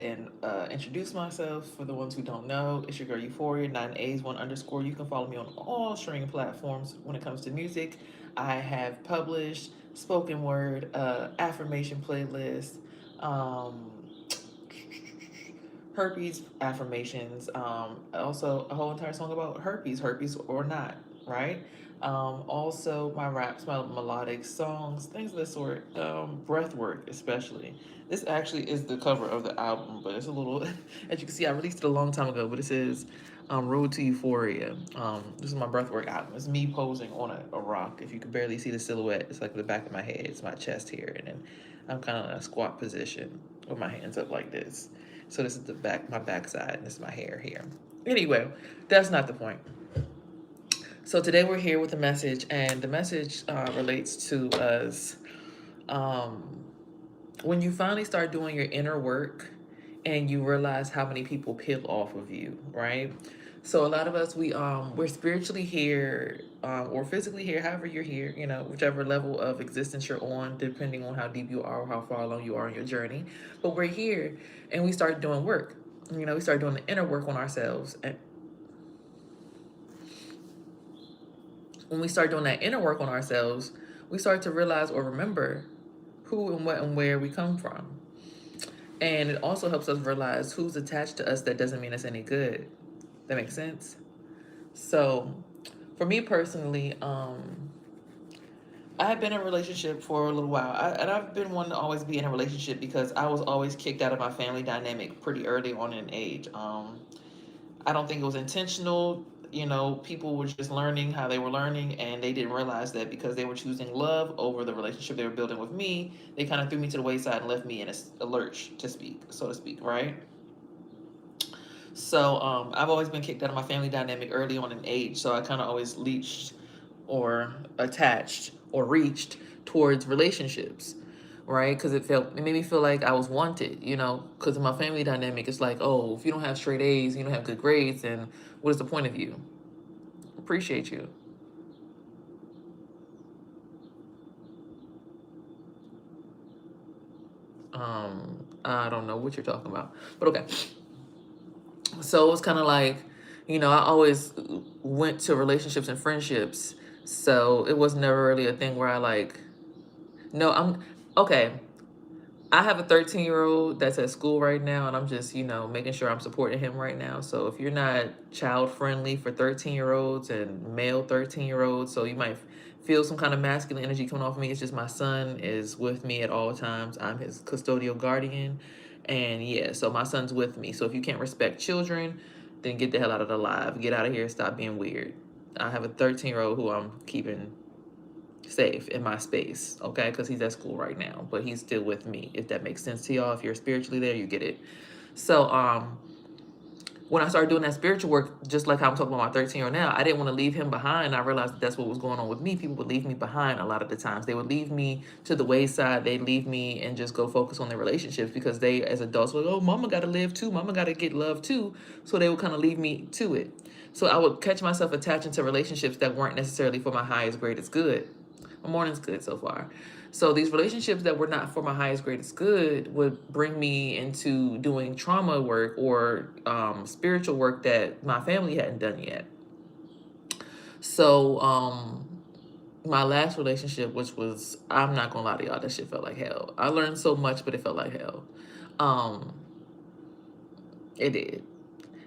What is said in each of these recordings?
and introduce myself. For the ones who don't know, it's your girl Euphoria, 9 A's, 1 underscore. You can follow me on all streaming platforms when it comes to music. I have published spoken word, affirmation playlist, um, herpes affirmations, also a whole entire song about herpes or not, right? Also my raps, my melodic songs, things of this sort, breath work especially. This actually is the cover of the album, but it's a little, as you can see, I released it a long time ago, but this is Road to Euphoria. This is my breathwork album. It's me posing on a rock. If you can barely see the silhouette, it's like the back of my head, it's my chest here, and then I'm kind of in a squat position with my hands up like this. So this is the back, my backside, and this is my hair here. Anyway, that's not the point. So today we're here with a message, and the message relates to us. Um, when you finally start doing your inner work and you realize how many people peel off of you, right? So a lot of us, we're spiritually here, or physically here, however you're here, whichever level of existence you're on, depending on how deep you are or how far along you are in your journey. But we're here and we start doing work. We start doing the inner work on ourselves. And when we start doing that inner work on ourselves, we start to realize or remember who and what and where we come from. And it also helps us realize who's attached to us that doesn't mean us any good. That makes sense? So, for me personally, I have been in a relationship for a little while. And I've been wanting to always be in a relationship because I was always kicked out of my family dynamic pretty early on in age. I don't think it was intentional. People were just learning how they were learning, and they didn't realize that because they were choosing love over the relationship they were building with me, they kind of threw me to the wayside and left me in a lurch, to speak, so to speak, right? So I've always been kicked out of my family dynamic early on in age. So I kind of always leached or attached or reached towards relationships, right? Because it made me feel like I was wanted, because in my family dynamic, it's like, oh, if you don't have straight A's, you don't have good grades, then what is the point of you? Appreciate you. I don't know what you're talking about, but okay. So it was kind of like, I always went to relationships and friendships. So it was never really a thing where I like, no, I'm okay. I have a 13-year-old that's at school right now, and I'm just, making sure I'm supporting him right now. So if you're not child friendly for 13-year-olds and male 13-year-olds, so you might feel some kind of masculine energy coming off of me. It's just my son is with me at all times. I'm his custodial guardian. And yeah, so my son's with me. So if you can't respect children, then get the hell out of the live. Get out of here and stop being weird. I have a 13-year-old who I'm keeping safe in my space, okay? Because he's at school right now, but he's still with me, if that makes sense to y'all. If you're spiritually there, you get it. So, when I started doing that spiritual work, just like I'm talking about my 13-year-old now, I didn't want to leave him behind. I realized that that's what was going on with me. People would leave me behind a lot of the times. They would leave me to the wayside. They'd leave me and just go focus on their relationships because they, as adults, were like, oh, mama got to live too. Mama got to get love too. So they would kind of leave me to it. So I would catch myself attaching to relationships that weren't necessarily for my highest, greatest good. My morning's good so far. So these relationships that were not for my highest, greatest good would bring me into doing trauma work or spiritual work that my family hadn't done yet. So my last relationship, which was, I'm not gonna lie to y'all, that shit felt like hell. I learned so much, but it felt like hell. Um, it did.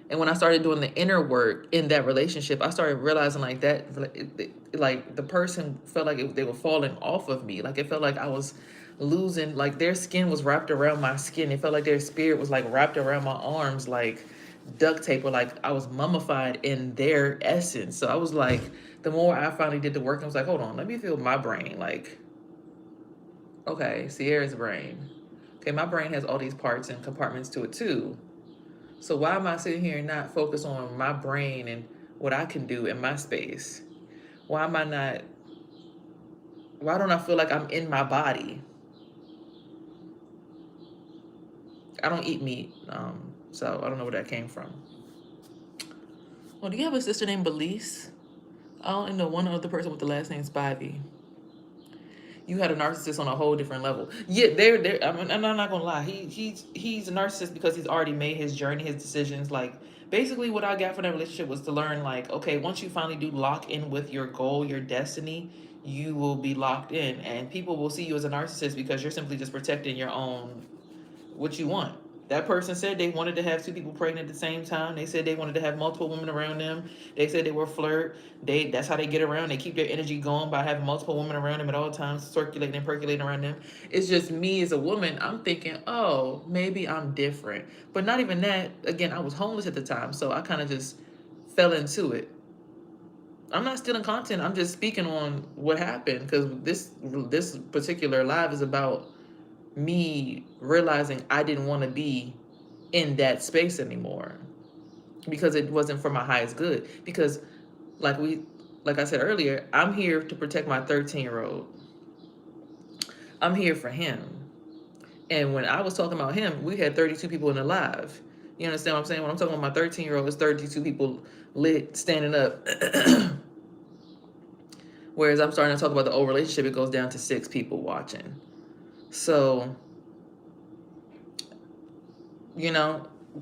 And when I started doing the inner work in that relationship, I started realizing like that, like the person felt like they were falling off of me. Like it felt like I was losing, like their skin was wrapped around my skin. It felt like their spirit was like wrapped around my arms, like duct tape, or like I was mummified in their essence. So I was like, the more I finally did the work, I was like, hold on, let me feel my brain. Like, okay, Sierra's brain. Okay, my brain has all these parts and compartments to it too. So why am I sitting here and not focused on my brain and what I can do in my space? Why am I not, why don't I feel like I'm in my body? I don't eat meat, so I don't know where that came from. Well, do you have a sister named Belize? I only know one other person with the last name Spivey. You had a narcissist on a whole different level. Yeah, they're. I mean, and I'm not gonna lie. He's a narcissist because he's already made his journey, his decisions. Like basically, what I got from that relationship was to learn, like, okay, once you finally do lock in with your goal, your destiny, you will be locked in, and people will see you as a narcissist because you're simply just protecting your own what you want. That person said they wanted to have two people pregnant at the same time. They said they wanted to have multiple women around them. They said they were flirt. That's how they get around. They keep their energy going by having multiple women around them at all times, circulating and percolating around them. It's just me as a woman. I'm thinking, oh, maybe I'm different. But not even that. Again, I was homeless at the time, so I kind of just fell into it. I'm not stealing content. I'm just speaking on what happened because this particular live is about me realizing I didn't want to be in that space anymore because it wasn't for my highest good. Because like I said earlier, I'm here to protect my 13-year-old. I'm here for him. And when I was talking about him, we had 32 people in the live. You understand what I'm saying? When I'm talking about my 13-year-old, it's 32 people lit, standing up. Whereas I'm starting to talk about the old relationship, it goes down to 6 people watching. So,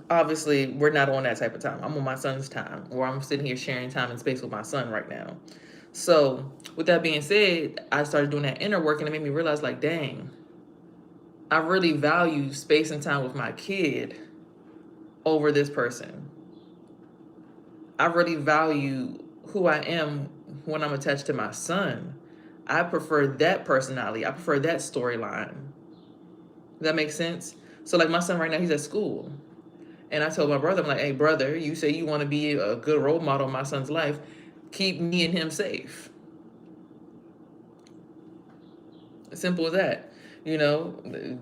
obviously we're not on that type of time. I'm on my son's time, where I'm sitting here sharing time and space with my son right now. So with that being said, I started doing that inner work, and it made me realize, like, dang, I really value space and time with my kid over this person. I really value who I am when I'm attached to my son. I prefer that personality. I prefer that storyline. Does that make sense? So like my son right now, he's at school. And I told my brother, I'm like, hey, brother, you say you want to be a good role model in my son's life. Keep me and him safe. Simple as that.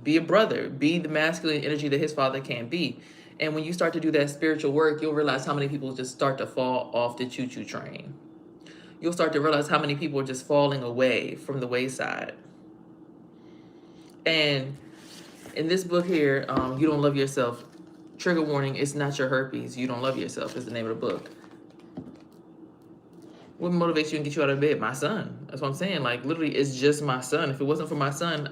Be a brother. Be the masculine energy that his father can't be. And when you start to do that spiritual work, you'll realize how many people just start to fall off the choo-choo train. You'll start to realize how many people are just falling away from the wayside. And in this book here, You Don't Love Yourself, trigger warning, it's not your herpes. You don't love yourself is the name of the book. What motivates you and get you out of bed? My son. That's what I'm saying. Like, literally, it's just my son. If it wasn't for my son,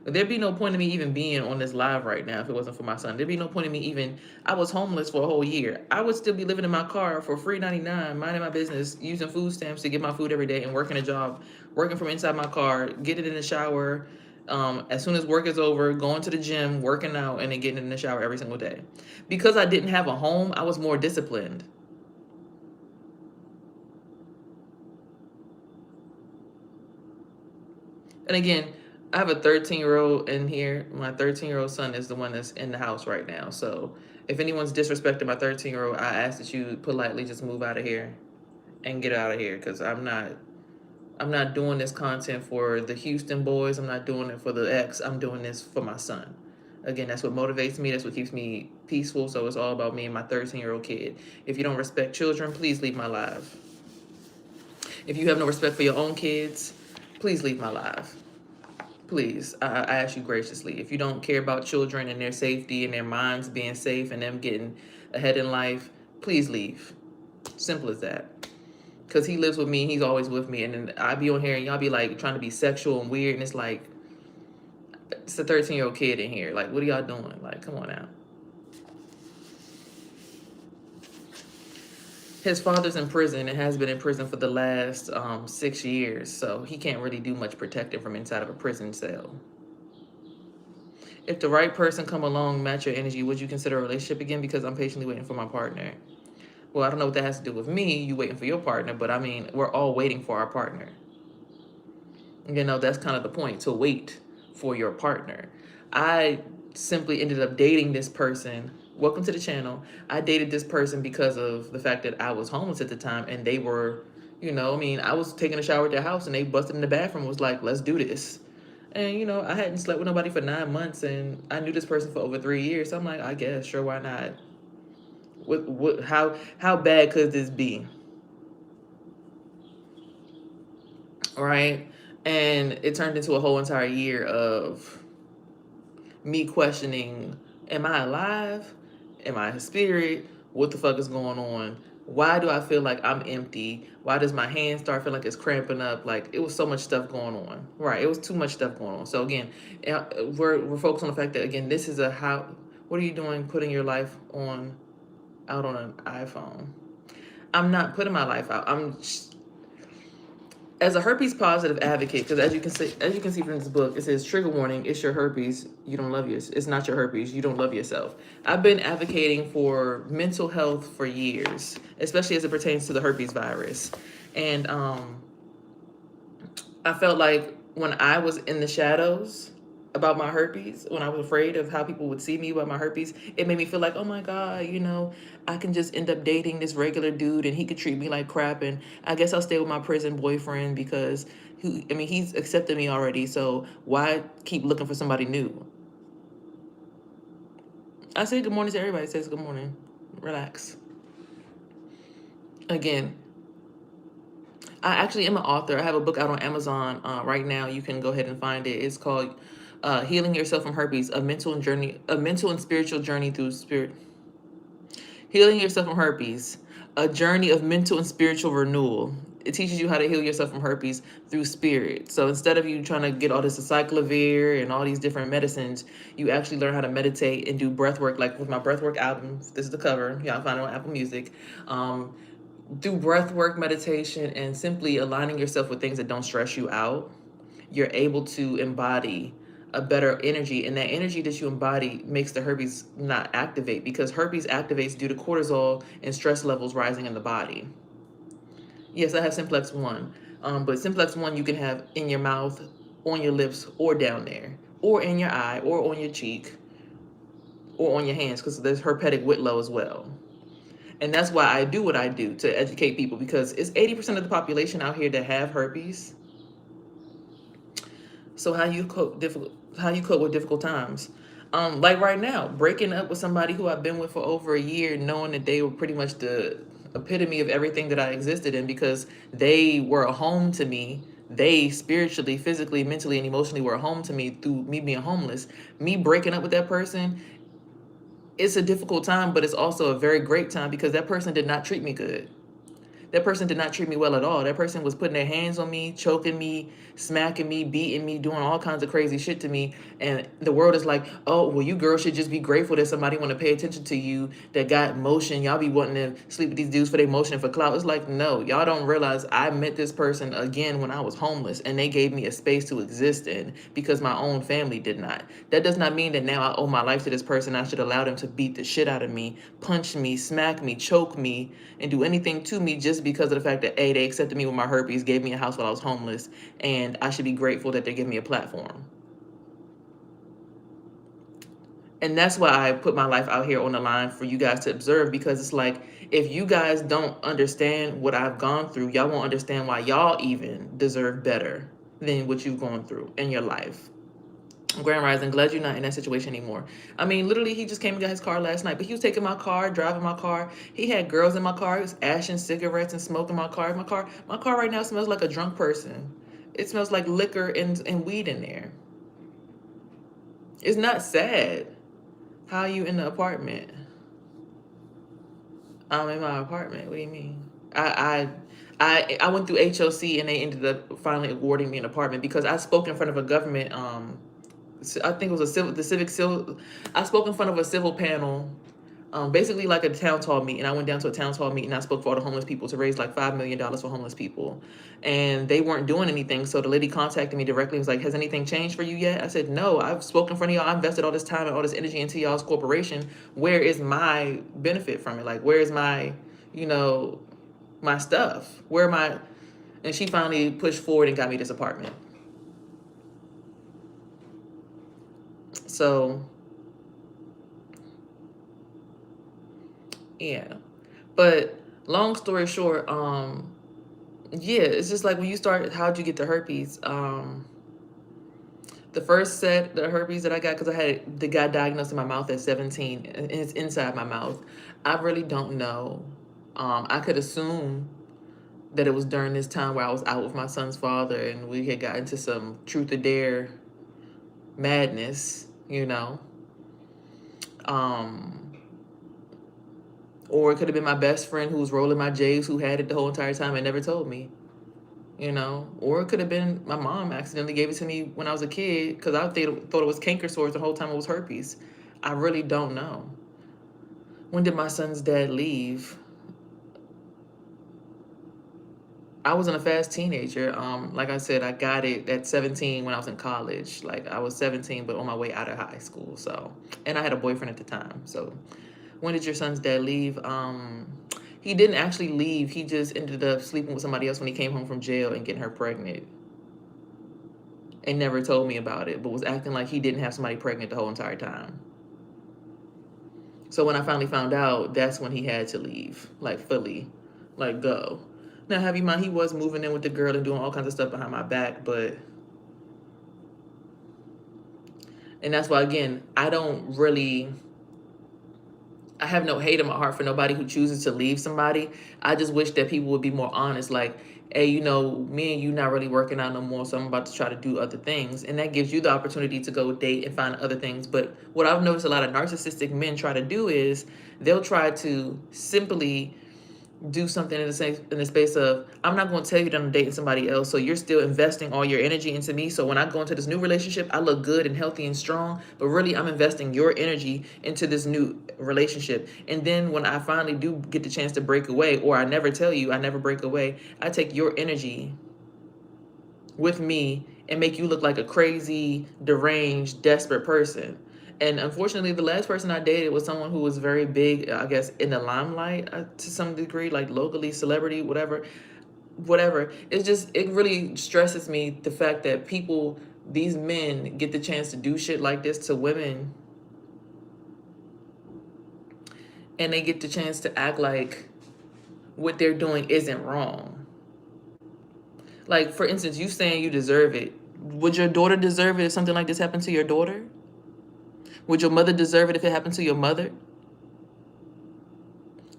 there'd be no point in me even being on this live right now if it wasn't for my son. There'd be no point in me even, I was homeless for a whole year. I would still be living in my car for $3.99, minding my business, using food stamps to get my food every day and working a job, working from inside my car, getting in the shower, as soon as work is over, going to the gym, working out, and then getting in the shower every single day. Because I didn't have a home, I was more disciplined. And again, I have a 13-year-old in here. My 13-year-old son is the one that's in the house right now. So if anyone's disrespecting my 13-year-old, I ask that you politely just move out of here and get out of here, because I'm not doing this content for the Houston boys. I'm not doing it for the ex. I'm doing this for my son. Again, that's what motivates me. That's what keeps me peaceful. So it's all about me and my 13-year-old kid. If you don't respect children, please leave my live. If you have no respect for your own kids, please leave my live. Please, I ask you graciously. If you don't care about children and their safety and their minds being safe and them getting ahead in life, please leave. Simple as that. Because he lives with me, he's always with me. And then I be on here and y'all be like trying to be sexual and weird. And it's like, it's a 13-year-old kid in here. Like, what are y'all doing? Like, come on now. His father's in prison and has been in prison for the last 6 years. So he can't really do much protecting from inside of a prison cell. If the right person come along, match your energy, would you consider a relationship again? Because I'm patiently waiting for my partner. Well, I don't know what that has to do with me, you waiting for your partner, but I mean, we're all waiting for our partner. That's kind of the point, to wait for your partner. I simply ended up dating this person. Welcome to the channel. I dated this person because of the fact that I was homeless at the time, and they were, I was taking a shower at their house and they busted in the bathroom and was like, let's do this. And, I hadn't slept with nobody for 9 months, and I knew this person for over 3 years. So I'm like, I guess, sure, why not? How bad could this be? All right. And it turned into a whole entire year of me questioning, am I alive? Am I a spirit? What the fuck is going on? Why do I feel like I'm empty? Why does my hand start feeling like it's cramping up? Like, it was so much stuff going on. Right. It was too much stuff going on. So again, we're focused on the fact that, again, this is a how, what are you doing putting your life on, out on an iPhone? I'm not putting my life out. As a herpes positive advocate, because as you can see from this book, it says trigger warning: it's your herpes. You don't love yours. It's not your herpes. You don't love yourself. I've been advocating for mental health for years, especially as it pertains to the herpes virus, and I felt like when I was in the shadows about my herpes, when I was afraid of how people would see me about my herpes, it made me feel like, oh my God, I can just end up dating this regular dude and he could treat me like crap. And I guess I'll stay with my prison boyfriend because he's accepted me already. So why keep looking for somebody new? I say good morning to everybody. It says good morning. Relax. Again, I actually am an author. I have a book out on Amazon right now. You can go ahead and find it. It's called "Healing Yourself from Herpes: a mental and spiritual journey through spirit." Healing yourself from herpes, a journey of mental and spiritual renewal. It teaches you how to heal yourself from herpes through spirit. So instead of you trying to get all this acyclovir and all these different medicines, you actually learn how to meditate and do breath work. Like with my breath work album, this is the cover. Y'all find it on Apple Music. Do breath work, meditation, and simply aligning yourself with things that don't stress you out. You're able to embody a better energy, and that energy that you embody makes the herpes not activate, because herpes activates due to cortisol and stress levels rising in the body. Yes, I have simplex 1, but simplex 1 you can have in your mouth, on your lips, or down there, or in your eye, or on your cheek, or on your hands, because there's herpetic whitlow as well. And that's why I do what I do, to educate people, because it's 80% of the population out here that have herpes. So how you cope with difficult times? Like right now, breaking up with somebody who I've been with for over a year, knowing that they were pretty much the epitome of everything that I existed in, because they were a home to me. They spiritually, physically, mentally, and emotionally were a home to me through me being homeless. Me breaking up with that person, it's a difficult time, but it's also a very great time, because that person did not treat me good. That person did not treat me well at all. That person was putting their hands on me, choking me, smacking me, beating me, doing all kinds of crazy shit to me. And the world is like, oh, well, you girls should just be grateful that somebody want to pay attention to you, that got motion. Y'all be wanting to sleep with these dudes for their motion and for clout. It's like, no, y'all don't realize I met this person again when I was homeless, and they gave me a space to exist in because my own family did not. That does not mean that now I owe my life to this person. I should allow them to beat the shit out of me, punch me, smack me, choke me, and do anything to me just because of the fact that, A, they accepted me with my herpes, gave me a house while I was homeless, and I should be grateful that they give me a platform. And that's why I put my life out here on the line for you guys to observe, because it's like, if you guys don't understand what I've gone through, y'all won't understand why y'all even deserve better than what you've gone through in your life. Grand Rising, glad you're not in that situation anymore. I mean, literally, he just came and got his car last night, but he was taking my car, driving my car. He had girls in my car. He was ashing cigarettes and smoking my car. My car right now smells like a drunk person. It smells like liquor and weed in there. It's not sad. How are you in the apartment? I'm in my apartment. What do you mean? I went through HOC, and they ended up finally awarding me an apartment because I spoke in front of a government I think it was I spoke in front of a civil panel, basically like a town hall meeting. I went down to a town hall meeting. I spoke for all the homeless people to raise like $5 million for homeless people, and they weren't doing anything. So the lady contacted me directly and was like, "Has anything changed for you yet?" I said, "No, I've spoken in front of y'all. I invested all this time and all this energy into y'all's corporation. Where is my benefit from it? Like, where is my, my stuff? Where am I?" And she finally pushed forward and got me this apartment. So yeah, but long story short, yeah, it's just like when you start, how'd you get the herpes? The first set, the herpes that I got, because I had the guy diagnosed in my mouth at 17, and it's inside my mouth. I really don't know. I could assume that it was during this time where I was out with my son's father, and we had got into some truth or dare madness, Or it could have been my best friend who was rolling my J's who had it the whole entire time and never told me, you know. Or it could have been my mom accidentally gave it to me when I was a kid because I thought it was canker sores the whole time it was herpes. I really don't know. When did my son's dad leave? I wasn't a fast teenager. Like I said, I got it at 17 when I was in college. Like I was 17, but on my way out of high school. So, and I had a boyfriend at the time. So, when did your son's dad leave? He didn't actually leave. He just ended up sleeping with somebody else when he came home from jail and getting her pregnant. And never told me about it, but was acting like he didn't have somebody pregnant the whole entire time. So when I finally found out, that's when he had to leave, like fully, like go. Now, have you mind, he was moving in with the girl and doing all kinds of stuff behind my back, but, and that's why, again, I have no hate in my heart for nobody who chooses to leave somebody. I just wish that people would be more honest, like, hey, you know, me and you not really working out no more, so I'm about to try to do other things. And that gives you the opportunity to go date and find other things. But what I've noticed a lot of narcissistic men try to do is they'll try to simply do something in the space of, I'm not going to tell you that I'm dating somebody else, so you're still investing all your energy into me. So when I go into this new relationship, I look good and healthy and strong, but really I'm investing your energy into this new relationship. And then when I finally do get the chance to break away, or I never tell you, I never break away, I take your energy with me and make you look like a crazy, deranged, desperate person. And unfortunately, the last person I dated was someone who was very big, I guess, in the limelight to some degree, like locally, celebrity, whatever. It's just, it really stresses me the fact that people, these men, get the chance to do shit like this to women, and they get the chance to act like what they're doing isn't wrong. Like, for instance, you saying you deserve it. Would your daughter deserve it if something like this happened to your daughter? Would your mother deserve it if it happened to your mother?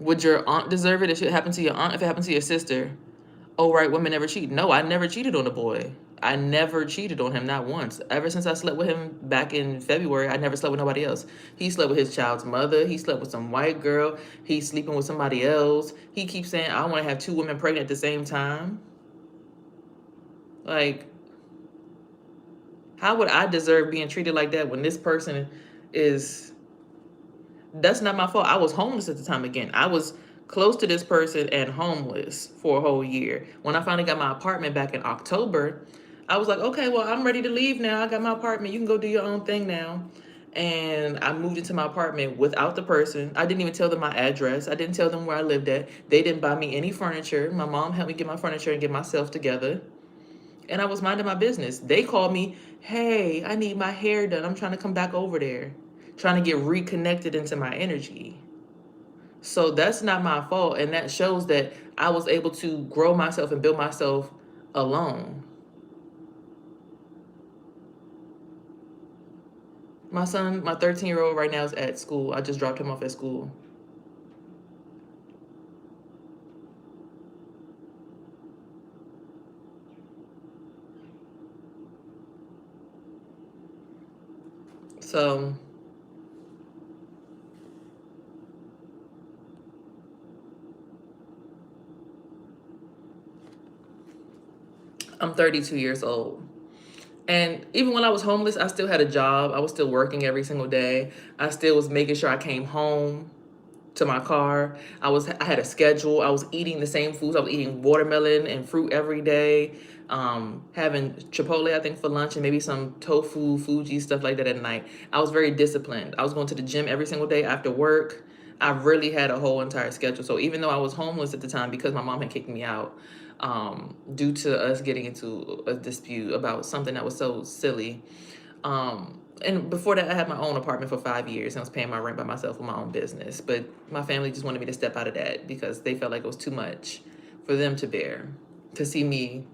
Would your aunt deserve it if it happened to your aunt, if it happened to your sister? Oh, right, women never cheat. No, I never cheated on a boy. I never cheated on him, not once. Ever since I slept with him back in February, I never slept with nobody else. He slept with his child's mother. He slept with some white girl. He's sleeping with somebody else. He keeps saying, I want to have two women pregnant at the same time. Like, how would I deserve being treated like that when this person is... That's not my fault. I was homeless at the time. Again, I was close to this person and homeless for a whole year. When I finally got my apartment back in October, I was like, okay, well, I'm ready to leave now. I got my apartment. You can go do your own thing now. And I moved into my apartment without the person. I didn't even tell them my address. I didn't tell them where I lived at. They didn't buy me any furniture. My mom helped me get my furniture and get myself together. And I was minding my business. They called me, hey, I need my hair done. I'm trying to come back over there, trying to get reconnected into my energy. So that's not my fault. And that shows that I was able to grow myself and build myself alone. My son, my 13-year-old right now is at school. I just dropped him off at school. So I'm 32 years old. And even when I was homeless, I still had a job. I was still working every single day. I still was making sure I came home to my car. I had a schedule. I was eating the same foods. I was eating watermelon and fruit every day. Having Chipotle, I think, for lunch, and maybe some tofu, Fuji, stuff like that at night. I was very disciplined. I was going to the gym every single day after work. I really had a whole entire schedule. So even though I was homeless at the time because my mom had kicked me out, due to us getting into a dispute about something that was so silly. And before that, I had my own apartment for 5 years and I was paying my rent by myself with my own business. But my family just wanted me to step out of that because they felt like it was too much for them to bear, to see me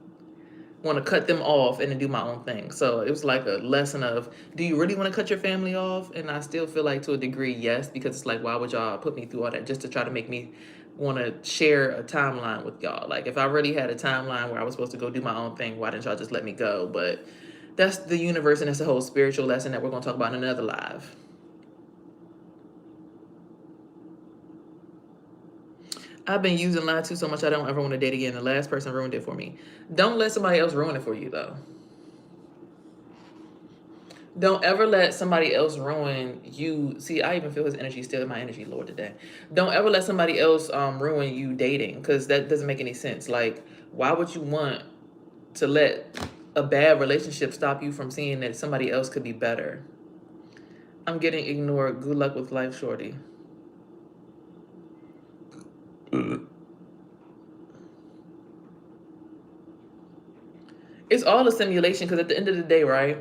want to cut them off and then do my own thing. So it was like a lesson of, do you really want to cut your family off? And I still feel like to a degree, yes, because it's like, why would y'all put me through all that just to try to make me want to share a timeline with y'all? Like, if I really had a timeline where I was supposed to go do my own thing, why didn't y'all just let me go? But that's the universe, and that's a whole spiritual lesson that we're going to talk about in another live. I've been used and lied to so much I don't ever want to date again. The last person ruined it for me. Don't let somebody else ruin it for you, though. Don't ever let somebody else ruin you. See, I even feel his energy still in my energy, Lord, today. Don't ever let somebody else ruin you dating, because that doesn't make any sense. Like, why would you want to let a bad relationship stop you from seeing that somebody else could be better? I'm getting ignored. Good luck with life, shorty. It's all a simulation, because at the end of the day, right?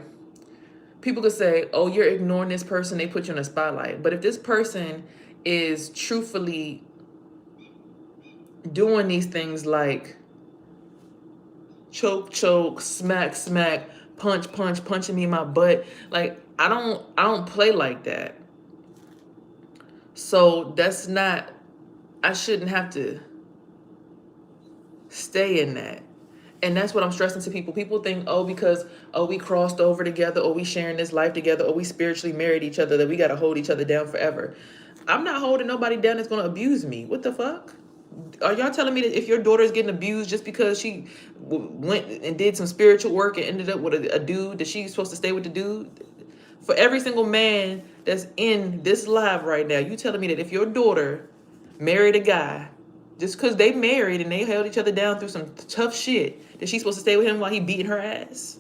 People could say, oh, you're ignoring this person, they put you in a spotlight. But if this person is truthfully doing these things like choke, choke, smack, smack, punch, punch, punching me in my butt, like I don't play like that. So that's not, I shouldn't have to stay in that. And that's what I'm stressing to people. People think, oh, because, oh, we crossed over together, or we sharing this life together, or we spiritually married each other, that we got to hold each other down forever. I'm not holding nobody down that's going to abuse me. What the fuck? Are y'all telling me that if your daughter is getting abused just because she went and did some spiritual work and ended up with a dude, that she's supposed to stay with the dude? For every single man that's in this live right now, you telling me that if your daughter married a guy just because they married and they held each other down through some tough shit, that she's supposed to stay with him while he beating her ass?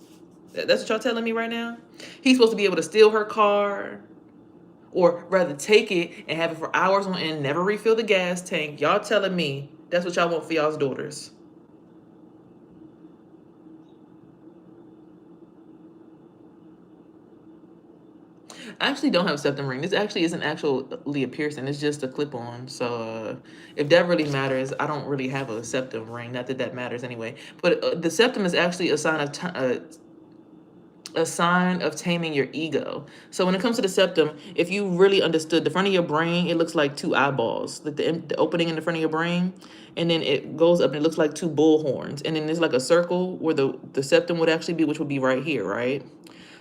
That's what y'all telling me right now? He's supposed to be able to steal her car, or rather take it and have it for hours on end, never refill the gas tank. Y'all telling me that's what y'all want for y'all's daughters? I actually don't have a septum ring. This actually isn't actually a piercing. It's just a clip-on. So if that really matters, I don't really have a septum ring. Not that that matters anyway. But the septum is actually a sign of taming your ego. So when it comes to the septum, if you really understood the front of your brain, it looks like two eyeballs, like the opening in the front of your brain, and then it goes up and it looks like two bull horns, and then there's like a circle where the septum would actually be, which would be right here, right?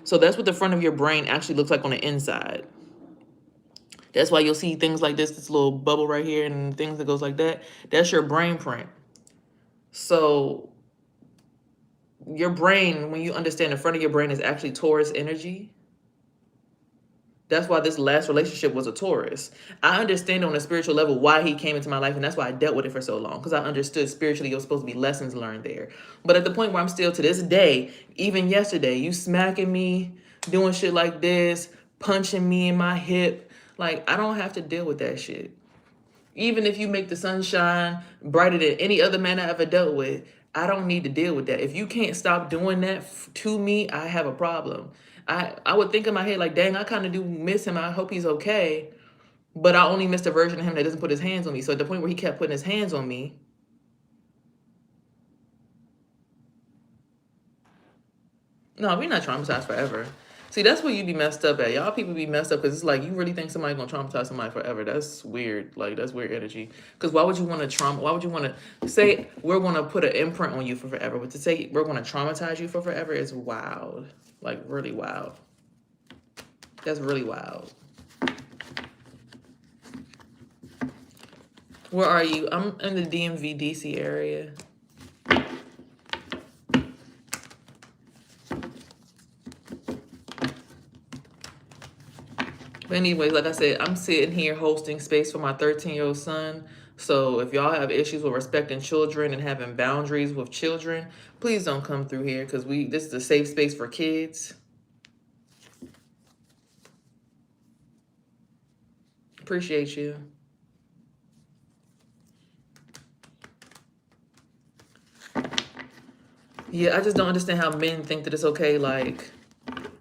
So that's what the front of your brain actually looks like on the inside. That's why you'll see things like this little bubble right here, and things that goes like that. That's your brain print. So your brain, when you understand the front of your brain is actually Taurus energy, that's why this last relationship was a Taurus. I understand on a spiritual level why he came into my life, and that's why I dealt with it for so long, because I understood spiritually it was supposed to be lessons learned there. But at the point where I'm still to this day, even yesterday, you smacking me, doing shit like this, punching me in my hip, like I don't have to deal with that shit. Even if you make the sunshine brighter than any other man I ever dealt with, I don't need to deal with that. If you can't stop doing that to me, I have a problem. I would think in my head, like, dang, I kind of do miss him. I hope he's okay. But I only miss the version of him that doesn't put his hands on me. So at the point where he kept putting his hands on me, no, we're not traumatized forever. See, that's where you be messed up at. Y'all people be messed up because it's like you really think somebody's gonna traumatize somebody forever. That's weird. Like, that's weird energy. Because why would you want to why would you want to say we're gonna put an imprint on you for forever? But to say we're gonna traumatize you for forever is wild. Like, really wild. That's really wild. Where are you? I'm in the DMV DC area. But anyways, like I said, I'm sitting here hosting space for my 13-year-old son. So if y'all have issues with respecting children and having boundaries with children, please don't come through here, because this is a safe space for kids. Appreciate you. Yeah, I just don't understand how men think that it's okay. Like,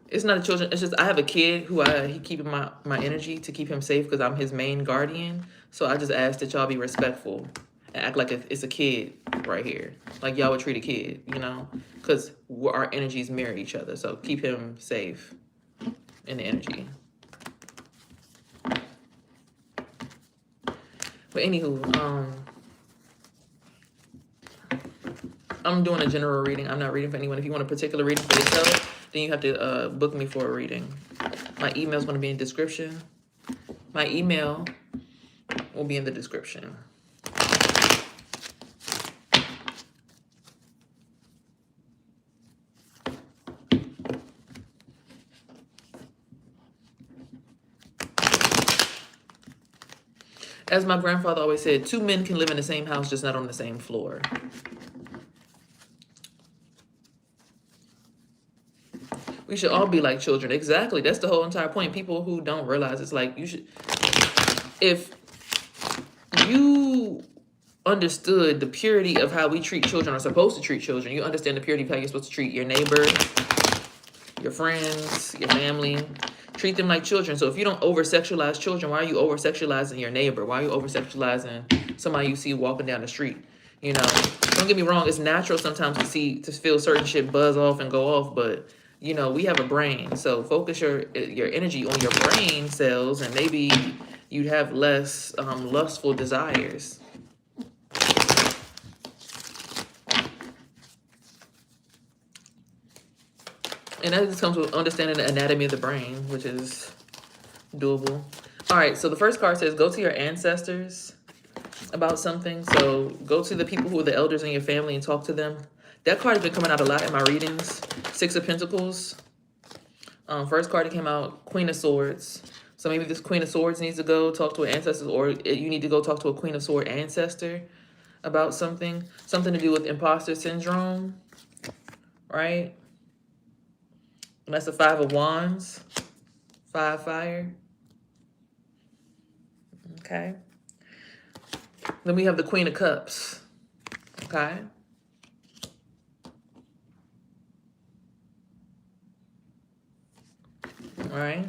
it's not a children. It's just I have a kid who he keeping my energy to keep him safe because I'm his main guardian. So I just ask that y'all be respectful and act like it's a kid right here, like y'all would treat a kid, you know, because our energies mirror each other. So keep him safe in the energy. But anywho, I'm doing a general reading. I'm not reading for anyone. If you want a particular reading for yourself, then you have to book me for a reading. My email is going to be in the description. My email will be in the description. As my grandfather always said, two men can live in the same house, just not on the same floor. We should all be like children. Exactly. That's the whole entire point. People who don't realize, it's like, you should, if you understood the purity of how we treat children, or supposed to treat children, you understand the purity of how you're supposed to treat your neighbor, your friends, your family. Treat them like children. So if you don't over-sexualize children, why are you over-sexualizing your neighbor? Why are you over-sexualizing somebody you see walking down the street? You know, don't get me wrong. It's natural sometimes to feel certain shit buzz off and go off, but you know, we have a brain. So focus your energy on your brain cells, and maybe you'd have less lustful desires. And that just comes with understanding the anatomy of the brain, which is doable. All right, so the first card says, go to your ancestors about something. So go to the people who are the elders in your family and talk to them. That card has been coming out a lot in my readings. Six of Pentacles. First card that came out, Queen of Swords. So maybe this Queen of Swords needs to go talk to an ancestor, or you need to go talk to a Queen of Swords ancestor about something. Something to do with imposter syndrome, right? And that's the Five of Wands. 5 fire. Okay. Then we have the Queen of Cups. Okay. All right.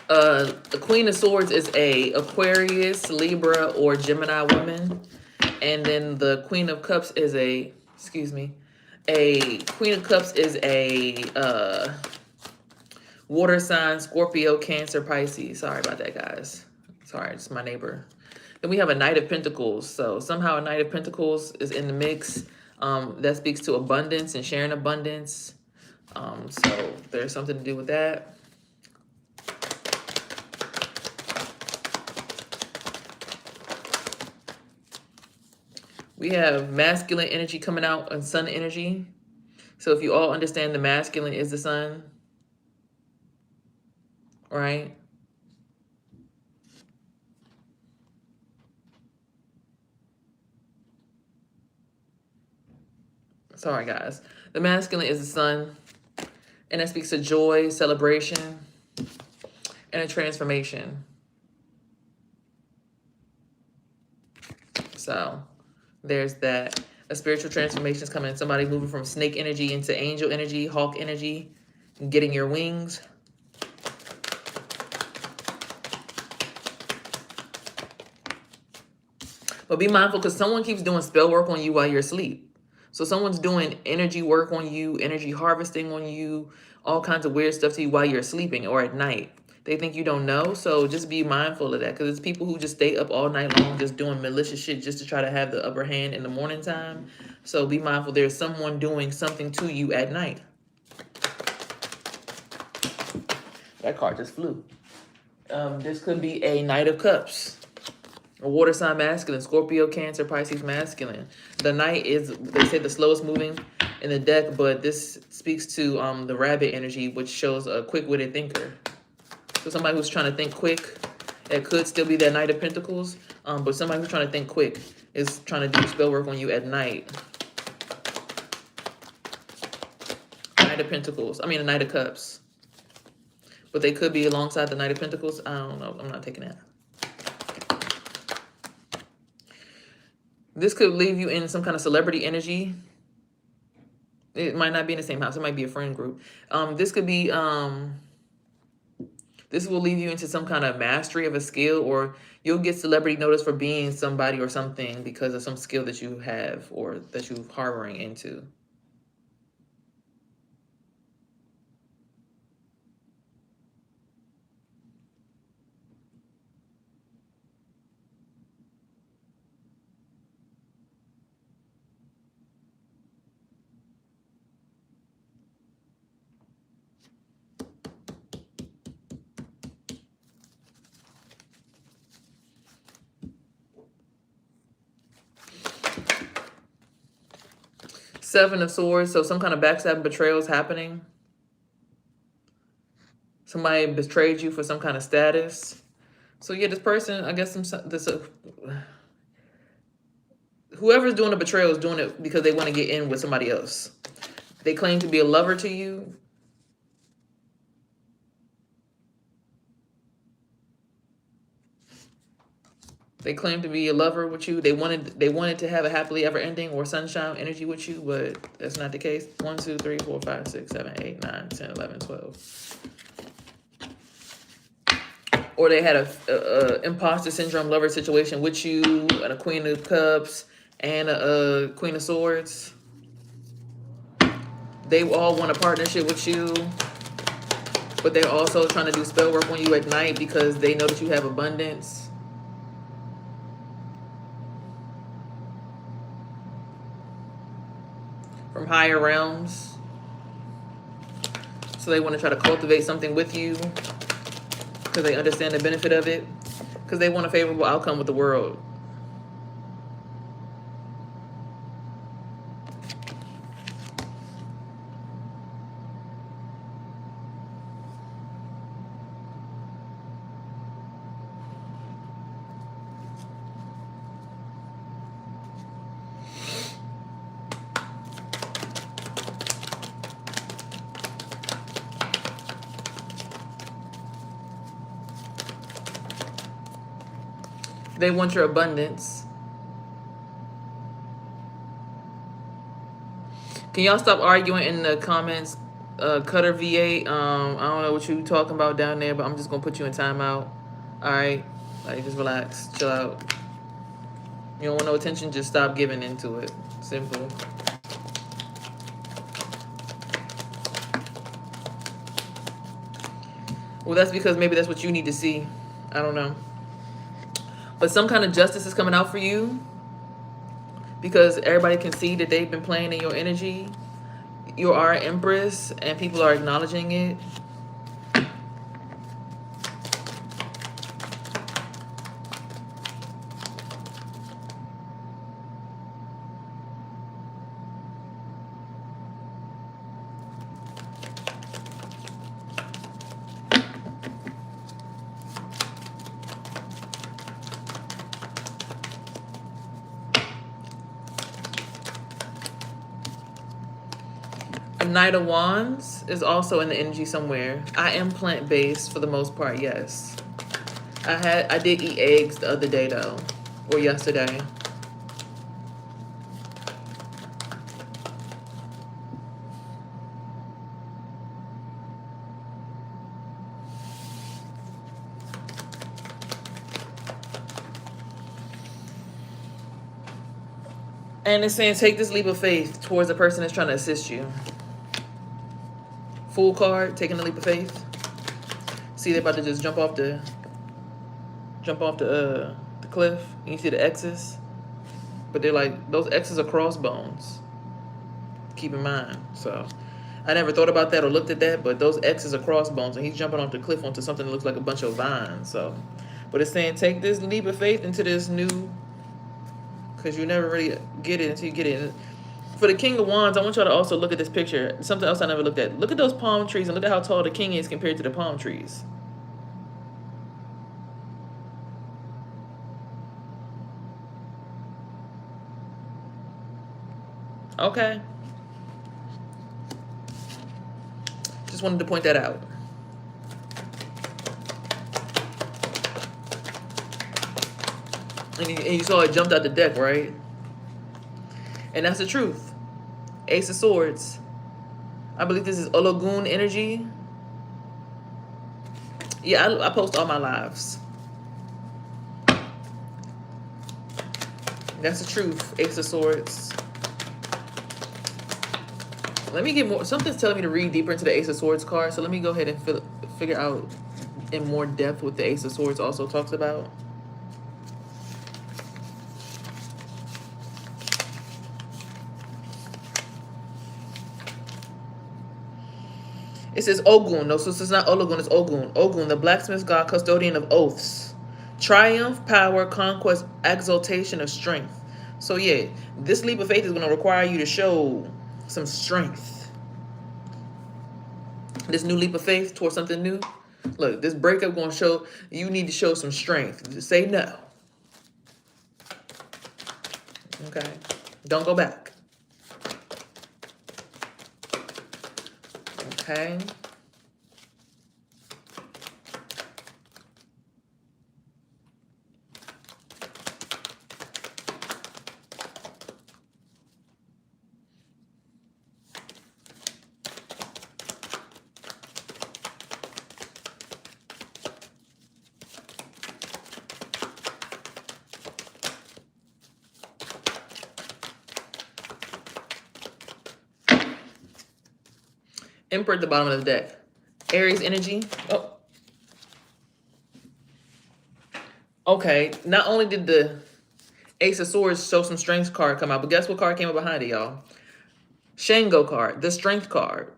The Queen of Swords is a Aquarius, Libra, or Gemini woman. And then the Queen of Cups is a Queen of Cups is a water sign, Scorpio, Cancer, Pisces. Sorry about that, guys. Sorry, it's my neighbor. Then we have a Knight of Pentacles. So somehow a Knight of Pentacles is in the mix. That speaks to abundance and sharing abundance. So there's something to do with that. We have masculine energy coming out and sun energy. So if you all understand, the masculine is the sun, right? Sorry, guys. The masculine is the sun, and that speaks to joy, celebration, and a transformation. So there's that. A spiritual transformation is coming. Somebody moving from snake energy into angel energy, hawk energy, getting your wings. But be mindful, because someone keeps doing spell work on you while you're asleep. So someone's doing energy work on you, energy harvesting on you, all kinds of weird stuff to you while you're sleeping or at night. They think you don't know, so just be mindful of that, because it's people who just stay up all night long just doing malicious shit just to try to have the upper hand in the morning time. So be mindful, there's someone doing something to you at night. That card just flew. This could be a Knight of Cups. A water sign masculine, Scorpio, Cancer, Pisces masculine. The Knight is, they say, the slowest moving in the deck, but this speaks to the rabbit energy, which shows a quick-witted thinker. So somebody who's trying to think quick, it could still be that Knight of Pentacles, but somebody who's trying to think quick is trying to do spell work on you at night. Knight of Pentacles, I mean a Knight of Cups. But they could be alongside the Knight of Pentacles. I don't know, I'm not taking that. This could leave you in some kind of celebrity energy. It might not be in the same house. It might be a friend group. This could be, this will leave you into some kind of mastery of a skill, or you'll get celebrity notice for being somebody or something because of some skill that you have or that you're harboring into. Seven of Swords, so some kind of backstab and betrayal is happening. Somebody betrayed you for some kind of status. So yeah, this person, I guess whoever's doing the betrayal is doing it because they want to get in with somebody else. They claim to be a lover to you. They claim to be a lover with you. They wanted to have a happily ever ending or sunshine energy with you, but that's not the case. 1, 2, 3, 4, 5, 6, 7, 8, 9, 10, 11, 12. Or they had a imposter syndrome lover situation with you, and a Queen of Cups and a Queen of Swords. They all want a partnership with you, but they're also trying to do spell work on you at night because they know that you have abundance. From higher realms. So they want to try to cultivate something with you because they understand the benefit of it, because they want a favorable outcome with the world. They want your abundance. Can y'all stop arguing in the comments? Cutter V8, I don't know what you talking about down there, but I'm just gonna put you in timeout. All right, like, just relax, chill out. You don't want no attention, just stop giving into it. Simple. Well, that's because maybe that's what you need to see. I don't know. But some kind of justice is coming out for you because everybody can see that they've been playing in your energy. You are an empress and people are acknowledging it. Knight of Wands is also in the energy somewhere. I am plant-based for the most part, yes. I did eat eggs the other day though, or yesterday. And it's saying take this leap of faith towards the person that's trying to assist you. Fool card, taking the leap of faith. See, they're about to just jump off the cliff. And you see the X's, but they're like, those X's are crossbones. Keep in mind. So I never thought about that or looked at that, but those X's are crossbones, and he's jumping off the cliff onto something that looks like a bunch of vines. So, but it's saying take this leap of faith into this new, because you never really get it until you get it. For the King of Wands, I want y'all to also look at this picture. Something else I never looked at. Look at those palm trees and look at how tall the king is compared to the palm trees. Okay. Just wanted to point that out. And you saw it jumped out the deck, right? And that's the truth. Ace of Swords. I believe this is Ologun energy. Yeah, I post all my lives. That's the truth. Ace of Swords. Let me get more. Something's telling me to read deeper into the Ace of Swords card. So let me go ahead and figure out in more depth what the Ace of Swords also talks about. It says Ogun. No, so it's not Ologun, it's Ogun. Ogun, the blacksmith god, custodian of oaths. Triumph, power, conquest, exaltation of strength. So yeah, this leap of faith is going to require you to show some strength. This new leap of faith towards something new. Look, this breakup gonna show you need to show some strength. Say no. Okay? Don't go back. Okay? Emperor at the bottom of the deck. Aries energy. Oh. Okay. Not only did the Ace of Swords show some strength card come out, but guess what card came up behind it, y'all? Shango card, the strength card.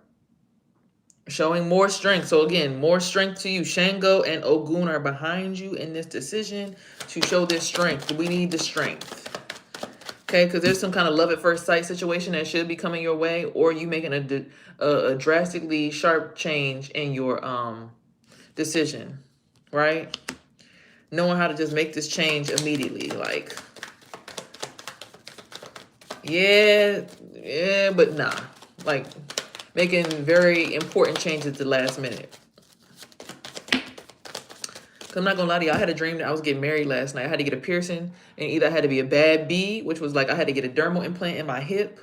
Showing more strength. So again, more strength to you. Shango and Ogun are behind you in this decision to show this strength. We need the strength. Okay, because there's some kind of love at first sight situation that should be coming your way, or you making a drastically sharp change in your decision, right? Knowing how to just make this change immediately, like, yeah, but nah, like making very important changes at the last minute. I'm not gonna lie to you, I had a dream that I was getting married last night. I had to get a piercing, and either I had to be a bad B, which was like I had to get a dermal implant in my hip,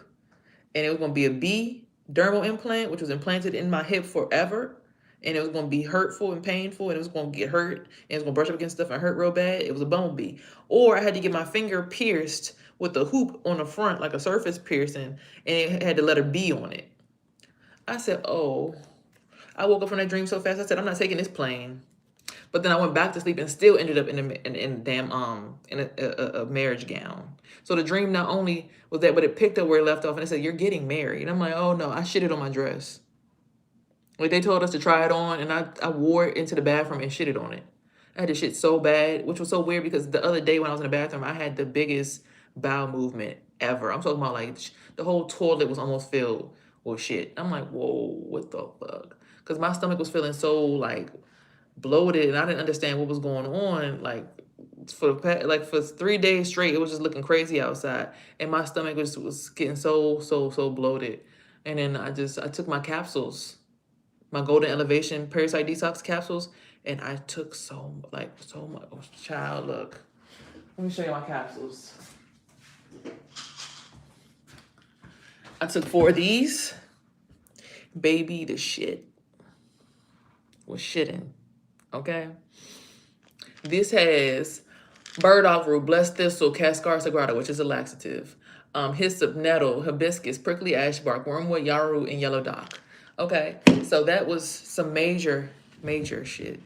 and it was gonna be a B dermal implant, which was implanted in my hip forever, and it was gonna be hurtful and painful, and it was gonna get hurt, and it was gonna brush up against stuff and hurt real bad. It was a bumblebee. Or I had to get my finger pierced with a hoop on the front, like a surface piercing, and it had the letter B on it. I said, oh, I woke up from that dream so fast. I said, I'm not taking this plane. But then I went back to sleep and still ended up in a marriage gown. So the dream not only was that, but it picked up where it left off, and it said, you're getting married. And I'm like, oh no, I shitted on my dress. Like they told us to try it on, and I wore it into the bathroom and shitted on it. I had to shit so bad, which was so weird because the other day when I was in the bathroom, I had the biggest bowel movement ever. I'm talking about like the whole toilet was almost filled with shit. I'm like, whoa, what the fuck? Because my stomach was feeling so like bloated, and I didn't understand what was going on. Like for 3 days straight, it was just looking crazy outside, and my stomach was getting so bloated. And then I took my capsules, my golden elevation parasite detox capsules, and I took so much. Oh, child, look, let me show you my capsules. I took 4 of these. Baby, the shit was shitting. Okay. This has burdock root, blessed thistle, cascar sagrada, which is a laxative, hyssop, nettle, hibiscus, prickly ash bark, wormwood, yarrow, and yellow dock. Okay, so that was some major shit.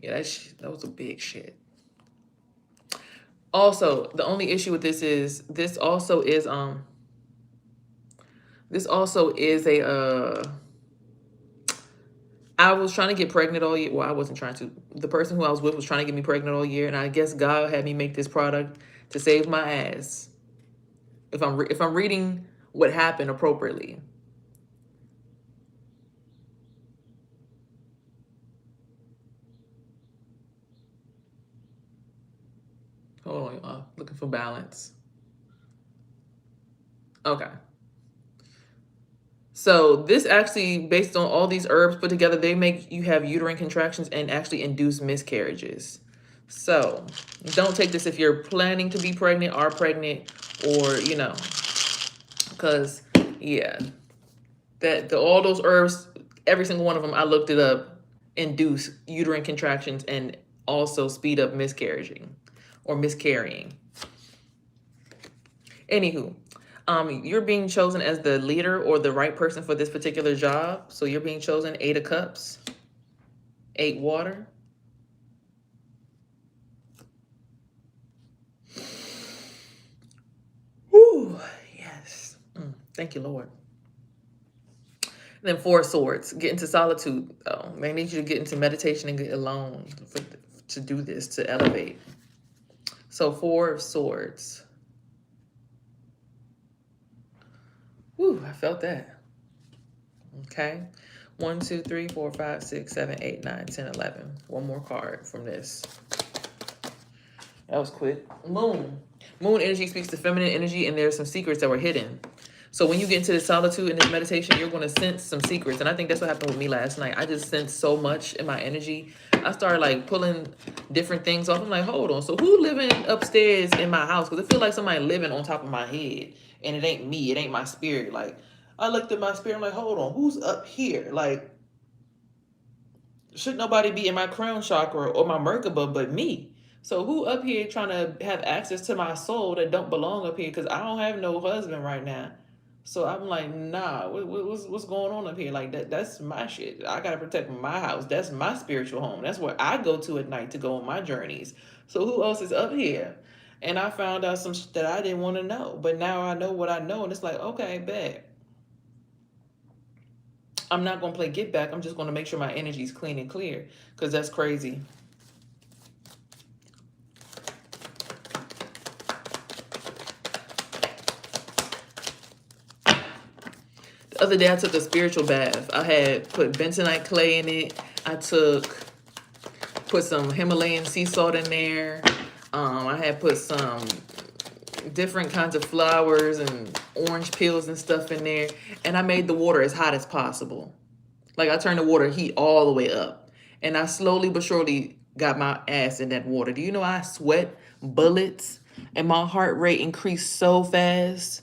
Yeah, that was a big shit. Also, the only issue with this is this also is a I was trying to get pregnant all year. Well, I wasn't trying to. The person who I was with was trying to get me pregnant all year, and I guess God had me make this product to save my ass. If I'm reading what happened appropriately. Hold on, looking for balance. Okay. So this actually, based on all these herbs put together, they make you have uterine contractions and actually induce miscarriages. So don't take this if you're planning to be pregnant, are pregnant, or because yeah, all those herbs, every single one of them, I looked it up, induce uterine contractions and also speed up miscarrying. Anywho, you're being chosen as the leader or the right person for this particular job. So you're being chosen 8 of Cups, 8 water. Ooh, yes. Thank you, Lord. And then 4 of Swords, get into solitude. Oh, they need you to get into meditation and get alone to do this, to elevate. So 4 of Swords. Whew, I felt that. Okay. 1, 2, 3, 4, 5, 6, 7, 8, 9, 10, 11. One more card from this. That was quick. Moon. Moon energy speaks to feminine energy, and there's some secrets that were hidden. So when you get into this solitude and this meditation, you're going to sense some secrets. And I think that's what happened with me last night. I just sensed so much in my energy. I started like pulling different things off. I'm like, hold on. So who living upstairs in my house? Because I feel like somebody living on top of my head. And it ain't me. It ain't my spirit. Like, I looked at my spirit. I'm like, hold on. Who's up here? Like, should nobody be in my crown chakra or my Merkaba but me? So who up here trying to have access to my soul that don't belong up here? Because I don't have no husband right now. So I'm like, nah, what's going on up here? Like that's my shit. I gotta protect my house. That's my spiritual home. That's where I go to at night to go on my journeys. So who else is up here? And I found out some shit that I didn't want to know. But now I know what I know, and it's like, okay, bet. I'm not gonna play get back. I'm just gonna make sure my energy is clean and clear. Because that's crazy. The other day I took a spiritual bath. I had put bentonite clay in it. I put some Himalayan sea salt in there. I had put some different kinds of flowers and orange peels and stuff in there. And I made the water as hot as possible. Like I turned the water heat all the way up. And I slowly but surely got my ass in that water. Do you know I sweat bullets and my heart rate increased so fast?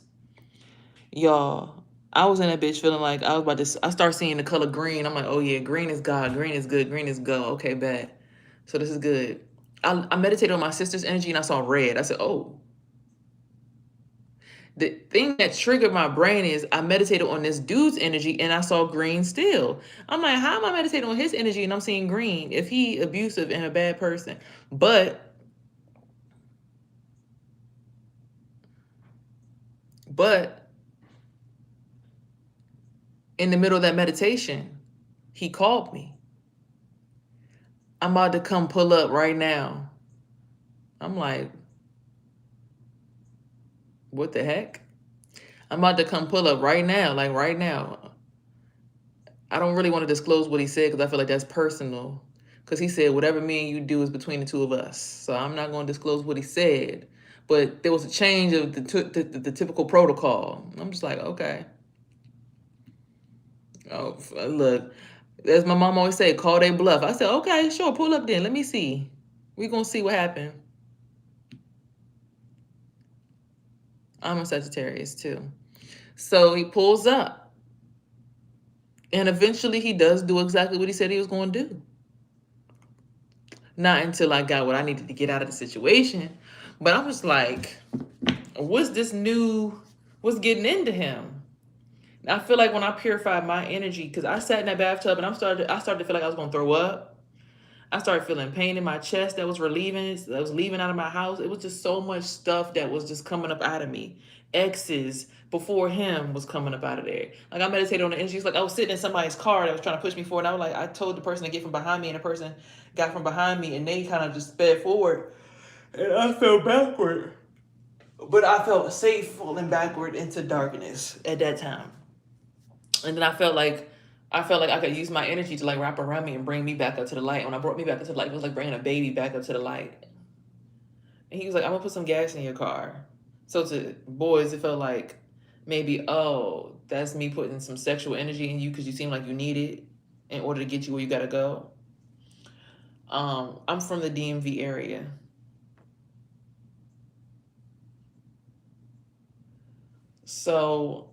Y'all, I was in that bitch feeling like I was about to, I start seeing the color green. I'm like, oh yeah, green is God, green is good, green is go. Okay, bad. So this is good. I meditated on my sister's energy and I saw red. I said, oh. The thing that triggered my brain is I meditated on this dude's energy and I saw green still. I'm like, how am I meditating on his energy and I'm seeing green if he abusive and a bad person? But in the middle of that meditation, he called me. I'm about to come pull up right now. I'm like, what the heck? I'm about to come pull up right now, like right now. I don't really want to disclose what he said because I feel like that's personal. Because he said, whatever me and you do is between the two of us. So I'm not going to disclose what he said. But there was a change of the typical protocol. I'm just like, okay. Oh, look, as my mom always said, call they bluff. I said, okay, sure, pull up then. Let me see. We're going to see what happened. I'm a Sagittarius too. So he pulls up. And eventually he does do exactly what he said he was going to do. Not until I got what I needed to get out of the situation. But I was like, what's getting into him? I feel like when I purified my energy, because I sat in that bathtub and I started to feel like I was going to throw up. I started feeling pain in my chest that was leaving out of my house. It was just so much stuff that was just coming up out of me. Exes before him was coming up out of there. Like I meditated on the energy. It's like I was sitting in somebody's car that was trying to push me forward. And I was like, I told the person to get from behind me, and the person got from behind me, and they kind of just sped forward, and I fell backward. But I felt safe falling backward into darkness at that time. And then I felt like I could use my energy to like wrap around me and bring me back up to the light. When I brought me back up to the light, it was like bringing a baby back up to the light. And he was like, I'm gonna put some gas in your car. So to boys, it felt like maybe, oh, that's me putting some sexual energy in you because you seem like you need it in order to get you where you gotta go. I'm from the DMV area. So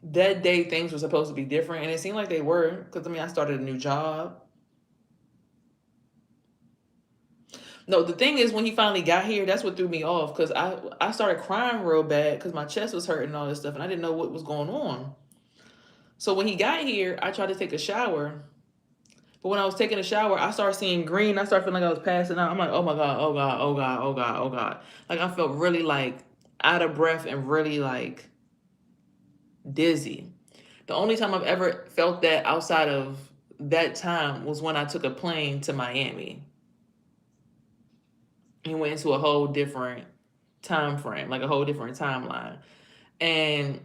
that day things were supposed to be different, and it seemed like they were, because I mean I started a new job. No, the thing is when he finally got here, that's what threw me off, because I started crying real bad because my chest was hurting and all this stuff, and I didn't know what was going on. So when he got here, I tried to take a shower, but when I was taking a shower, I started seeing green. I started feeling like I was passing out. I'm like, oh my God, oh God, oh God, oh God, oh God. Like I felt really like out of breath and really like dizzy. The only time I've ever felt that outside of that time was when I took a plane to Miami. He went into a whole different time frame, like a whole different timeline. And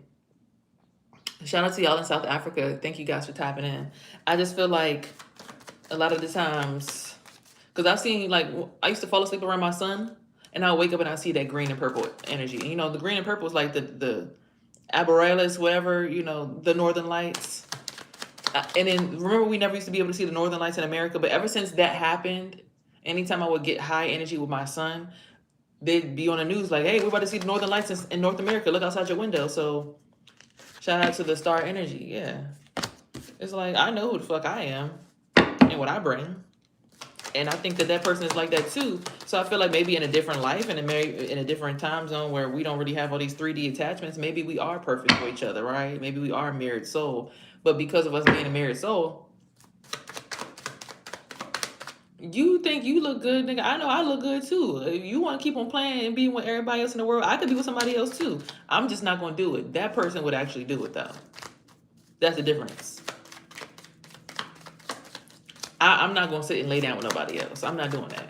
shout out to y'all in South Africa. Thank you guys for tapping in. I just feel like a lot of the times, because I've seen, like, I used to fall asleep around my son, and I'll wake up and I see that green and purple energy. And, you know, the green and purple is like the Arborealis, whatever, you know, the Northern Lights. And then remember, we never used to be able to see the Northern Lights in America, but ever since that happened, anytime I would get high energy with my son, they'd be on the news like, hey, we're about to see the Northern Lights in North America. Look outside your window. So shout out to the star energy. Yeah. It's like, I know who the fuck I am and what I bring. And I think that that person is like that too. So I feel like maybe in a different life and in a different time zone where we don't really have all these 3D attachments, maybe we are perfect for each other, right? Maybe we are a mirrored soul. But because of us being a mirrored soul, you think you look good, nigga. I know I look good too. If you want to keep on playing and being with everybody else in the world, I could be with somebody else too. I'm just not going to do it. That person would actually do it though. That's the difference. I'm not going to sit and lay down with nobody else. I'm not doing that.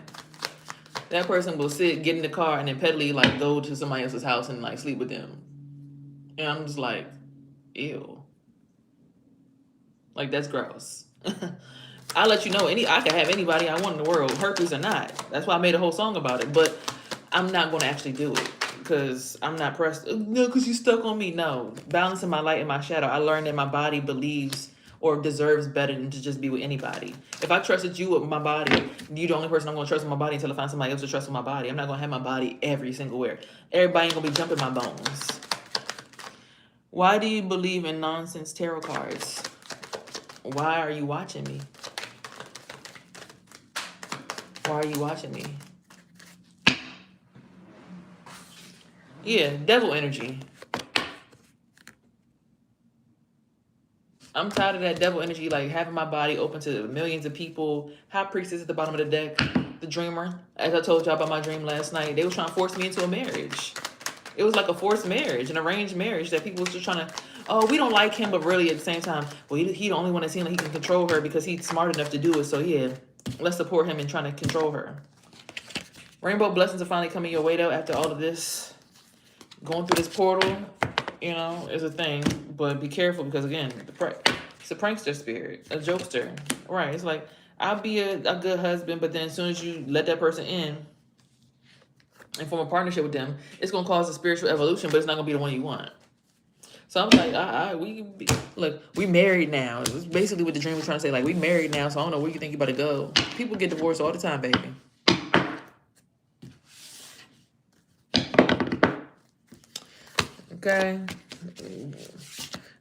That person will sit, get in the car, and then pedally like go to somebody else's house and like sleep with them. And I'm just like, ew. Like, that's gross. I'll let you know, I can have anybody I want in the world, herpes or not. That's why I made a whole song about it. But I'm not going to actually do it because I'm not pressed. No, because you stuck on me. No. Balancing my light and my shadow. I learned that my body believes or deserves better than to just be with anybody. If I trusted you with my body, you're the only person I'm going to trust with my body until I find somebody else to trust with my body. I'm not going to have my body every single where. Everybody ain't going to be jumping my bones. Why do you believe in nonsense tarot cards? Why are you watching me? Why are you watching me? Yeah, devil energy. I'm tired of that devil energy, like having my body open to millions of people. High Priestess at the bottom of the deck, the dreamer. As I told y'all about my dream last night, they were trying to force me into a marriage. It was like a forced marriage, an arranged marriage that people was just trying to, oh, we don't like him, but really at the same time, well, he the only one that seems like he can control her because he's smart enough to do it. So yeah, let's support him in trying to control her. Rainbow blessings are finally coming your way though after all of this. Going through this portal, you know, is a thing, but be careful because again, it's a prankster spirit, a jokester, right? It's like, I'll be a good husband, but then as soon as you let that person in and form a partnership with them, it's going to cause a spiritual evolution, but it's not going to be the one you want. So I'm like, look, we married now. It's basically what the dream was trying to say. Like, we married now, so I don't know where you think you about to go. People get divorced all the time, baby. Okay.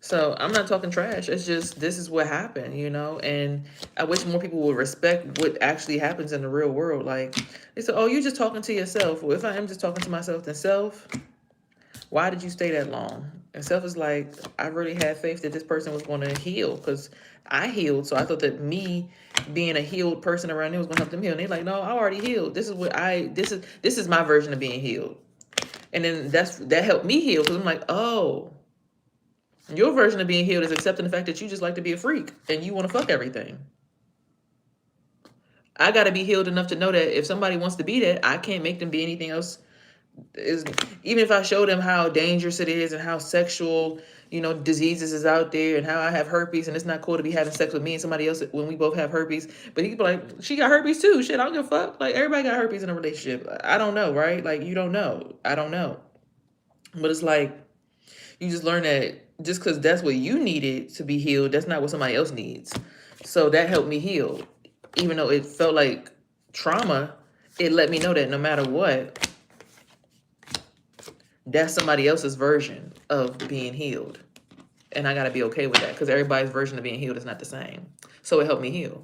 So I'm not talking trash. It's just, this is what happened, you know? And I wish more people would respect what actually happens in the real world. Like, they say, oh, you're just talking to yourself. Well, if I am just talking to myself, then self, why did you stay that long? And self is like, I really had faith that this person was going to heal because I healed. So I thought that me being a healed person around them was going to help them heal. And they're like, no, I already healed. This is my version of being healed. And then that helped me heal because I'm like, oh, your version of being healed is accepting the fact that you just like to be a freak and you want to fuck everything. I got to be healed enough to know that if somebody wants to be that, I can't make them be anything else. Even if I show them how dangerous it is and how sexual, you know, diseases is out there and how I have herpes and it's not cool to be having sex with me and somebody else when we both have herpes. But he could be like, she got herpes too. Shit, I don't give a fuck. Like, everybody got herpes in a relationship. I don't know, right? Like, you don't know. I don't know. But it's like, you just learn that just because that's what you needed to be healed, that's not what somebody else needs. So that helped me heal. Even though it felt like trauma, it let me know that no matter what, that's somebody else's version of being healed. And I got to be okay with that because everybody's version of being healed is not the same. So it helped me heal,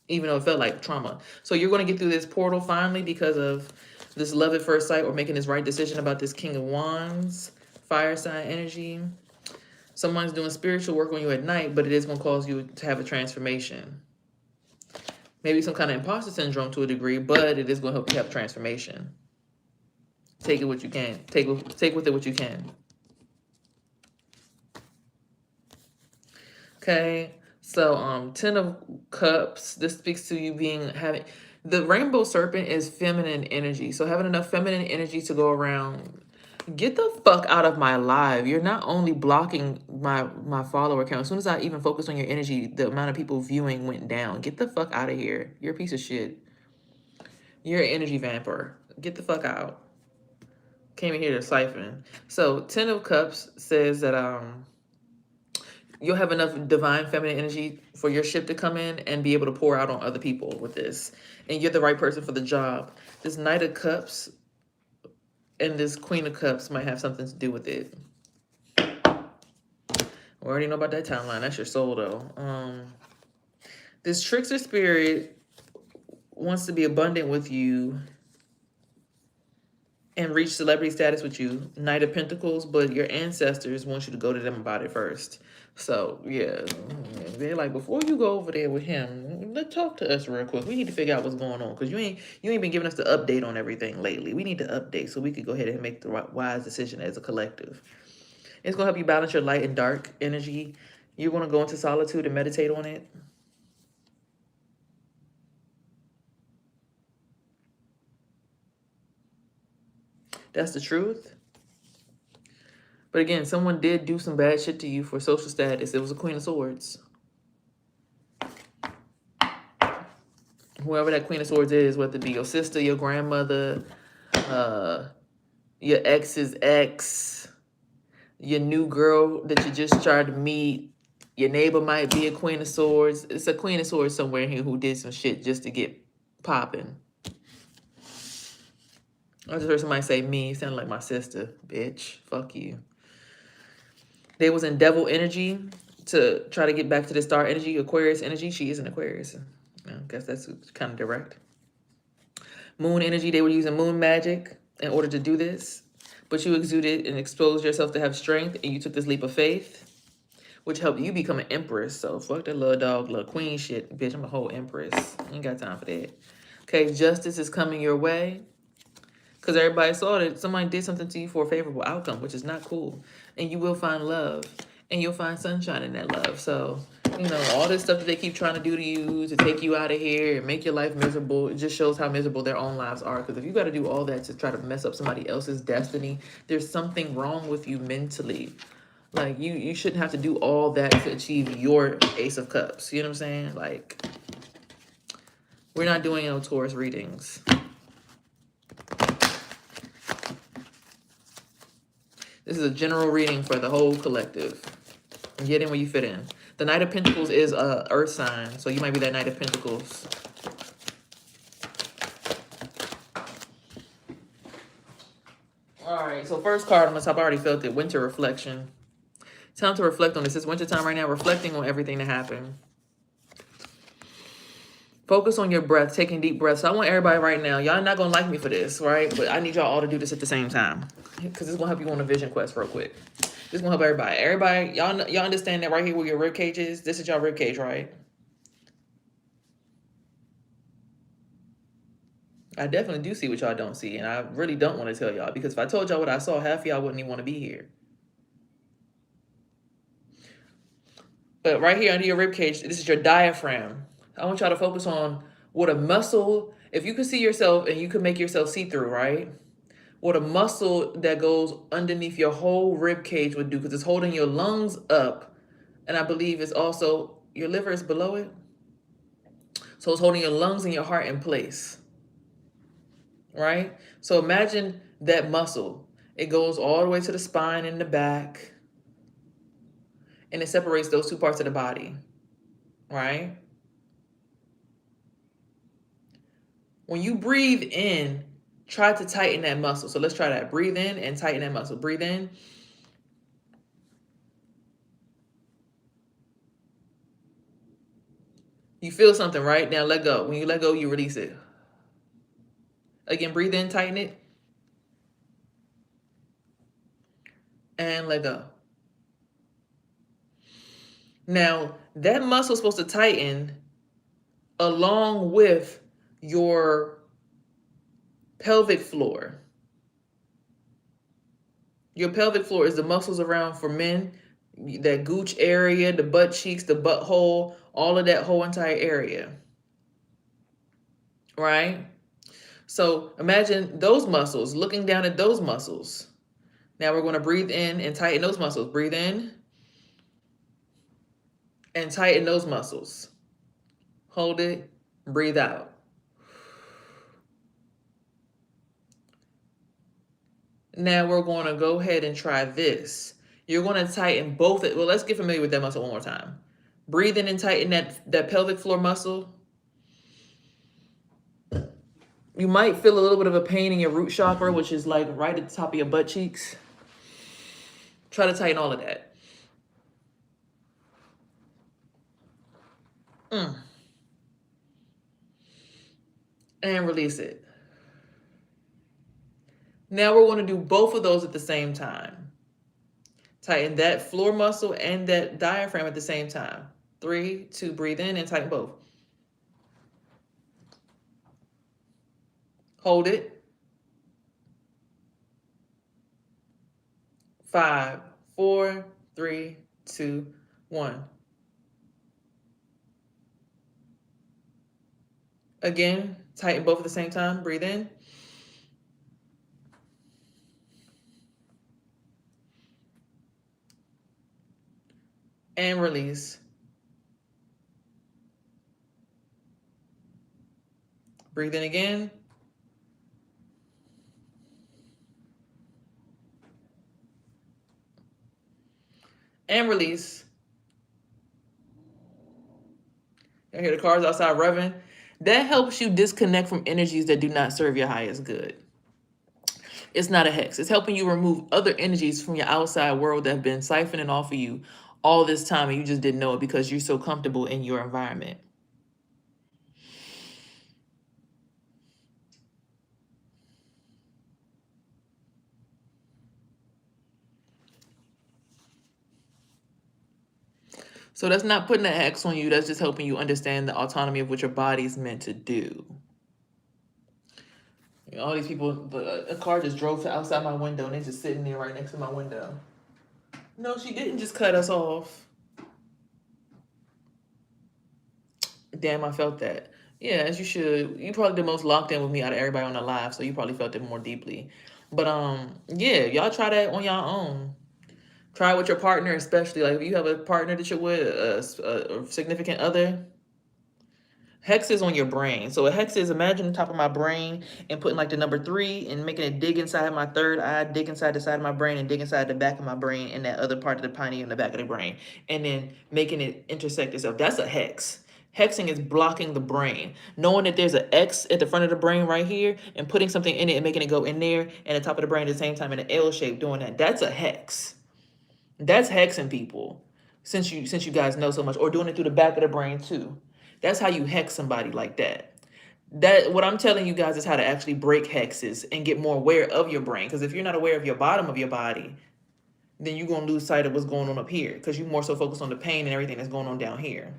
even though it felt like trauma. So you're going to get through this portal finally because of this love at first sight or making this right decision about this King of Wands, fire sign energy. Someone's doing spiritual work on you at night, but it is going to cause you to have a transformation. Maybe some kind of imposter syndrome to a degree, but it is going to help you have transformation. Take it what you can. Take with it what you can. Okay. So 10 of Cups. This speaks to you The rainbow serpent is feminine energy. So having enough feminine energy to go around, get the fuck out of my live. You're not only blocking my follower count. As soon as I even focused on your energy, the amount of people viewing went down. Get the fuck out of here. You're a piece of shit. You're an energy vampire. Get the fuck out. Came in here to siphon. So 10 of Cups says that you'll have enough divine feminine energy for your ship to come in and be able to pour out on other people with this. And you're the right person for the job. This Knight of Cups and this Queen of Cups might have something to do with it. We already know about that timeline. That's your soul, though. This trickster spirit wants to be abundant with you and reach celebrity status with you, Knight of Pentacles, but your ancestors want you to go to them about it first. So, yeah, they're like, before you go over there with him, let's talk to us real quick. We need to figure out what's going on, because you ain't been giving us the update on everything lately. We need to update so we could go ahead and make the wise decision as a collective. It's going to help you balance your light and dark energy. You're going to go into solitude and meditate on it. That's the truth. But again, someone did do some bad shit to you for social status. It was a Queen of Swords. Whoever that Queen of Swords is, whether it be your sister, your grandmother, your ex's ex, your new girl that you just tried to meet, your neighbor might be a Queen of Swords. It's a Queen of Swords somewhere in here who did some shit just to get popping. I just heard somebody say me. You sound like my sister, bitch. Fuck you. They was in devil energy to try to get back to the star energy, Aquarius energy. She is an Aquarius. I guess that's kind of direct. Moon energy, they were using moon magic in order to do this. But you exuded and exposed yourself to have strength, and you took this leap of faith, which helped you become an empress. So fuck that little dog, little queen shit. Bitch, I'm a whole empress. I ain't got time for that. Okay, justice is coming your way. Because everybody saw that somebody did something to you for a favorable outcome, which is not cool. And you will find love. And you'll find sunshine in that love. So, you know, all this stuff that they keep trying to do to you, to take you out of here and make your life miserable, it just shows how miserable their own lives are. Because if you got to do all that to try to mess up somebody else's destiny, there's something wrong with you mentally. Like, you shouldn't have to do all that to achieve your Ace of Cups. You know what I'm saying? Like, we're not doing no Taurus readings. This is a general reading for the whole collective. Get in where you fit in. The Knight of Pentacles is a earth sign, so you might be that Knight of Pentacles. All right, so first card on the top, I already felt it. Winter reflection. Time to reflect on this. It's winter time right now, reflecting on everything that happened. Focus on your breath, taking deep breaths. So I want everybody right now, y'all not going to like me for this, right? But I need y'all all to do this at the same time, because it's going to help you on a vision quest real quick. This is going to help everybody. Everybody, y'all understand that right here where your rib cage is? This is your rib cage, right? I definitely do see what y'all don't see, and I really don't want to tell y'all, because if I told y'all what I saw, half of y'all wouldn't even want to be here. But right here under your rib cage, this is your diaphragm. I want y'all to focus on what a muscle, if you could see yourself and you could make yourself see through, right? What a muscle that goes underneath your whole rib cage would do, because it's holding your lungs up. And I believe it's also, your liver is below it. So it's holding your lungs and your heart in place, right? So imagine that muscle. It goes all the way to the spine and the back. And it separates those two parts of the body, right? When you breathe in, try to tighten that muscle. So let's try that. Breathe in and tighten that muscle. Breathe in. You feel something, right? Now let go. When you let go, you release it. Again, breathe in, tighten it. And let go. Now, that muscle is supposed to tighten along with your pelvic floor. Your pelvic floor is the muscles around, for men, that gooch area, the butt cheeks, the butthole, all of that whole entire area. right? So imagine those muscles, looking down at those muscles. Now we're going to breathe in and tighten those muscles. Breathe in and tighten those muscles. Hold it, breathe out. Now we're going to go ahead and try this. You're going to tighten both. Well, let's get familiar with that muscle one more time. Breathe in and tighten that pelvic floor muscle. You might feel a little bit of a pain in your root chakra, which is like right at the top of your butt cheeks. Try to tighten all of that. And release it. Now we're going to do both of those at the same time. Tighten that floor muscle and that diaphragm at the same time. 3, 2, breathe in and tighten both. Hold it. 5, 4, 3, 2, 1. Again, tighten both at the same time. Breathe in. And release. Breathe in again. And release. I hear the cars outside revving. That helps you disconnect from energies that do not serve your highest good. It's not a hex. It's helping you remove other energies from your outside world that have been siphoning off of you all this time and you just didn't know it because you're so comfortable in your environment. So that's not putting an X on you. That's just helping you understand the autonomy of what your body's meant to do. You know, all these people, a car just drove outside my window and they're just sitting there right next to my window. No, she didn't just cut us off. Damn, I felt that. Yeah, as you should. You probably the most locked in with me out of everybody on the live, so you probably felt it more deeply. But yeah, y'all try that on y'all own. Try with your partner, especially like if you have a partner that you're with, a significant other. Hex is on your brain. So a hex is, imagine the top of my brain and putting like the number 3 and making it dig inside my third eye, dig inside the side of my brain, and dig inside the back of my brain and that other part of the pineal in the back of the brain, and then making it intersect itself. That's a hex. Hexing is blocking the brain. Knowing that there's an X at the front of the brain right here and putting something in it and making it go in there and the top of the brain at the same time in an L shape, doing that. That's a hex. That's hexing people, since you guys know so much, or doing it through the back of the brain too. That's how you hex somebody like that. That what I'm telling you guys is how to actually break hexes and get more aware of your brain. Because if you're not aware of your bottom of your body, then you're gonna lose sight of what's going on up here. Because you're more so focused on the pain and everything that's going on down here.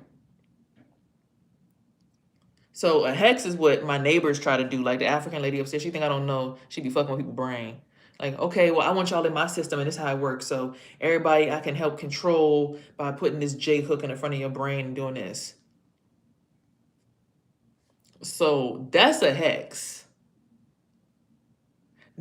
So a hex is what my neighbors try to do. Like the African lady upstairs, she think I don't know. She be fucking with people's brain. Like, okay, well, I want y'all in my system, and this is how it works. So everybody I can help control by putting this J hook in the front of your brain and doing this. So that's a hex.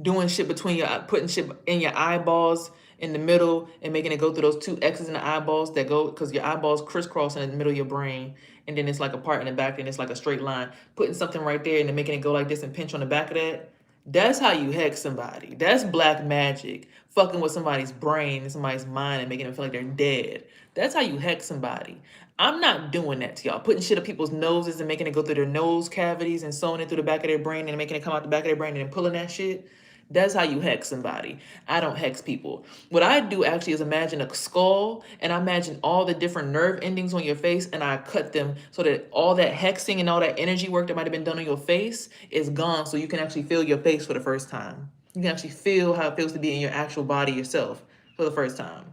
Doing shit between your, putting shit in your eyeballs in the middle and making it go through those 2 X's in the eyeballs that go, because your eyeballs crisscross in the middle of your brain. And then it's like a part in the back and it's like a straight line. Putting something right there and then making it go like this and pinch on the back of that. That's how you hex somebody. That's black magic. Fucking with somebody's brain and somebody's mind and making them feel like they're dead. That's how you hex somebody. I'm not doing that to y'all. Putting shit up people's noses and making it go through their nose cavities and sewing it through the back of their brain and making it come out the back of their brain and then pulling that shit. That's how you hex somebody. I don't hex people. What I do actually is imagine a skull, and I imagine all the different nerve endings on your face, and I cut them so that all that hexing and all that energy work that might have been done on your face is gone, so you can actually feel your face for the first time. You can actually feel how it feels to be in your actual body yourself for the first time.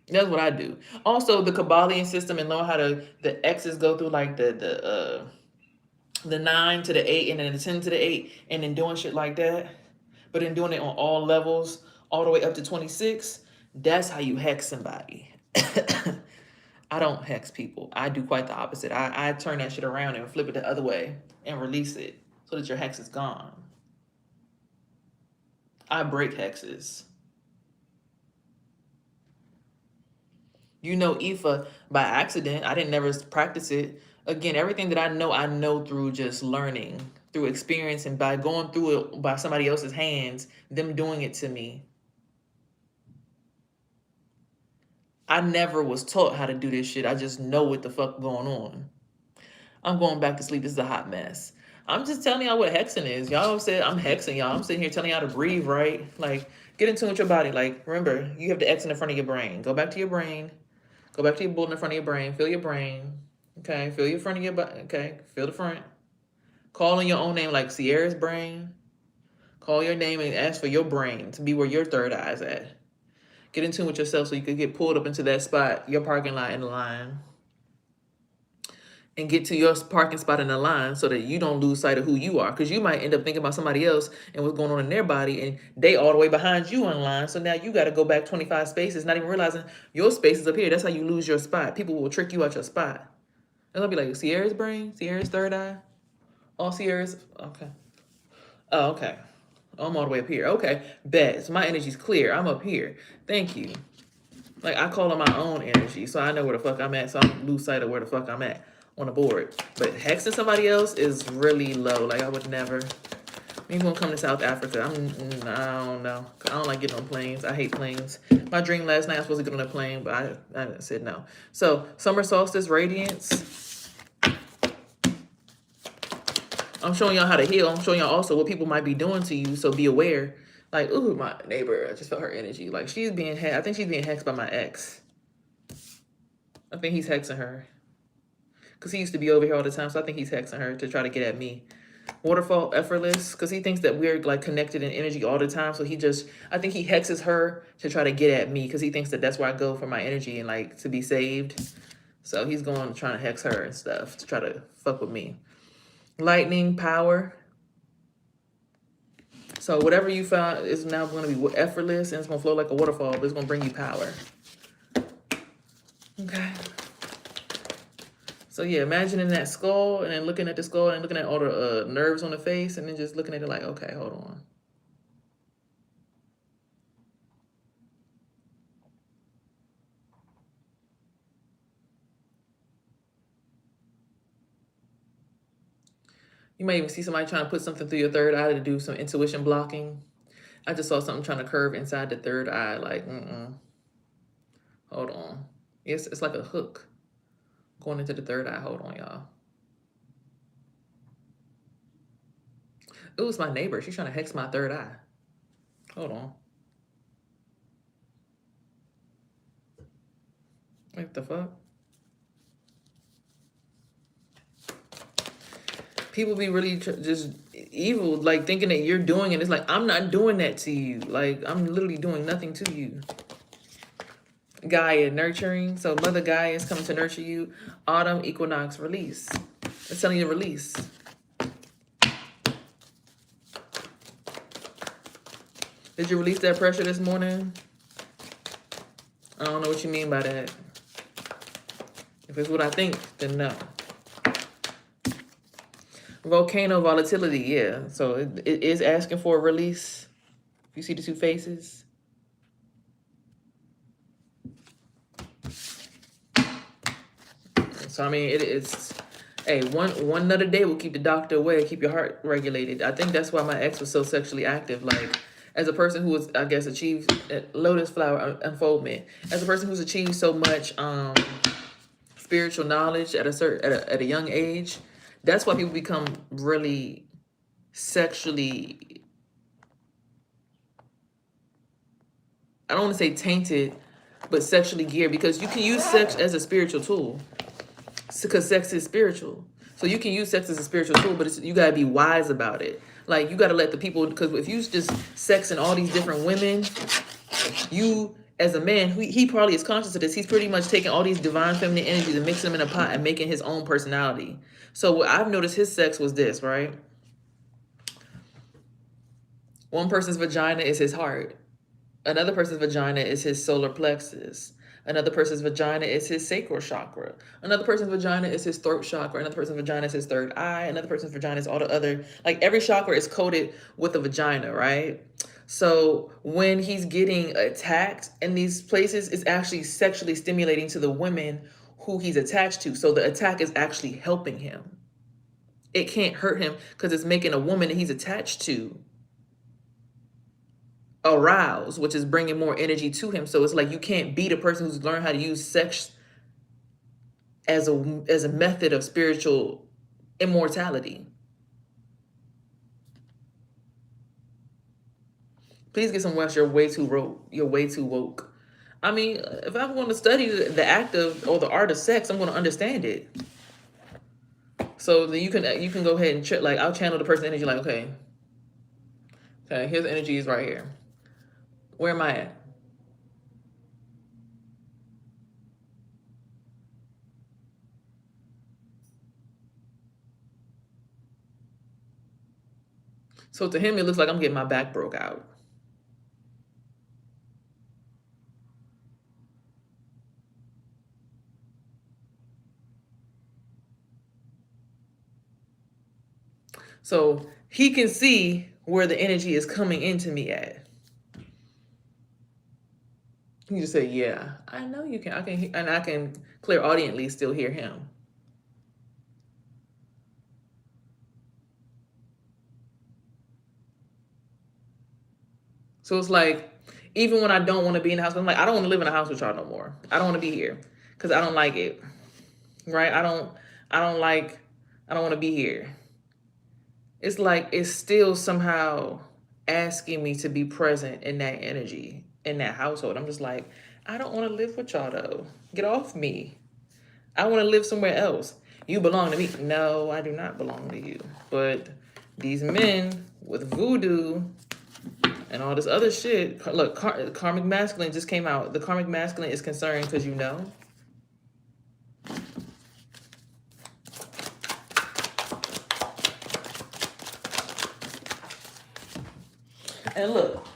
That's what I do. Also, the Kabbalion system, and know how the X's go through like the 9 to the 8 and then the 10 to the 8 and then doing shit like that, but then doing it on all levels all the way up to 26. That's how you hex somebody. I don't hex people. I do quite the opposite. I turn that shit around and flip it the other way and release it so that your hex is gone. I break hexes. You know Ifa by accident. I didn't never practice it. Again, everything that I know through just learning, through experience, and by going through it by somebody else's hands, them doing it to me. I never was taught how to do this shit. I just know what the fuck going on. I'm going back to sleep. This is a hot mess. I'm just telling y'all what hexing is. Y'all said I'm hexing y'all. I'm sitting here telling y'all to breathe right. Like, get in tune with your body. Like, remember, you have the X in the front of your brain. Go back to your brain. Go back to your bullet in the front of your brain. Feel your brain. Okay, feel your front of your body. Okay, feel the front. Call on your own name like Sierra's brain. Call your name and ask for your brain to be where your third eye is at. Get in tune with yourself so you can get pulled up into that spot, your parking lot in the line. And get to your parking spot in the line so that you don't lose sight of who you are. Because you might end up thinking about somebody else and what's going on in their body, and they all the way behind you in line. So now you got to go back 25 spaces, not even realizing your space is up here. That's how you lose your spot. People will trick you out your spot. And they'll be like, Sierra's brain, Sierra's third eye, all Sierra's. Okay. Oh, okay. I'm all the way up here. Okay, bet. So my energy's clear. I'm up here. Thank you. Like, I call on my own energy, so I know where the fuck I'm at, so I don't lose sight of where the fuck I'm at on the board. But hexing somebody else is really low. Like, I would never. Maybe we'll come to South Africa. I don't know. I don't like getting on planes. I hate planes. My dream last night, I was supposed to get on a plane, but I said no. So, summer solstice radiance. I'm showing y'all how to heal. I'm showing y'all also what people might be doing to you, so be aware. Like, ooh, my neighbor, I just felt her energy. Like, she's being hexed. I think she's being hexed by my ex. I think he's hexing her. Because he used to be over here all the time, so I think he's hexing her to try to get at me. Waterfall effortless, because he thinks that we're, like, connected in energy all the time, so I think he hexes her to try to get at me, because he thinks that that's where I go for my energy and, like, to be saved. So he's going trying to hex her and stuff to try to fuck with me. Lightning, power. So whatever you found is now going to be effortless, and it's going to flow like a waterfall, but it's going to bring you power. Okay. So yeah, imagining that skull, and then looking at the skull and looking at all the nerves on the face, and then just looking at it like, okay, hold on. You might even see somebody trying to put something through your third eye to do some intuition blocking. I just saw something trying to curve inside the third eye, like, hold on. It's like a hook going into the third eye. Hold on, y'all. It was my neighbor. She's trying to hex my third eye. Hold on. What the fuck? People be really just evil, like thinking that you're doing it. It's like, I'm not doing that to you. Like, I'm literally doing nothing to you. Gaia, nurturing. So Mother Gaia is coming to nurture you. Autumn, equinox, release. It's telling you to release. Did you release that pressure this morning? I don't know what you mean by that. If it's what I think, then no. Volcano, volatility, yeah. So it is asking for a release. You see the two faces? So, I mean, it's, hey, one nut a day will keep the doctor away, keep your heart regulated. I think that's why my ex was so sexually active. Like, as a person who was, I guess, achieved lotus flower unfoldment, as a person who's achieved so much spiritual knowledge at a young age, that's why people become really sexually, I don't want to say tainted, but sexually geared, because you can use sex as a spiritual tool, because sex is spiritual. So you can use sex as a spiritual tool, but you got to be wise about it. Like, you got to let the people, because if you just sexing all these different women, you, as a man, he probably is conscious of this. He's pretty much taking all these divine feminine energies and mixing them in a pot and making his own personality. So what I've noticed his sex was this, right? One person's vagina is his heart. Another person's vagina is his solar plexus. Another person's vagina is his sacral chakra. Another person's vagina is his throat chakra. Another person's vagina is his third eye. Another person's vagina is all the other. Like every chakra is coded with a vagina, right? So when he's getting attacked in these places, it's actually sexually stimulating to the women who he's attached to. So the attack is actually helping him. It can't hurt him because it's making a woman that he's attached to arouse, which is bringing more energy to him. So it's like you can't beat a person who's learned how to use sex as a method of spiritual immortality. Please get some rest. You're way too woke. You're way too woke. I mean, if I'm going to study the act of or the art of sex, I'm going to understand it. So then you can go ahead and like I'll channel the person's energy. Like okay, here's the energy is right here. Where am I at? So to him, it looks like I'm getting my back broke out. So he can see where the energy is coming into me at. You just say, yeah, I know you can. I can clairaudiently still hear him. So it's like, even when I don't want to be in the house, I'm like, I don't want to live in a house with y'all no more. I don't want to be here because I don't like it. Right? I don't want to be here. It's like it's still somehow asking me to be present in that energy, in that household. I'm just like, I don't want to live with y'all though. Get off me. I want to live somewhere else. You belong to me. No, I do not belong to you. But these men with voodoo and all this other shit. Look, karmic masculine just came out. The karmic masculine is concerned because you know. And look,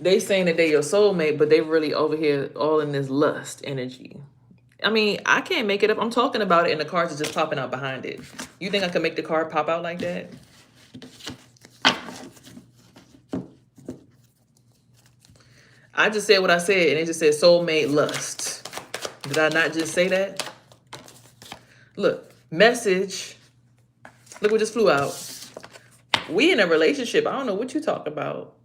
they saying that they your soulmate, but they really over here all in this lust energy. I mean, I can't make it up. I'm talking about it and the cards are just popping out behind it. You think I can make the card pop out like that? I just said what I said and it just said soulmate lust. Did I not just say that? Look, message. Look what just flew out. We in a relationship. I don't know what you talk about.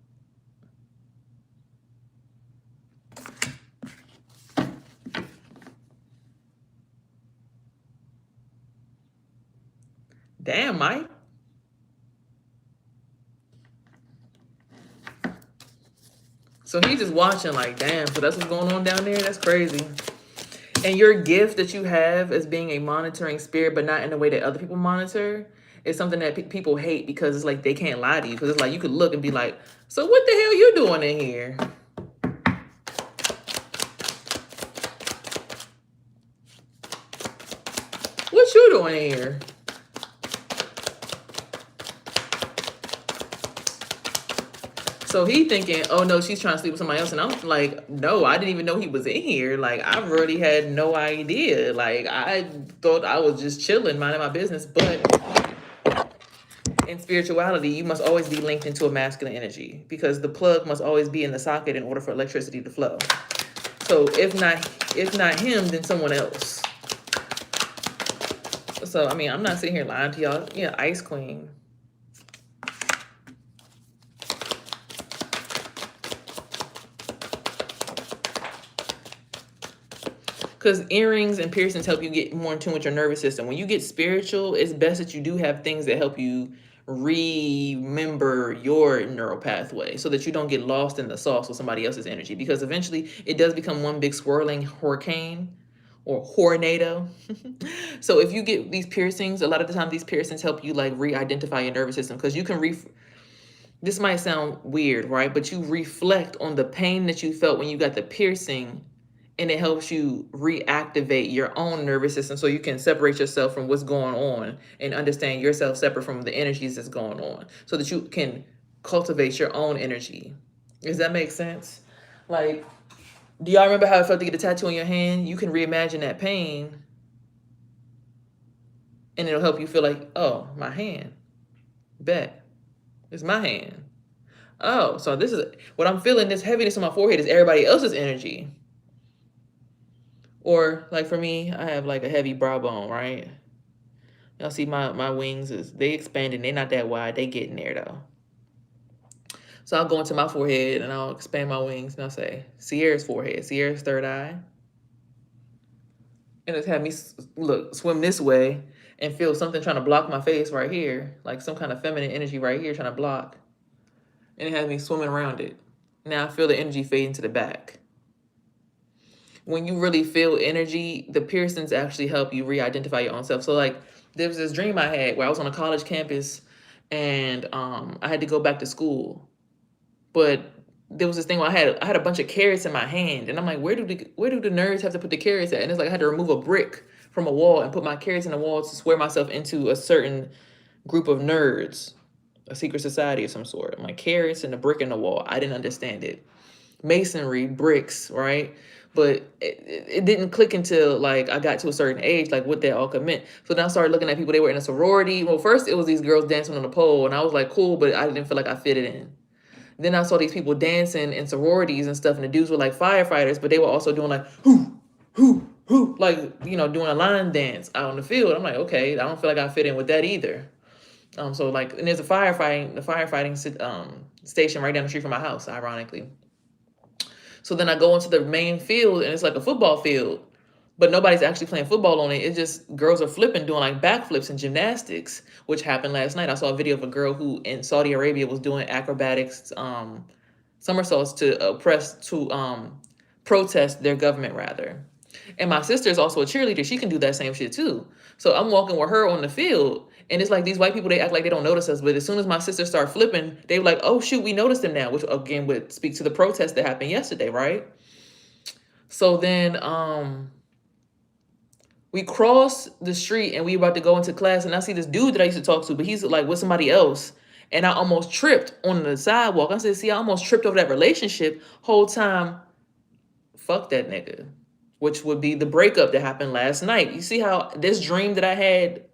Damn, Mike. So he's just watching like, damn, so that's what's going on down there? That's crazy. And your gift that you have as being a monitoring spirit, but not in the way that other people monitor, is something that people hate because it's like they can't lie to you. Because it's like you could look and be like, so what the hell you doing in here? What you doing in here? So he thinking, oh no, she's trying to sleep with somebody else. And I'm like, no, I didn't even know he was in here. Like, I really had no idea. Like, I thought I was just chilling, minding my business. But in spirituality, you must always be linked into a masculine energy because the plug must always be in the socket in order for electricity to flow. So if not him, then someone else. So, I mean, I'm not sitting here lying to y'all. Yeah, Ice Queen. Because earrings and piercings help you get more in tune with your nervous system. When you get spiritual, it's best that you do have things that help you remember your neural pathway so that you don't get lost in the sauce with somebody else's energy. Because eventually it does become one big swirling hurricane or tornado. So if you get these piercings, a lot of the time these piercings help you like re-identify your nervous system because you can this might sound weird, right? But you reflect on the pain that you felt when you got the piercing and it helps you reactivate your own nervous system so you can separate yourself from what's going on and understand yourself separate from the energies that's going on so that you can cultivate your own energy. Does that make sense? Like, Do y'all remember how it felt to get a tattoo on your hand? You can reimagine that pain, and it'll help you feel like, oh, my hand. Bet. It's my hand. Oh, so this is what I'm feeling. This heaviness on my forehead is everybody else's energy. Or like for me, I have like a heavy brow bone, right? Y'all see my wings they expanding. They're not that wide. They getting there though. So I'll go into my forehead and I'll expand my wings and I'll say, Sierra's forehead, Sierra's third eye. And it's had me swim this way and feel something trying to block my face right here, like some kind of feminine energy right here trying to block. And it has me swimming around it. Now I feel the energy fade into the back. When you really feel energy, the piercings actually help you re-identify your own self. So like there was this dream I had where I was on a college campus and I had to go back to school. But there was this thing where I had a bunch of carrots in my hand, and I'm like, where do the nerds have to put the carrots at? And it's like I had to remove a brick from a wall and put my carrots in the wall to swear myself into a certain group of nerds, a secret society of some sort. My carrots and the brick in the wall. I didn't understand it. Masonry, bricks, right? But it didn't click until like I got to a certain age, like what that all could meant. So then I started looking at people. They were in a sorority. Well, first it was these girls dancing on the pole, and I was like, cool, but I didn't feel like I fitted in. Then I saw these people dancing in sororities and stuff, and the dudes were like firefighters, but they were also doing like hoo, like, you know, doing a line dance out on the field. I'm like, okay, I don't feel like I fit in with that either. So like, and there's a firefighting station right down the street from my house, ironically. So then I go into the main field, and it's like a football field, but nobody's actually playing football on it. It's just girls are flipping, doing like backflips and gymnastics, which happened last night. I saw a video of a girl who in Saudi Arabia was doing acrobatics, somersaults to protest their government rather. And my sister is also a cheerleader. She can do that same shit too. So I'm walking with her on the field, and it's like these white people, they act like they don't notice us. But as soon as my sister started flipping, they were like, oh shoot, we noticed them now, which again would speak to the protest that happened yesterday, right? So then we cross the street and we about to go into class, and I see this dude that I used to talk to, but he's like with somebody else. And I almost tripped on the sidewalk. I said, see, I almost tripped over that relationship. Whole time, fuck that nigga. Which would be the breakup that happened last night. You see how this dream that I had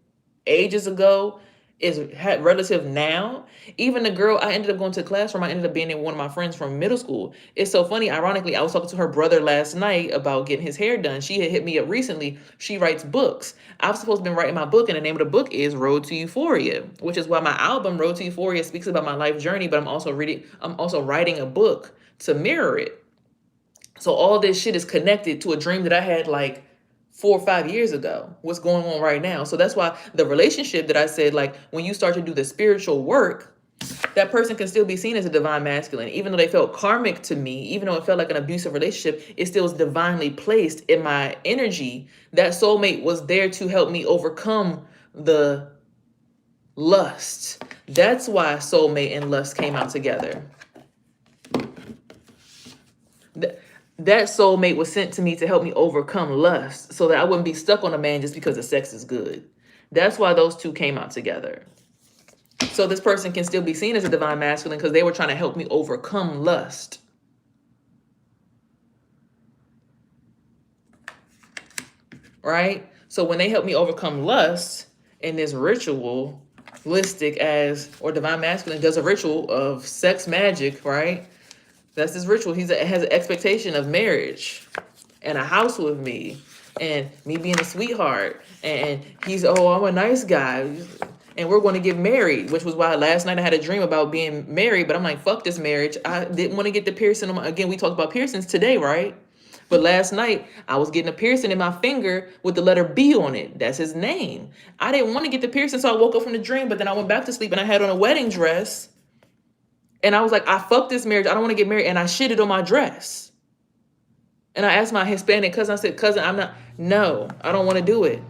ages ago is relative now? Even the girl I ended up going to class from, I ended up being one of my friends from middle school. It's so funny. Ironically, I was talking to her brother last night about getting his hair done. She had hit me up recently. She writes books. I've supposed to be writing my book, and the name of the book is Road to Euphoria, which is why my album Road to Euphoria speaks about my life journey, but I'm also writing a book to mirror it. So all this shit is connected to a dream that I had like 4 or 5 years ago. What's going on right now? So that's why the relationship that I said, like when you start to do the spiritual work, that person can still be seen as a divine masculine. Even though they felt karmic to me, even though it felt like an abusive relationship, it still was divinely placed in my energy. That soulmate was there to help me overcome the lust. That's why soulmate and lust came out together. That soulmate was sent to me to help me overcome lust so that I wouldn't be stuck on a man just because the sex is good. That's why those two came out together. So this person can still be seen as a divine masculine because they were trying to help me overcome lust. Right? So when they help me overcome lust in this ritualistic divine masculine does a ritual of sex magic, right? That's his ritual. He has an expectation of marriage and a house with me and me being a sweetheart. And he's, oh, I'm a nice guy. And we're going to get married, which was why last night I had a dream about being married. But I'm like, fuck this marriage. I didn't want to get the piercing. Again, we talked about piercings today, right? But last night I was getting a piercing in my finger with the letter B on it. That's his name. I didn't want to get the piercing, so I woke up from the dream. But then I went back to sleep and I had on a wedding dress. And I was like, I fucked this marriage. I don't want to get married. And I shitted on my dress. And I asked my Hispanic cousin, I said, cousin, I don't want to do it.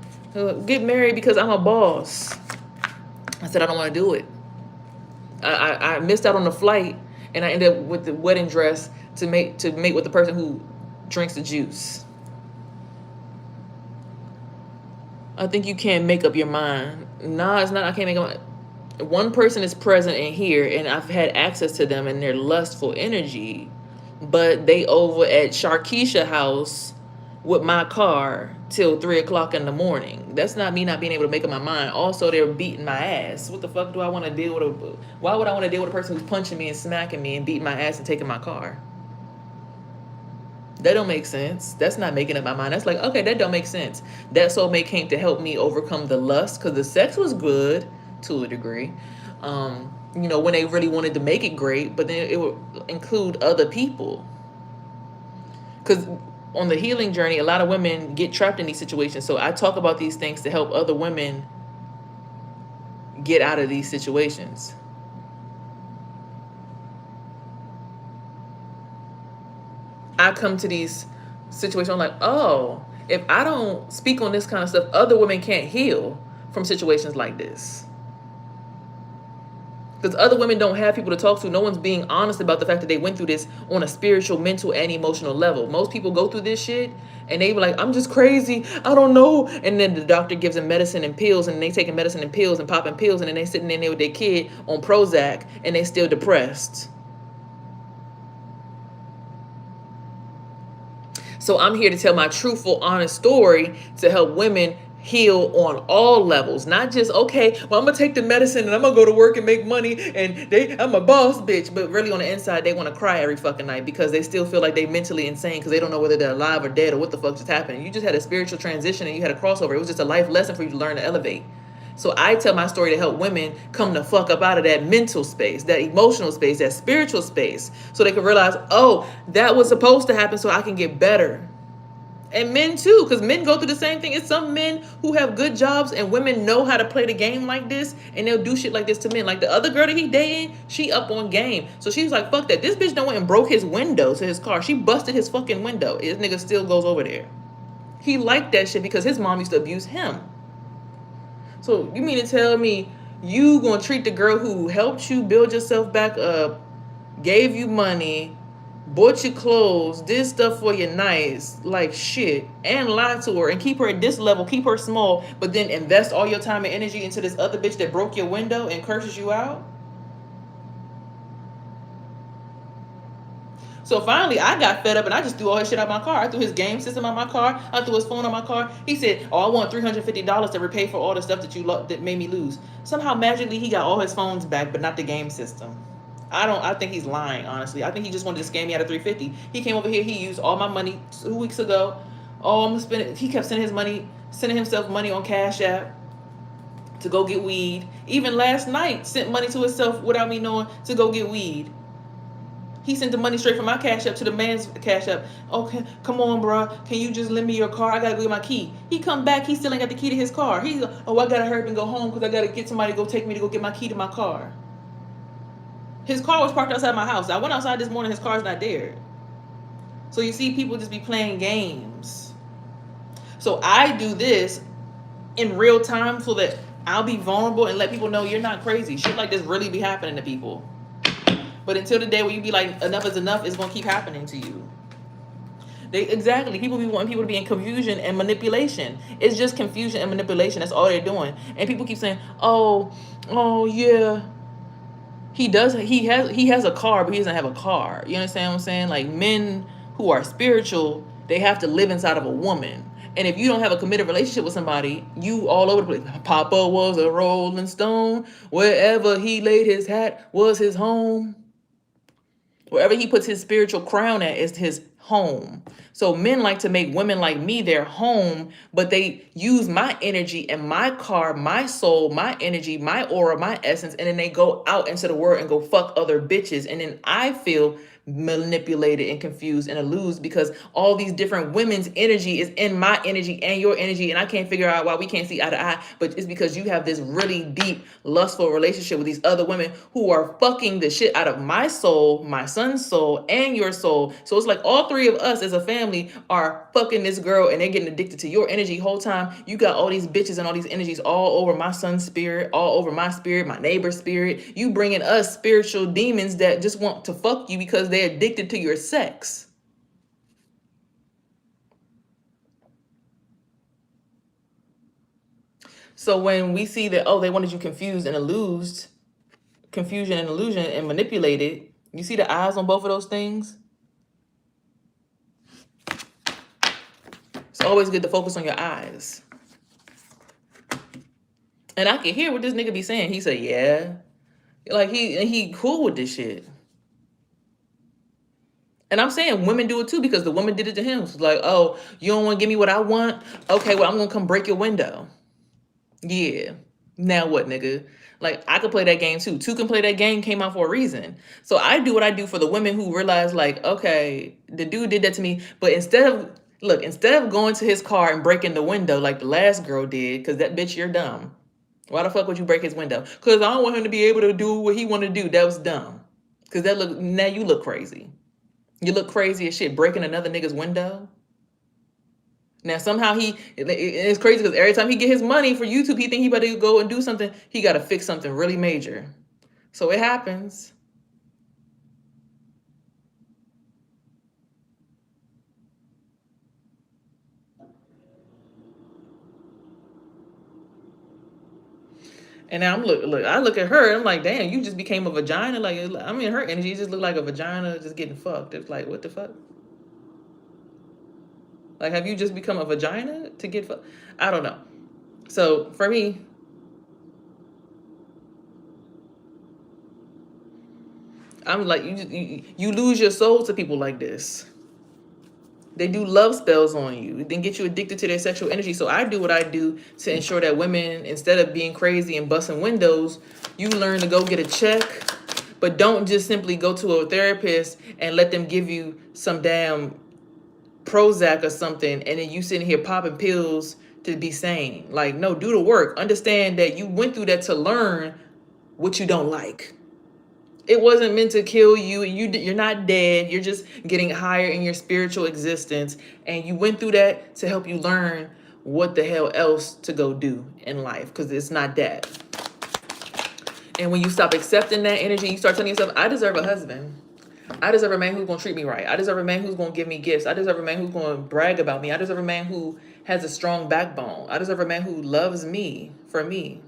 Get married because I'm a boss. I said, I don't want to do it. I missed out on the flight, and I ended up with the wedding dress to mate with the person who drinks the juice. I think you can't make up your mind. No, it's not. I can't make up my mind. One person is present in here, and I've had access to them and their lustful energy. but they over at Sharkeisha house with my car till 3 o'clock in the morning. That's not me not being able to make up my mind. Also, they're beating my ass. What the fuck do I want to deal with? Why would I want to deal with a person who's punching me and smacking me and beating my ass and taking my car? That don't make sense. That's not making up my mind. That's like, okay, that don't make sense. That soulmate came to help me overcome the lust because the sex was good to a degree. When they really wanted to make it great, but then it would include other people. Because on the healing journey, a lot of women get trapped in these situations. So I talk about these things to help other women get out of these situations. I come to these situations, I'm like, oh, if I don't speak on this kind of stuff, other women can't heal from situations like this. Because other women don't have people to talk to. No one's being honest about the fact that they went through this on a spiritual, mental, and emotional level. Most people go through this shit and they be like, I'm just crazy. I don't know. And then the doctor gives them medicine and pills, and they taking medicine and pills and popping pills, and then they sitting in there with their kid on Prozac and they still depressed. So I'm here to tell my truthful, honest story to help women heal on all levels, not just, okay, well, I'm gonna take the medicine and I'm gonna go to work and make money and I'm a boss bitch, but really on the inside they want to cry every fucking night because they still feel like they mentally insane because they don't know whether they're alive or dead or what the fuck just happened. You just had a spiritual transition and you had a crossover. It was just a life lesson for you to learn to elevate. So I tell my story to help women come the fuck up out of that mental space, that emotional space, that spiritual space, so they can realize, oh, that was supposed to happen so I can get better. And men too, because men go through the same thing. It's some men who have good jobs and women know how to play the game like this, and they'll do shit like this to men. Like the other girl that he dating, she up on game. So she was like, fuck that. This bitch done went and broke his window to his car. She busted his fucking window. This nigga still goes over there. He liked that shit because his mom used to abuse him. So you mean to tell me you gonna treat the girl who helped you build yourself back up, gave you money, bought you clothes, did stuff for you nice, like shit, and lie to her and keep her at this level, keep her small, but then invest all your time and energy into this other bitch that broke your window and curses you out? So finally, I got fed up and I just threw all his shit out my car. I threw his game system out my car. I threw his phone out my car. He said, oh, I want $350 to repay for all the stuff that made me lose. Somehow, magically, he got all his phones back, but not the game system. I think he's lying, honestly. I think he just wanted to scam me out of $350. He came over here. He used all my money 2 weeks ago. Oh, I'm gonna spend it. He kept sending himself money on Cash App to go get weed. Even last night, sent money to himself without me knowing to go get weed. He sent the money straight from my Cash App to the man's Cash App. Okay, come on, bro. Can you just lend me your car? I gotta go get my key. He come back. He still ain't got the key to his car. He's like, oh, I gotta hurry up and go home because I gotta get somebody to go take me to go get my key to my car. His car was parked outside my house. I went outside this morning. His car's not there. So you see, people just be playing games. So I do this in real time so that I'll be vulnerable and let people know you're not crazy. Shit like this really be happening to people. But until the day where you be like, enough is enough, it's going to keep happening to you. People be wanting people to be in confusion and manipulation. It's just confusion and manipulation. That's all they're doing. And people keep saying, oh yeah. He has a car, but he doesn't have a car. You understand what I'm saying? Like, men who are spiritual, they have to live inside of a woman. And if you don't have a committed relationship with somebody, you all over the place. Papa was a rolling stone. Wherever he laid his hat was his home. Wherever he puts his spiritual crown at is his home. So men like to make women like me their home, but they use my energy and my car, my soul, my energy, my aura, my essence, and then they go out into the world and go fuck other bitches. And then I feel manipulated and confused and illused because all these different women's energy is in my energy and your energy, and I can't figure out why we can't see eye to eye. But it's because you have this really deep lustful relationship with these other women who are fucking the shit out of my soul, my son's soul, and your soul. So it's like all three of us as a family are fucking this girl and they're getting addicted to your energy whole time. You got all these bitches and all these energies all over my son's spirit, all over my spirit, my neighbor's spirit. You bringing us spiritual demons that just want to fuck you because they're addicted to your sex. So when we see that, oh, they wanted you confused and illused, confusion and illusion and manipulated, you see the eyes on both of those things? Always good to focus on your eyes. And I can hear what this nigga be saying. He said, yeah. Like he cool with this shit. And I'm saying women do it too because the woman did it to him. It's like, oh, you don't want to give me what I want? Okay, well, I'm going to come break your window. Yeah. Now what, nigga? Like, I could play that game too. Two can play that game came out for a reason. So I do what I do for the women who realize, like, okay, the dude did that to me. But instead of going to his car and breaking the window like the last girl did, because that bitch, you're dumb. Why the fuck would you break his window? Because I don't want him to be able to do what he want to do. That was dumb. Because now you look crazy. You look crazy as shit breaking another nigga's window. Now somehow it's crazy because every time he get his money for YouTube, he think he better go and do something. He got to fix something really major. So it happens. And now I look at her and I'm like, damn, you just became a vagina. Like, I mean, her energy just looked like a vagina just getting fucked. It's like, what the fuck? Like, have you just become a vagina to get fucked? I don't know. So for me, I'm like, you lose your soul to people like this. They do love spells on you, then get you addicted to their sexual energy. So I do what I do to ensure that women, instead of being crazy and busting windows, you learn to go get a check. But don't just simply go to a therapist and let them give you some damn Prozac or something, and then you sitting here popping pills to be sane. Like, no, do the work. Understand that you went through that to learn what you don't like. It wasn't meant to kill you. You're not dead. You're just getting higher in your spiritual existence. And you went through that to help you learn what the hell else to go do in life. Because it's not that. And when you stop accepting that energy, you start telling yourself, I deserve a husband. I deserve a man who's going to treat me right. I deserve a man who's going to give me gifts. I deserve a man who's going to brag about me. I deserve a man who has a strong backbone. I deserve a man who loves me for me.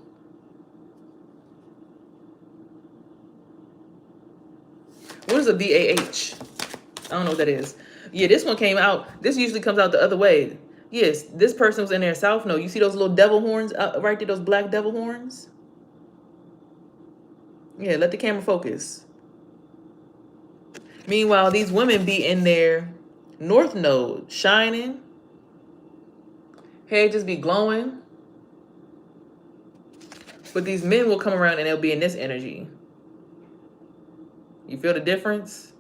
What is a BAH? I don't know what that is. Yeah, this one came out. This usually comes out the other way. Yes, this person was in their south node. You see those little devil horns right there, those black devil horns? Yeah, let the camera focus. Meanwhile, these women be in their north node, shining. Hair just be glowing. But these men will come around and they'll be in this energy. You feel the difference?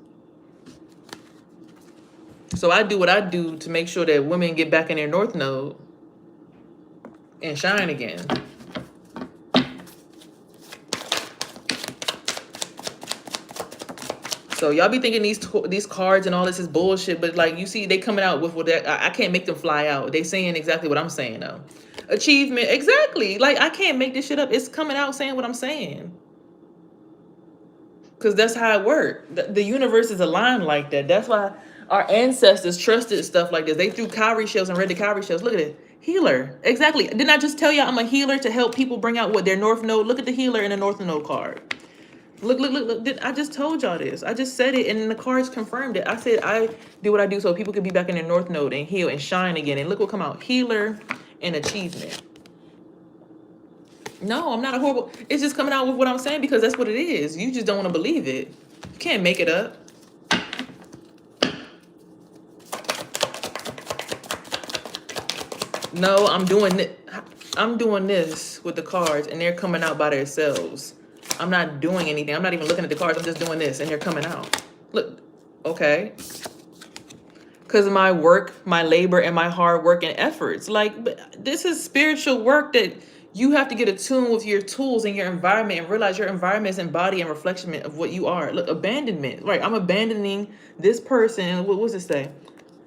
So I do what I do to make sure that women get back in their north node and shine again. So y'all be thinking these cards and all this is bullshit, but like you see, they coming out with what I can't make them fly out. They saying exactly what I'm saying though. Achievement, exactly. Like I can't make this shit up. It's coming out saying what I'm saying. Because that's how it worked. The universe is aligned like that. That's why our ancestors trusted stuff like this. They threw cowrie shells and read the cowrie shells. Look at it. Healer. Exactly. Didn't I just tell you I'm a healer to help people bring out what their north node? Look at the healer in the north node card. Look. I just told y'all this. I just said it and the cards confirmed it. I said I do what I do so people can be back in their north node and heal and shine again. And look what come out. Healer and achievement. No, I'm not a horrible. It's just coming out with what I'm saying because that's what it is. You just don't want to believe it. You can't make it up. No, I'm doing this with the cards and they're coming out by themselves. I'm not doing anything. I'm not even looking at the cards. I'm just doing this and they're coming out. Look, okay. Because of my work, my labor, and my hard work and efforts. Like, this is spiritual work that you have to get attuned with your tools and your environment and realize your environment is embody and reflection of what you are. Look, abandonment. Right, I'm abandoning this person. What was it say?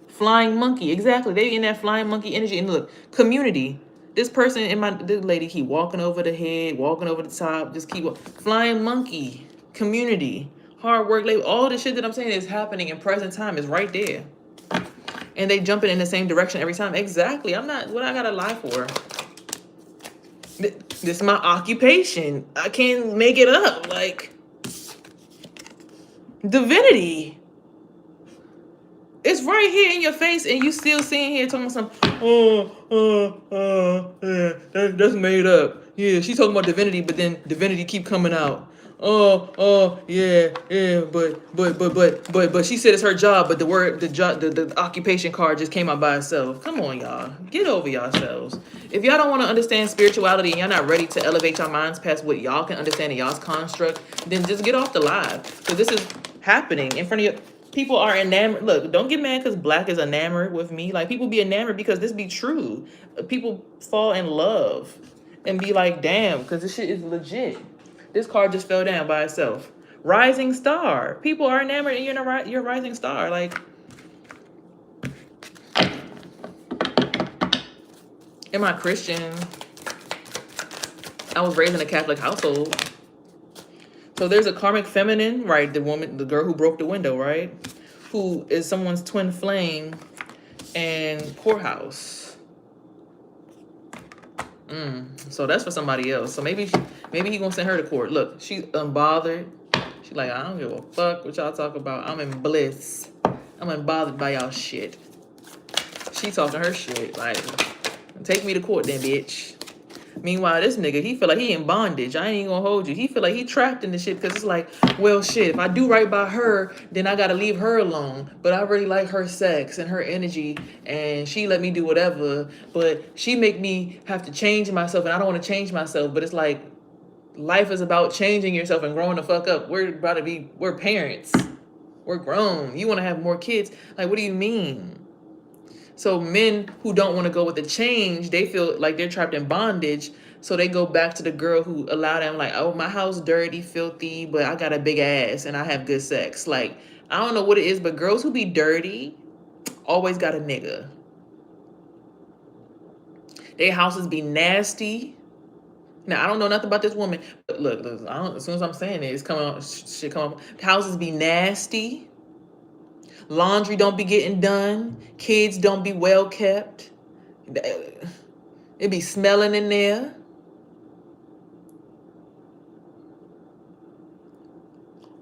Flying monkey. Exactly. They in that flying monkey energy. And look, community. This person this lady keep walking over the head, walking over the top, just keep flying monkey. Community. Hard work, labor. All the shit that I'm saying is happening in present time is right there. And they jumping in the same direction every time. Exactly. I'm not, what I gotta lie for? This is my occupation. I can't make it up. Like, divinity. It's right here in your face, and you still sitting here talking about some. Yeah, that's made up. Yeah, she's talking about divinity, but then divinity keep coming out. Yeah, but she said it's her job, but the word, the job, the occupation card just came out by itself. Come on, y'all, get over yourselves. If y'all don't want to understand spirituality and y'all not ready to elevate your minds past what y'all can understand in y'all's construct, then just get off the live, because this is happening in front of you. People are enamored. Look, don't get mad because Black is enamored with me. Like, people be enamored because this be true. People fall in love and be like, damn, because this shit is legit. This card just fell down by itself. Rising star. People are enamored and you're a rising star. Like, am I Christian? I was raised in a Catholic household. So there's a karmic feminine, right? The woman, the girl who broke the window, right? Who is someone's twin flame and poorhouse. So that's for somebody else. So maybe he gonna send her to court. Look, she's unbothered. She's like, I don't give a fuck what y'all talk about. I'm in bliss. I'm unbothered by y'all shit. She talking her shit. Like, take me to court then, bitch. Meanwhile, this nigga, he feel like he in bondage. I ain't even gonna hold you. He feel like he trapped in this shit because it's like, well, shit, if I do right by her, then I gotta leave her alone. But I really like her sex and her energy, and she let me do whatever. But she make me have to change myself, and I don't want to change myself. But it's like, life is about changing yourself and growing the fuck up. We're parents. We're grown. You want to have more kids. Like, what do you mean? So men who don't want to go with the change, they feel like they're trapped in bondage. So they go back to the girl who allowed them, like, oh, my house dirty, filthy, but I got a big ass and I have good sex. Like, I don't know what it is, but girls who be dirty always got a nigga. Their houses be nasty. Now, I don't know nothing about this woman, but look, as soon as I'm saying it, it's coming on, shit come up. Houses be nasty. Laundry don't be getting done. Kids don't be well kept. It be smelling in there.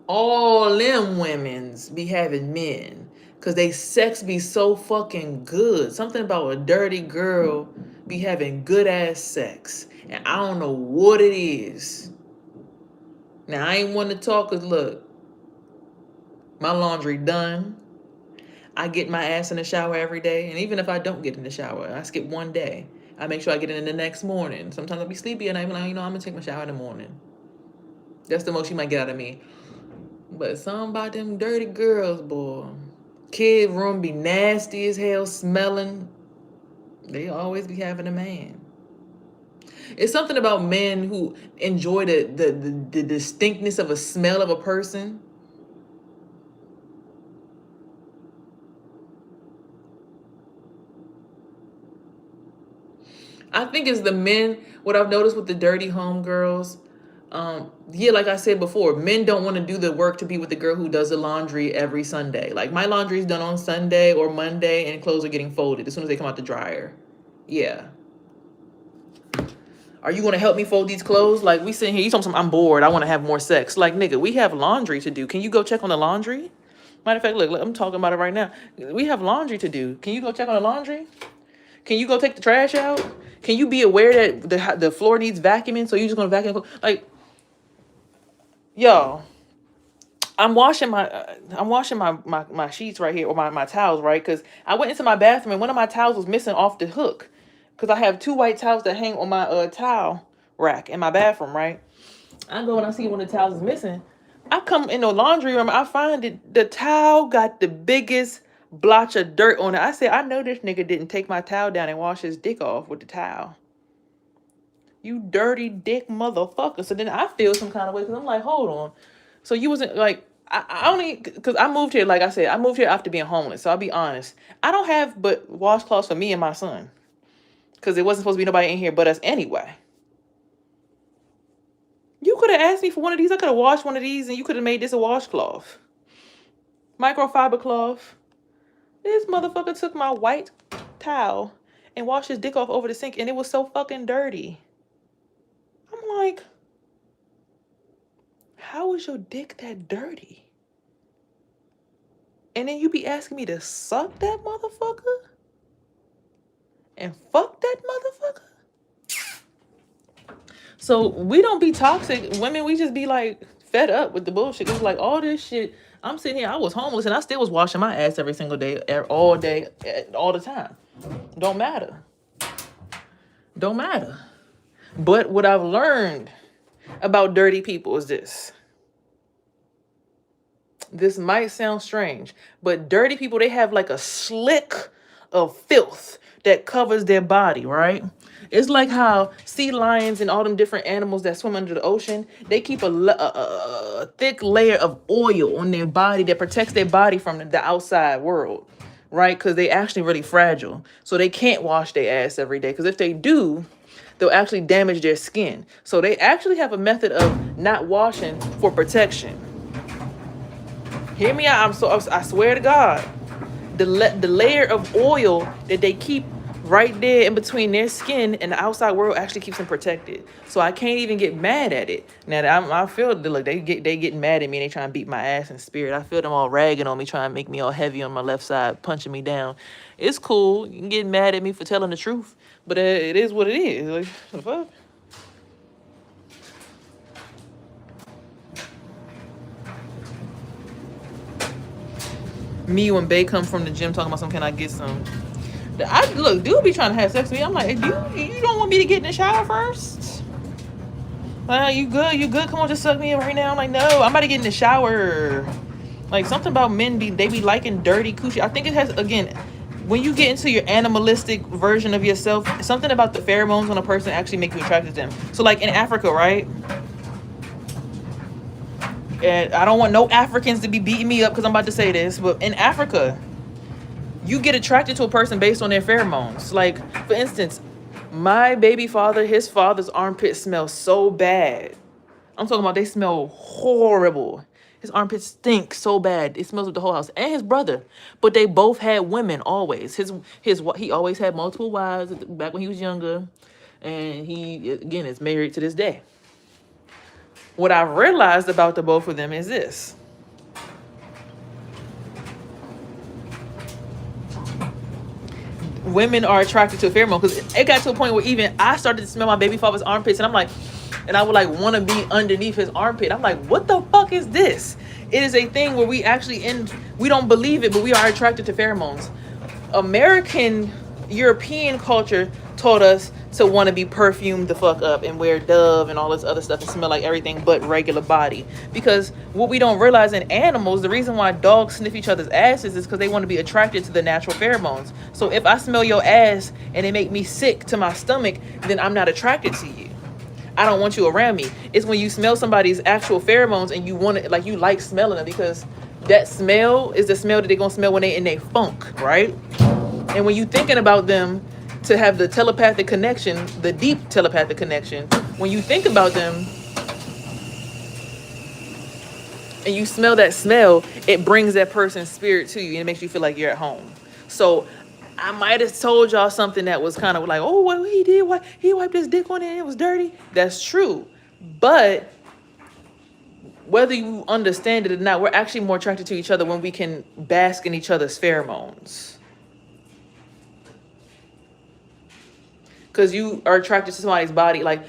All them women's be having men because they sex be so fucking good. Something about a dirty girl be having good ass sex. And I don't know what it is. Now, I ain't want to talk because look, my laundry done. I get my ass in the shower every day. And even if I don't get in the shower, I skip one day. I make sure I get in the next morning. Sometimes I'll be sleepy and I'm like, I'm going to take my shower in the morning. That's the most you might get out of me. But something about them dirty girls, boy. Kid room be nasty as hell, smelling. They always be having a man. It's something about men who enjoy the distinctness of a smell of a person. I think it's the men, what I've noticed with the dirty home girls, yeah, like I said before, men don't want to do the work to be with the girl who does the laundry every Sunday. Like, my laundry is done on Sunday or Monday and clothes are getting folded as soon as they come out the dryer. Yeah. Are you going to help me fold these clothes? Like, we sitting here, you talking, I'm bored, I want to have more sex. Like, nigga, we have laundry to do. Can you go check on the laundry? Matter of fact, look, I'm talking about it right now. We have laundry to do. Can you go check on the laundry? Can you go take the trash out? Can you be aware that the floor needs vacuuming? So you're just going to vacuum? Like, y'all, I'm washing my sheets right here, or my towels, right? Because I went into my bathroom and one of my towels was missing off the hook. Because I have 2 white towels that hang on my towel rack in my bathroom, right? I go and I see one of the towels is missing. I come in the laundry room, I find the towel got the biggest blotch of dirt on it. I said, I know this nigga didn't take my towel down and wash his dick off with the towel. You dirty dick motherfucker. So then I feel some kind of way because I'm like, hold on. So you wasn't like, I only, because I moved here, like I said, I moved here after being homeless. So I'll be honest. I don't have but washcloths for me and my son. Because it wasn't supposed to be nobody in here but us anyway. You could have asked me for one of these. I could have washed one of these and you could have made this a washcloth. Microfiber cloth. This motherfucker took my white towel and washed his dick off over the sink and it was so fucking dirty. I'm like, how is your dick that dirty? And then you be asking me to suck that motherfucker? And fuck that motherfucker? So we don't be toxic. Women, we just be like fed up with the bullshit. It's like all this shit. I'm sitting here, I was homeless and I still was washing my ass every single day, all day, all the time. Don't matter. Don't matter. But what I've learned about dirty people is this. This might sound strange, but dirty people, they have like a slick of filth that covers their body, right? It's like how sea lions and all them different animals that swim under the ocean, they keep a thick layer of oil on their body that protects their body from the outside world, right? Because they actually really fragile. So they can't wash their ass every day. Because if they do, they'll actually damage their skin. So they actually have a method of not washing for protection. Hear me out. I swear to God, the layer of oil that they keep right there in between their skin and the outside world actually keeps them protected. So I can't even get mad at it. Now I feel look, they getting mad at me and they trying to beat my ass in spirit. I feel them all ragging on me, trying to make me all heavy on my left side, punching me down. It's cool. You can get mad at me for telling the truth, but it is what it is. Like, the fuck. Me when Bay come from the gym talking about something, can I get some? Look, dude be trying to have sex with me. I'm like, hey, you don't want me to get in the shower first? You good? You good? Come on, just suck me in right now. I'm like, no, I'm about to get in the shower. Like something about men they be liking dirty coochie. I think it has, again, when you get into your animalistic version of yourself, something about the pheromones on a person actually make you attracted to them. So like in Africa, right? And I don't want no Africans to be beating me up because I'm about to say this, but in Africa, you get attracted to a person based on their pheromones. Like, for instance, my baby father, his father's armpits smell so bad. I'm talking about they smell horrible. His armpits stink so bad. It smells with the whole house. And his brother. But they both had women always. He always had multiple wives back when he was younger. And he, again, is married to this day. What I've realized about the both of them is this. Women are attracted to a pheromone because it got to a point where even I started to smell my baby father's armpits and I'm like, and I would like want to be underneath his armpit. I'm like, what the fuck is this? It is a thing where we don't believe it, but we are attracted to pheromones. European culture taught us to want to be perfumed the fuck up and wear Dove and all this other stuff and smell like everything but regular body. Because what we don't realize in animals, the reason why dogs sniff each other's asses is because they want to be attracted to the natural pheromones. So if I smell your ass and it make me sick to my stomach, then I'm not attracted to you. I don't want you around me. It's when you smell somebody's actual pheromones and you want it, like you like smelling them, because that smell is the smell that they're gonna smell when they in their funk, right? And when you thinking about them to have the telepathic connection, the deep telepathic connection, when you think about them and you smell that smell, it brings that person's spirit to you and it makes you feel like you're at home. So I might have told y'all something that was kind of like, oh, what he did, what he wiped his dick on it and it was dirty. That's true. But whether you understand it or not, we're actually more attracted to each other when we can bask in each other's pheromones. Because you are attracted to somebody's body. Like,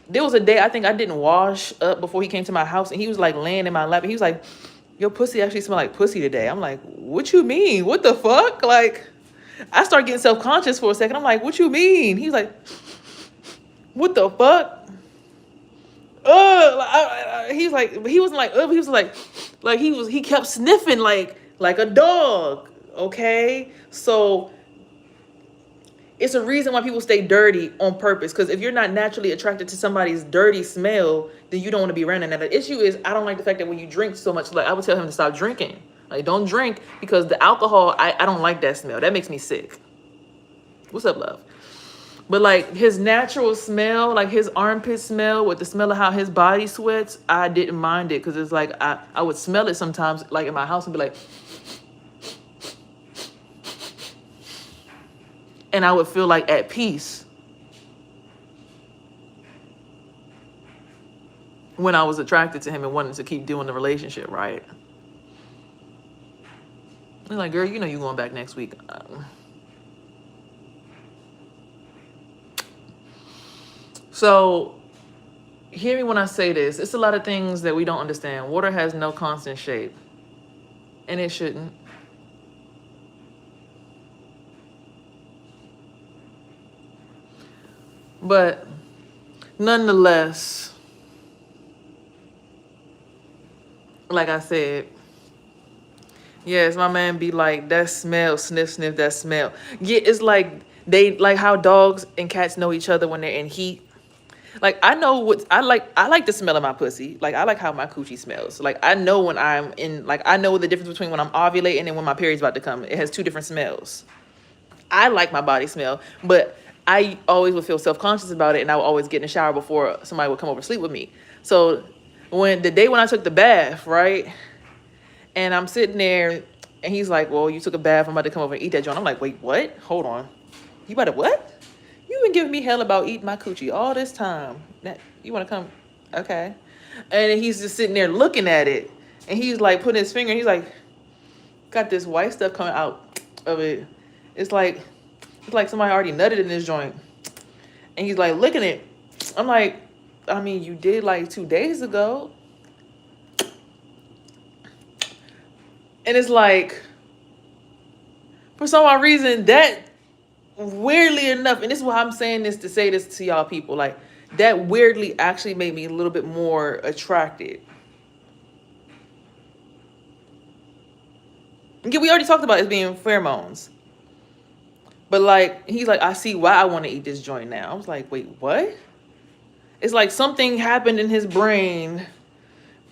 there was a day I think I didn't wash up before he came to my house, and he was like laying in my lap, and he was like, your pussy actually smell like pussy today. I'm like, what you mean? What the fuck? Like, I started getting self-conscious for a second. I'm like, what you mean? He's like, what the fuck? He was like, but he wasn't like, he was like he kept sniffing like a dog. Okay, so it's a reason why people stay dirty on purpose. Because if you're not naturally attracted to somebody's dirty smell, then you don't want to be around them. And the issue is, I don't like the fact that when you drink so much, like I would tell him to stop drinking. Like, don't drink, because the alcohol, I don't like that smell. That makes me sick. What's up, love? But like his natural smell, like his armpit smell with the smell of how his body sweats, I didn't mind it. Because it's like, I would smell it sometimes, like in my house, and be like, and I would feel like at peace when I was attracted to him and wanted to keep doing the relationship, right? They're like, girl, you know you going back next week. So hear me when I say this. It's a lot of things that we don't understand. Water has no constant shape, and it shouldn't. But nonetheless, like I said, yes, my man be like, that smell, sniff, sniff, that smell. Yeah, it's like they like how dogs and cats know each other when they're in heat. Like I know what I like. I like the smell of my pussy. Like I like how my coochie smells. Like I know when I'm in. Like I know the difference between when I'm ovulating and when my period's about to come. It has two different smells. I like my body smell, but I always would feel self-conscious about it, and I would always get in the shower before somebody would come over to sleep with me. So when the day when I took the bath, right, and I'm sitting there, and he's like, "Well, you took a bath. I'm about to come over and eat that joint." I'm like, "Wait, what? Hold on. You about to what? You've been giving me hell about eating my coochie all this time. You want to come? Okay." And he's just sitting there looking at it, and he's like putting his finger. He's like, got this white stuff coming out of it. It's like somebody already nutted in this joint. And he's like licking it. I'm like, I mean, you did like 2 days ago. And it's like, for some odd reason, that weirdly enough, and this is why I'm saying this to say this to y'all people, like that weirdly actually made me a little bit more attracted. Okay, we already talked about it being pheromones. But like, he's like, I see why I want to eat this joint now. I was like, wait, what? It's like something happened in his brain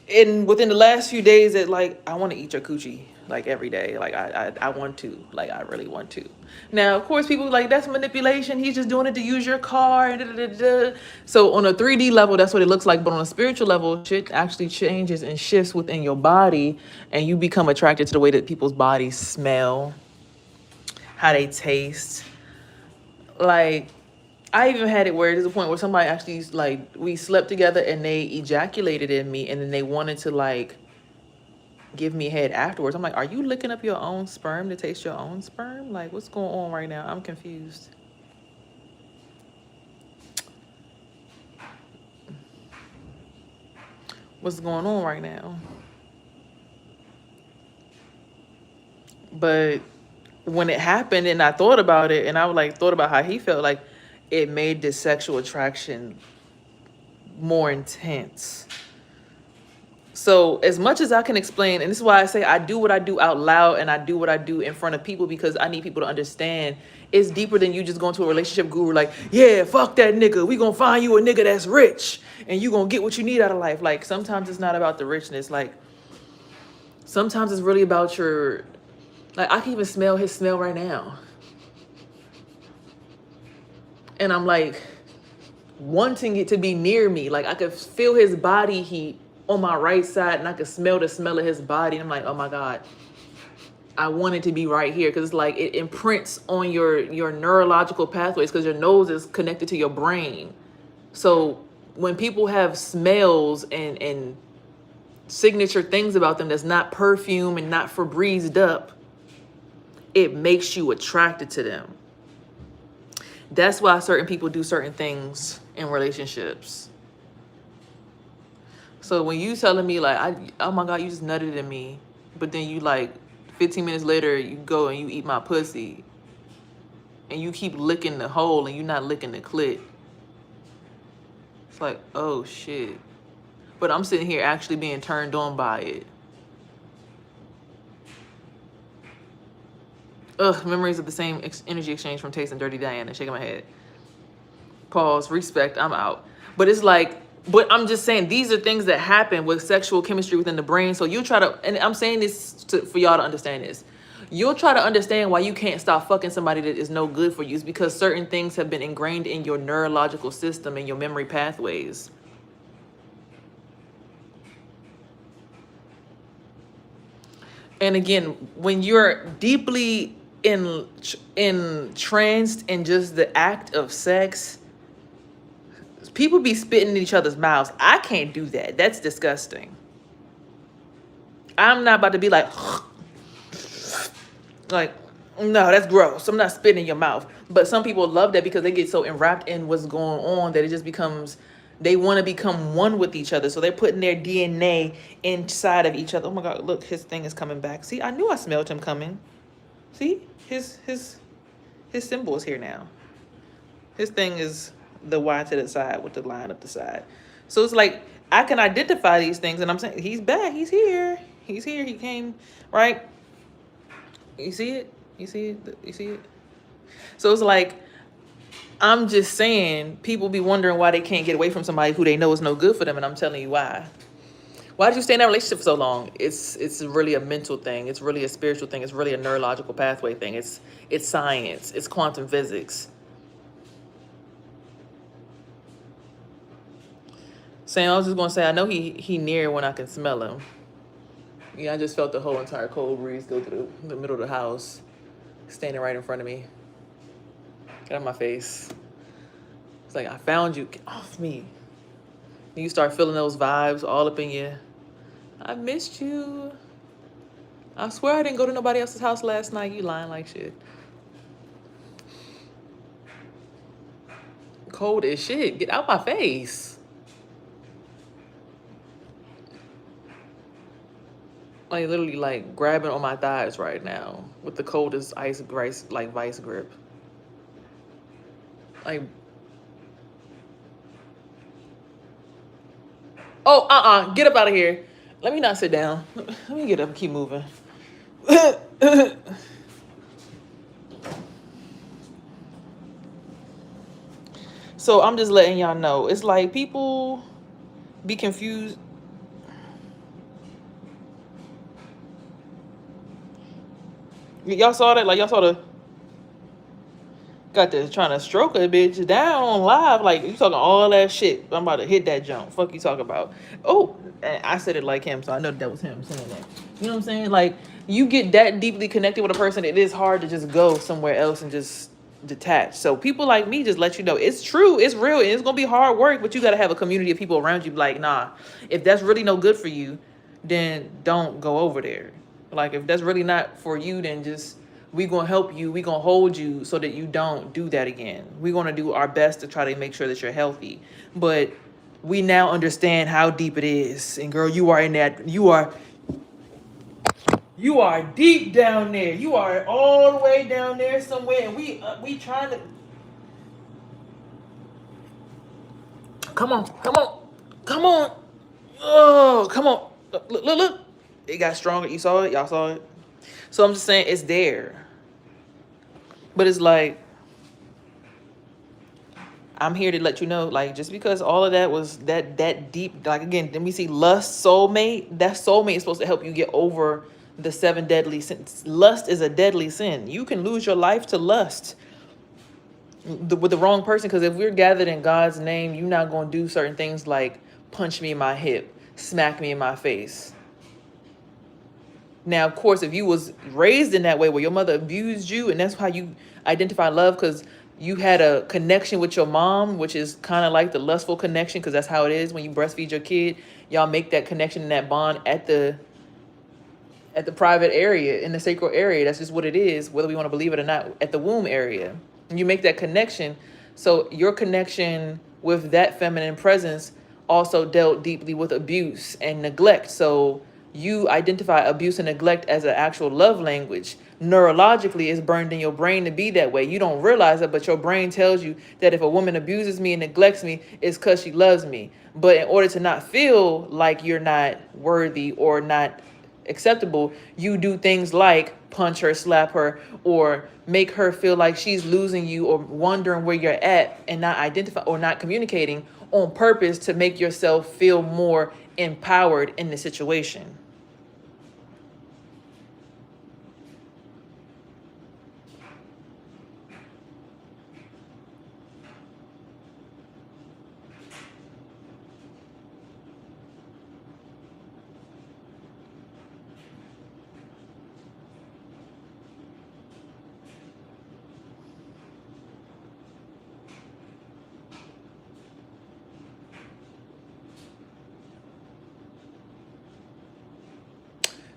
within the last few days that like, I want to eat your coochie like every day. Like I want to, like I really want to. Now, of course, people like, that's manipulation. He's just doing it to use your car. And da, da, da, da. So on a 3D level, that's what it looks like. But on a spiritual level, shit actually changes and shifts within your body. And you become attracted to the way that people's bodies smell, how they taste. Like, I even had it where there's a point where somebody actually, like, we slept together and they ejaculated in me, and then they wanted to, like, give me head afterwards. I'm like, are you licking up your own sperm to taste your own sperm? Like, what's going on right now? I'm confused. What's going on right now? But when it happened and I thought about it, and I like thought about how he felt, like it made this sexual attraction more intense. So as much as I can explain, and this is why I say I do what I do out loud and I do what I do in front of people, because I need people to understand it's deeper than you just going to a relationship guru like, yeah, fuck that nigga. We gonna find you a nigga that's rich and you gonna get what you need out of life. Like sometimes it's not about the richness. Like sometimes it's really about your, like I can even smell his smell right now. And I'm like wanting it to be near me. Like I could feel his body heat on my right side and I could smell the smell of his body. And I'm like, oh my God, I want it to be right here. Cause it's like, it imprints on your neurological pathways because your nose is connected to your brain. So when people have smells and signature things about them that's not perfume and not Febrezed up, it makes you attracted to them. That's why certain people do certain things in relationships. So when you telling me like, oh my God, you just nutted in me, but then you like 15 minutes later, you go and you eat my pussy and you keep licking the hole and you're not licking the clit. It's like, oh shit. But I'm sitting here actually being turned on by it. Ugh, memories of the same energy exchange from Taste and Dirty Diana. Shaking my head. Pause, respect, I'm out. But it's like, but I'm just saying, these are things that happen with sexual chemistry within the brain. So you try to, and I'm saying this for y'all to understand this. You'll try to understand why you can't stop fucking somebody that is no good for you. Is because certain things have been ingrained in your neurological system and your memory pathways. And again, when you're deeply entranced in just the act of sex, people be spitting in each other's mouths. I can't do that. That's disgusting. I'm not about to be like, Like, no, that's gross. I'm not spitting in your mouth. But some people love that because they get so enwrapped in what's going on that it just becomes, they want to become one with each other. So they're putting their DNA inside of each other. Oh my God, look, his thing is coming back. See, I knew I smelled him coming. See, his symbol is here now. His thing is the Y to the side with the line up the side. So it's like I can identify these things, and I'm saying he's back. He's here. He's here. He came, right? You see it? You see it? You see it? So it's like I'm just saying people be wondering why they can't get away from somebody who they know is no good for them, and I'm telling you why. Why did you stay in that relationship for so long? It's really a mental thing. It's really a spiritual thing. It's really a neurological pathway thing. It's science. It's quantum physics. Sam, I was just gonna say I know he near when I can smell him. Yeah, I just felt the whole entire cold breeze go through the middle of the house, standing right in front of me. Get out of my face. It's like I found you. Get off me. And you start feeling those vibes all up in you. I missed you. I swear I didn't go to nobody else's house last night. You lying like shit. Cold as shit. Get out my face. Like literally like grabbing on my thighs right now with the coldest ice like vice grip. Like, oh, get up out of here. Let me not sit down. Let me get up and keep moving. So I'm just letting y'all know. It's like people be confused. Y'all saw that? Like y'all saw the got this trying to stroke a bitch down on live. Like you talking all that shit. I'm about to hit that jump. Fuck you talking about. Oh, and I said it like him, so I know that was him saying that. You know what I'm saying? Like you get that deeply connected with a person, it is hard to just go somewhere else and just detach. So people like me just let you know it's true, it's real, and it's gonna be hard work, but you gotta have a community of people around you. Like, nah, if that's really no good for you, then don't go over there. Like if that's really not for you, then just we gonna help you, we gonna hold you so that you don't do that again. We gonna do our best to try to make sure that you're healthy. But we now understand how deep it is. And girl, you are in that, you are deep down there. You are all the way down there somewhere, and we trying to come on, come on, come on. Oh, come on. Look. It got stronger. You saw it? Y'all saw it? So I'm just saying it's there. But it's like I'm here to let you know, like, just because all of that was that deep, like again, then we see lust, soulmate. That soulmate is supposed to help you get over the 7 deadly sins. Lust is a deadly sin. You can lose your life to lust with the wrong person, because if we're gathered in God's name, you're not going to do certain things like punch me in my hip, smack me in my face. Now, of course, if you was raised in that way where your mother abused you, and that's how you identify love, because you had a connection with your mom, which is kind of like the lustful connection, because that's how it is when you breastfeed your kid. Y'all make that connection and that bond at the private area, in the sacral area. That's just what it is, whether we want to believe it or not, at the womb area. And you make that connection. So your connection with that feminine presence also dealt deeply with abuse and neglect. So you identify abuse and neglect as an actual love language. Neurologically, it's burned in your brain to be that way. You don't realize it, but your brain tells you that if a woman abuses me and neglects me, it's because she loves me. But in order to not feel like you're not worthy or not acceptable, you do things like punch her, slap her, or make her feel like she's losing you or wondering where you're at, and not identify or not communicating on purpose to make yourself feel more empowered in the situation.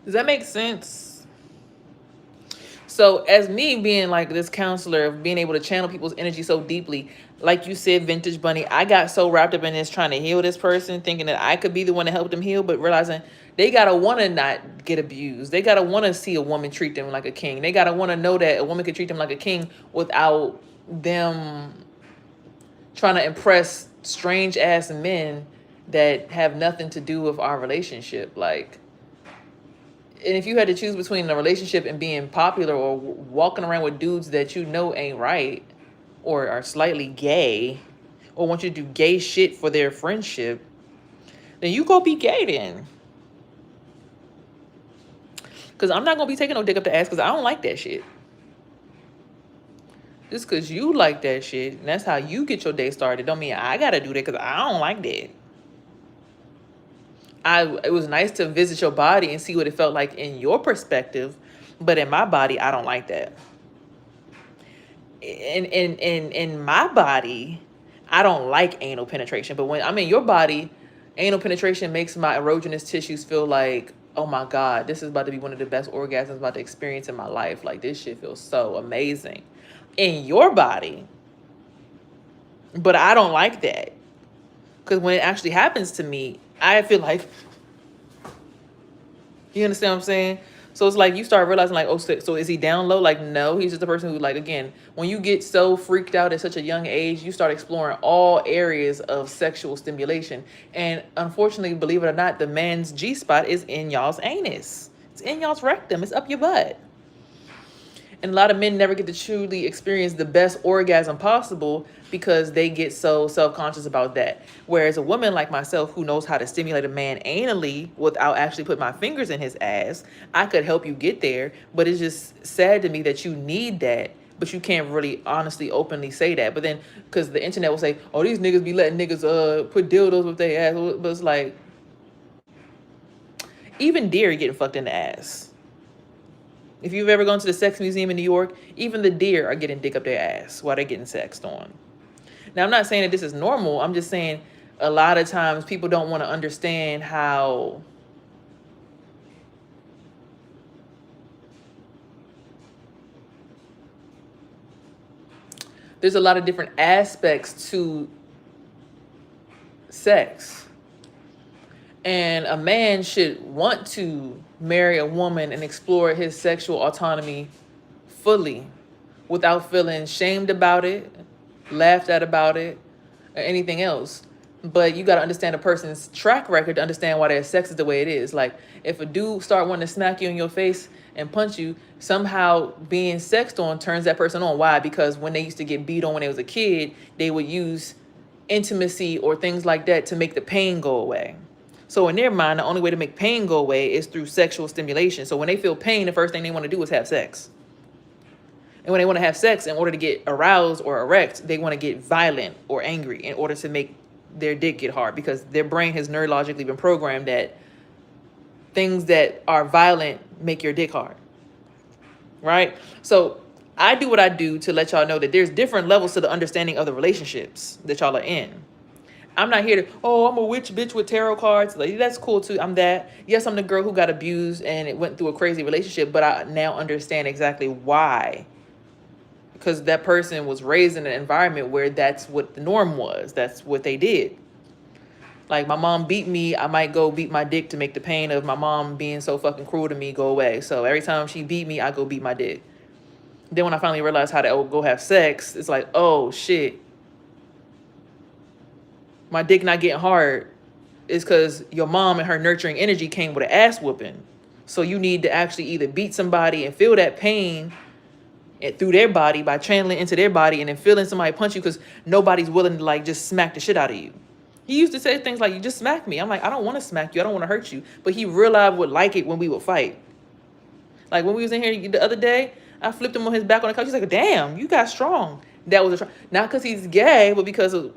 Does that make sense? So as me being like this counselor of being able to channel people's energy so deeply, like you said, Vintage Bunny, I got so wrapped up in this trying to heal this person, thinking that I could be the one to help them heal, but realizing they gotta want to not get abused. They gotta want to see a woman treat them like a king. They gotta want to know that a woman can treat them like a king without them trying to impress strange ass men that have nothing to do with our relationship. Like, and if you had to choose between a relationship and being popular or walking around with dudes that you know ain't right or are slightly gay or want you to do gay shit for their friendship, then you go be gay then. Because I'm not going to be taking no dick up the ass because I don't like that shit. Just because you like that shit and that's how you get your day started don't mean I got to do that because I don't like that. It was nice to visit your body and see what it felt like in your perspective, but in my body, I don't like that. In my body, I don't like anal penetration, but when I'm in your body, anal penetration makes my erogenous tissues feel like, oh my God, this is about to be one of the best orgasms I'm about to experience in my life. Like, this shit feels so amazing in your body, but I don't like that because when it actually happens to me, I feel like, you understand what I'm saying? So it's like you start realizing like, oh, so is he down low? Like, no, he's just a person who, like, again, when you get so freaked out at such a young age, you start exploring all areas of sexual stimulation. And unfortunately, believe it or not, the man's G-spot is in y'all's anus. It's in y'all's rectum. It's up your butt. And a lot of men never get to truly experience the best orgasm possible because they get so self-conscious about that. Whereas a woman like myself who knows how to stimulate a man anally without actually putting my fingers in his ass, I could help you get there. But it's just sad to me that you need that, but you can't really honestly openly say that. But then because the internet will say, oh, these niggas be letting niggas put dildos with their ass. But it's like, even deer getting fucked in the ass. If you've ever gone to the sex museum in New York, even the deer are getting dick up their ass while they're getting sexed on. Now, I'm not saying that this is normal. I'm just saying a lot of times people don't want to understand how there's a lot of different aspects to sex. And a man should want to marry a woman and explore his sexual autonomy fully without feeling shamed about it, laughed at about it, or anything else. But you got to understand a person's track record to understand why their sex is the way it is. Like, if a dude start wanting to smack you in your face and punch you, somehow being sexed on turns that person on. Why? Because when they used to get beat on when they was a kid, they would use intimacy or things like that to make the pain go away. So in their mind, the only way to make pain go away is through sexual stimulation. So when they feel pain, the first thing they want to do is have sex. And when they want to have sex, in order to get aroused or erect, they want to get violent or angry in order to make their dick get hard, because their brain has neurologically been programmed that things that are violent make your dick hard. Right? So I do what I do to let y'all know that there's different levels to the understanding of the relationships that y'all are in. I'm not here to, oh, I'm a witch bitch with tarot cards. Like, that's cool too. I'm that. Yes, I'm the girl who got abused and it went through a crazy relationship, but I now understand exactly why. Because that person was raised in an environment where that's what the norm was. That's what they did. Like, my mom beat me, I might go beat my dick to make the pain of my mom being so fucking cruel to me go away. So every time she beat me, I go beat my dick. Then when I finally realized how to go have sex, it's like, oh shit. My dick not getting hard is because your mom and her nurturing energy came with an ass whooping. So you need to actually either beat somebody and feel that pain through their body by channeling into their body, and then feeling somebody punch you because nobody's willing to like just smack the shit out of you. He used to say things like, you just smack me. I'm like, I don't want to smack you. I don't want to hurt you. But he realized would like it when we would fight. Like when we was in here the other day, I flipped him on his back on the couch. He's like, damn, you got strong. That was not because he's gay, but because of,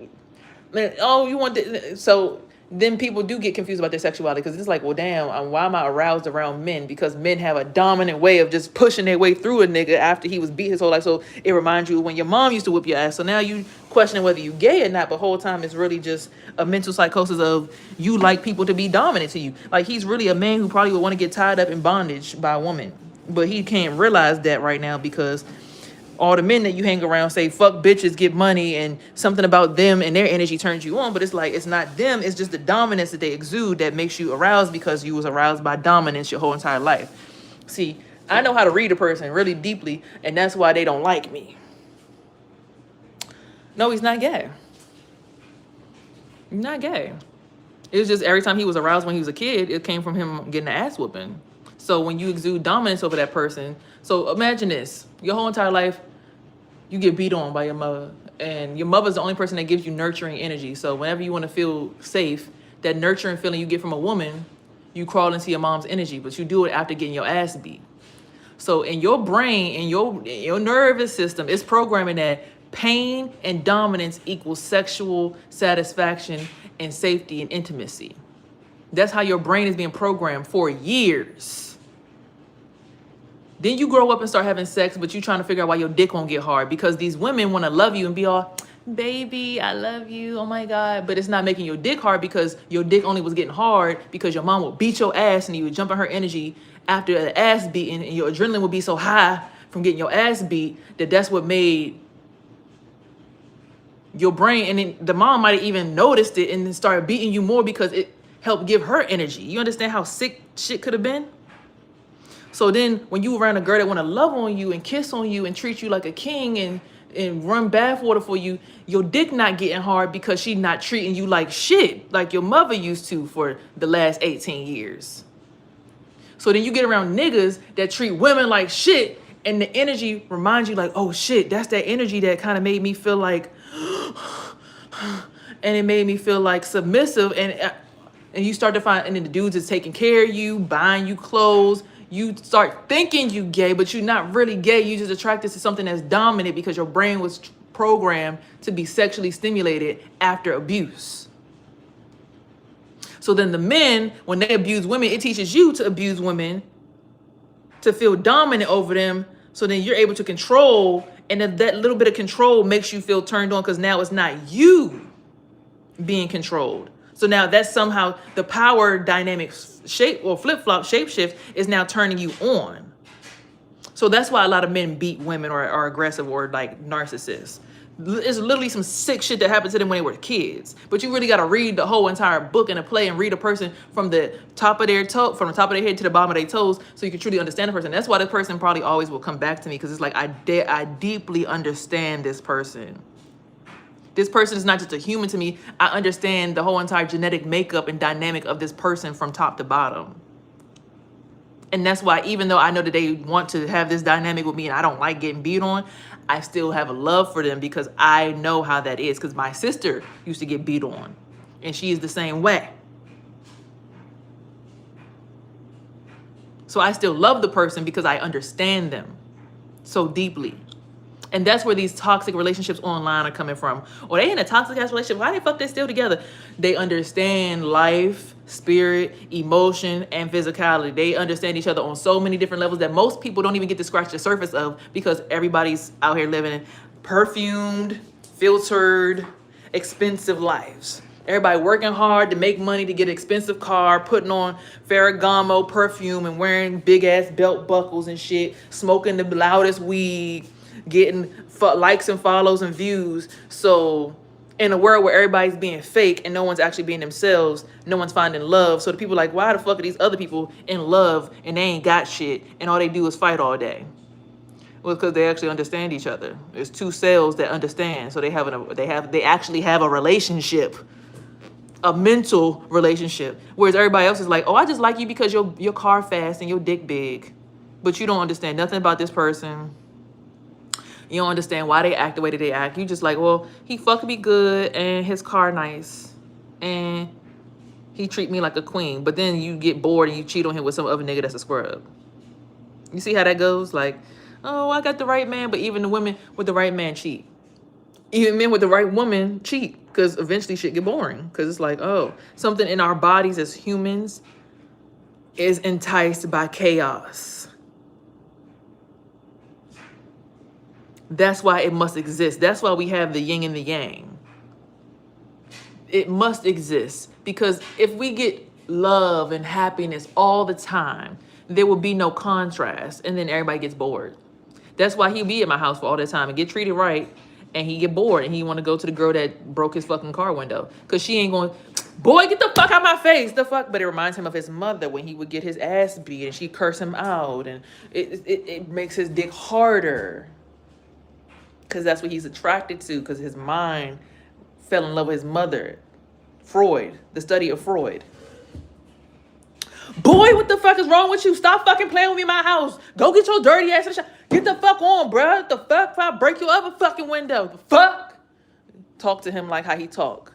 man, oh, you want to, so then people do get confused about their sexuality, because it's like, well, damn, why am I aroused around men? Because men have a dominant way of just pushing their way through a nigga after he was beat his whole life. So it reminds you of when your mom used to whip your ass. So now you questioning whether you gay or not, but the whole time it's really just a mental psychosis of you like people to be dominant to you. Like, he's really a man who probably would want to get tied up in bondage by a woman. But he can't realize that right now because all the men that you hang around say fuck bitches, get money, and something about them and their energy turns you on. But it's like, it's not them, it's just the dominance that they exude that makes you aroused, because you was aroused by dominance your whole entire life. See, I know how to read a person really deeply, and that's why they don't like me. No, he's not gay. He's not gay. It was just every time he was aroused when he was a kid, it came from him getting an ass whooping. So when you exude dominance over that person, so imagine this, your whole entire life, you get beat on by your mother, and your mother's the only person that gives you nurturing energy. So whenever you want to feel safe, that nurturing feeling you get from a woman, you crawl into your mom's energy, but you do it after getting your ass beat. So in your brain, in your nervous system, it's programming that pain and dominance equals sexual satisfaction and safety and intimacy. That's how your brain is being programmed for years. Then you grow up and start having sex, but you trying to figure out why your dick won't get hard, because these women want to love you and be all, baby, I love you, oh my God. But it's not making your dick hard, because your dick only was getting hard because your mom would beat your ass and you would jump in her energy after the ass beating, and your adrenaline would be so high from getting your ass beat that's what made your brain, and then the mom might have even noticed it and then started beating you more because it helped give her energy. You understand how sick shit could have been? So then when you around a girl that want to love on you and kiss on you and treat you like a king and run bathwater for you, your dick not getting hard because she not treating you like shit, like your mother used to for the last 18 years. So then you get around niggas that treat women like shit, and the energy reminds you like, oh shit, that's that energy that kind of made me feel like, and it made me feel like submissive, and you start to find, and then the dudes is taking care of you, buying you clothes. You start thinking you gay, but you're not really gay. You just attracted to something that's dominant because your brain was programmed to be sexually stimulated after abuse. So then the men, when they abuse women, it teaches you to abuse women, to feel dominant over them. So then you're able to control, and that little bit of control makes you feel turned on, because now it's not you being controlled. So now that's somehow the power dynamic shape or flip-flop shape shift is now turning you on. So that's why a lot of men beat women or are aggressive or like narcissists. It's literally some sick shit that happened to them when they were kids. But you really got to read the whole entire book and a play and read a person from the top of their toe, from the top of their head to the bottom of their toes, so you can truly understand the person. That's why this person probably always will come back to me, because it's like I deeply understand this person. This person is not just a human to me. I understand the whole entire genetic makeup and dynamic of this person from top to bottom. And that's why, even though I know that they want to have this dynamic with me and I don't like getting beat on, I still have a love for them, because I know how that is. Because my sister used to get beat on, and she is the same way. So I still love the person because I understand them so deeply. And that's where these toxic relationships online are coming from. Or they in a toxic ass relationship. Why the fuck they still together? They understand life, spirit, emotion, and physicality. They understand each other on so many different levels that most people don't even get to scratch the surface of, because everybody's out here living perfumed, filtered, expensive lives. Everybody working hard to make money to get an expensive car, putting on Ferragamo perfume and wearing big ass belt buckles and shit, smoking the loudest weed, getting likes and follows and views. So in a world where everybody's being fake and no one's actually being themselves, no one's finding love. So the people are like, why the fuck are these other people in love and they ain't got shit and all they do is fight all day? Well, because they actually understand each other. There's two cells that understand, so they actually have a relationship, a mental relationship. Whereas everybody else is like, oh, I just like you because your car fast and your dick big, but you don't understand nothing about this person. You don't understand why they act the way that they act. You just like, well, he fucked me good and his car nice and he treat me like a queen. But then you get bored and you cheat on him with some other nigga that's a scrub. You see how that goes? Like, oh, I got the right man, but even the women with the right man cheat. Even men with the right woman cheat, because eventually shit get boring. Because it's like, oh, something in our bodies as humans is enticed by chaos. That's why it must exist. That's why we have the yin and the yang. It must exist, because if we get love and happiness all the time, there will be no contrast, and then everybody gets bored. That's why he'll be at my house for all that time and get treated right, and he get bored and he want to go to the girl that broke his fucking car window, because she ain't going, boy, get the fuck out my face, the fuck. But it reminds him of his mother when he would get his ass beat and she curse him out, and it makes his dick harder, because that's what he's attracted to, because his mind fell in love with his mother. Freud, the study of Freud. Boy, what the fuck is wrong with you? Stop fucking playing with me in my house. Go get your dirty ass in the shower. Get the fuck on, bruh. The fuck? If I break your other fucking window. The fuck? Talk to him like how he talk.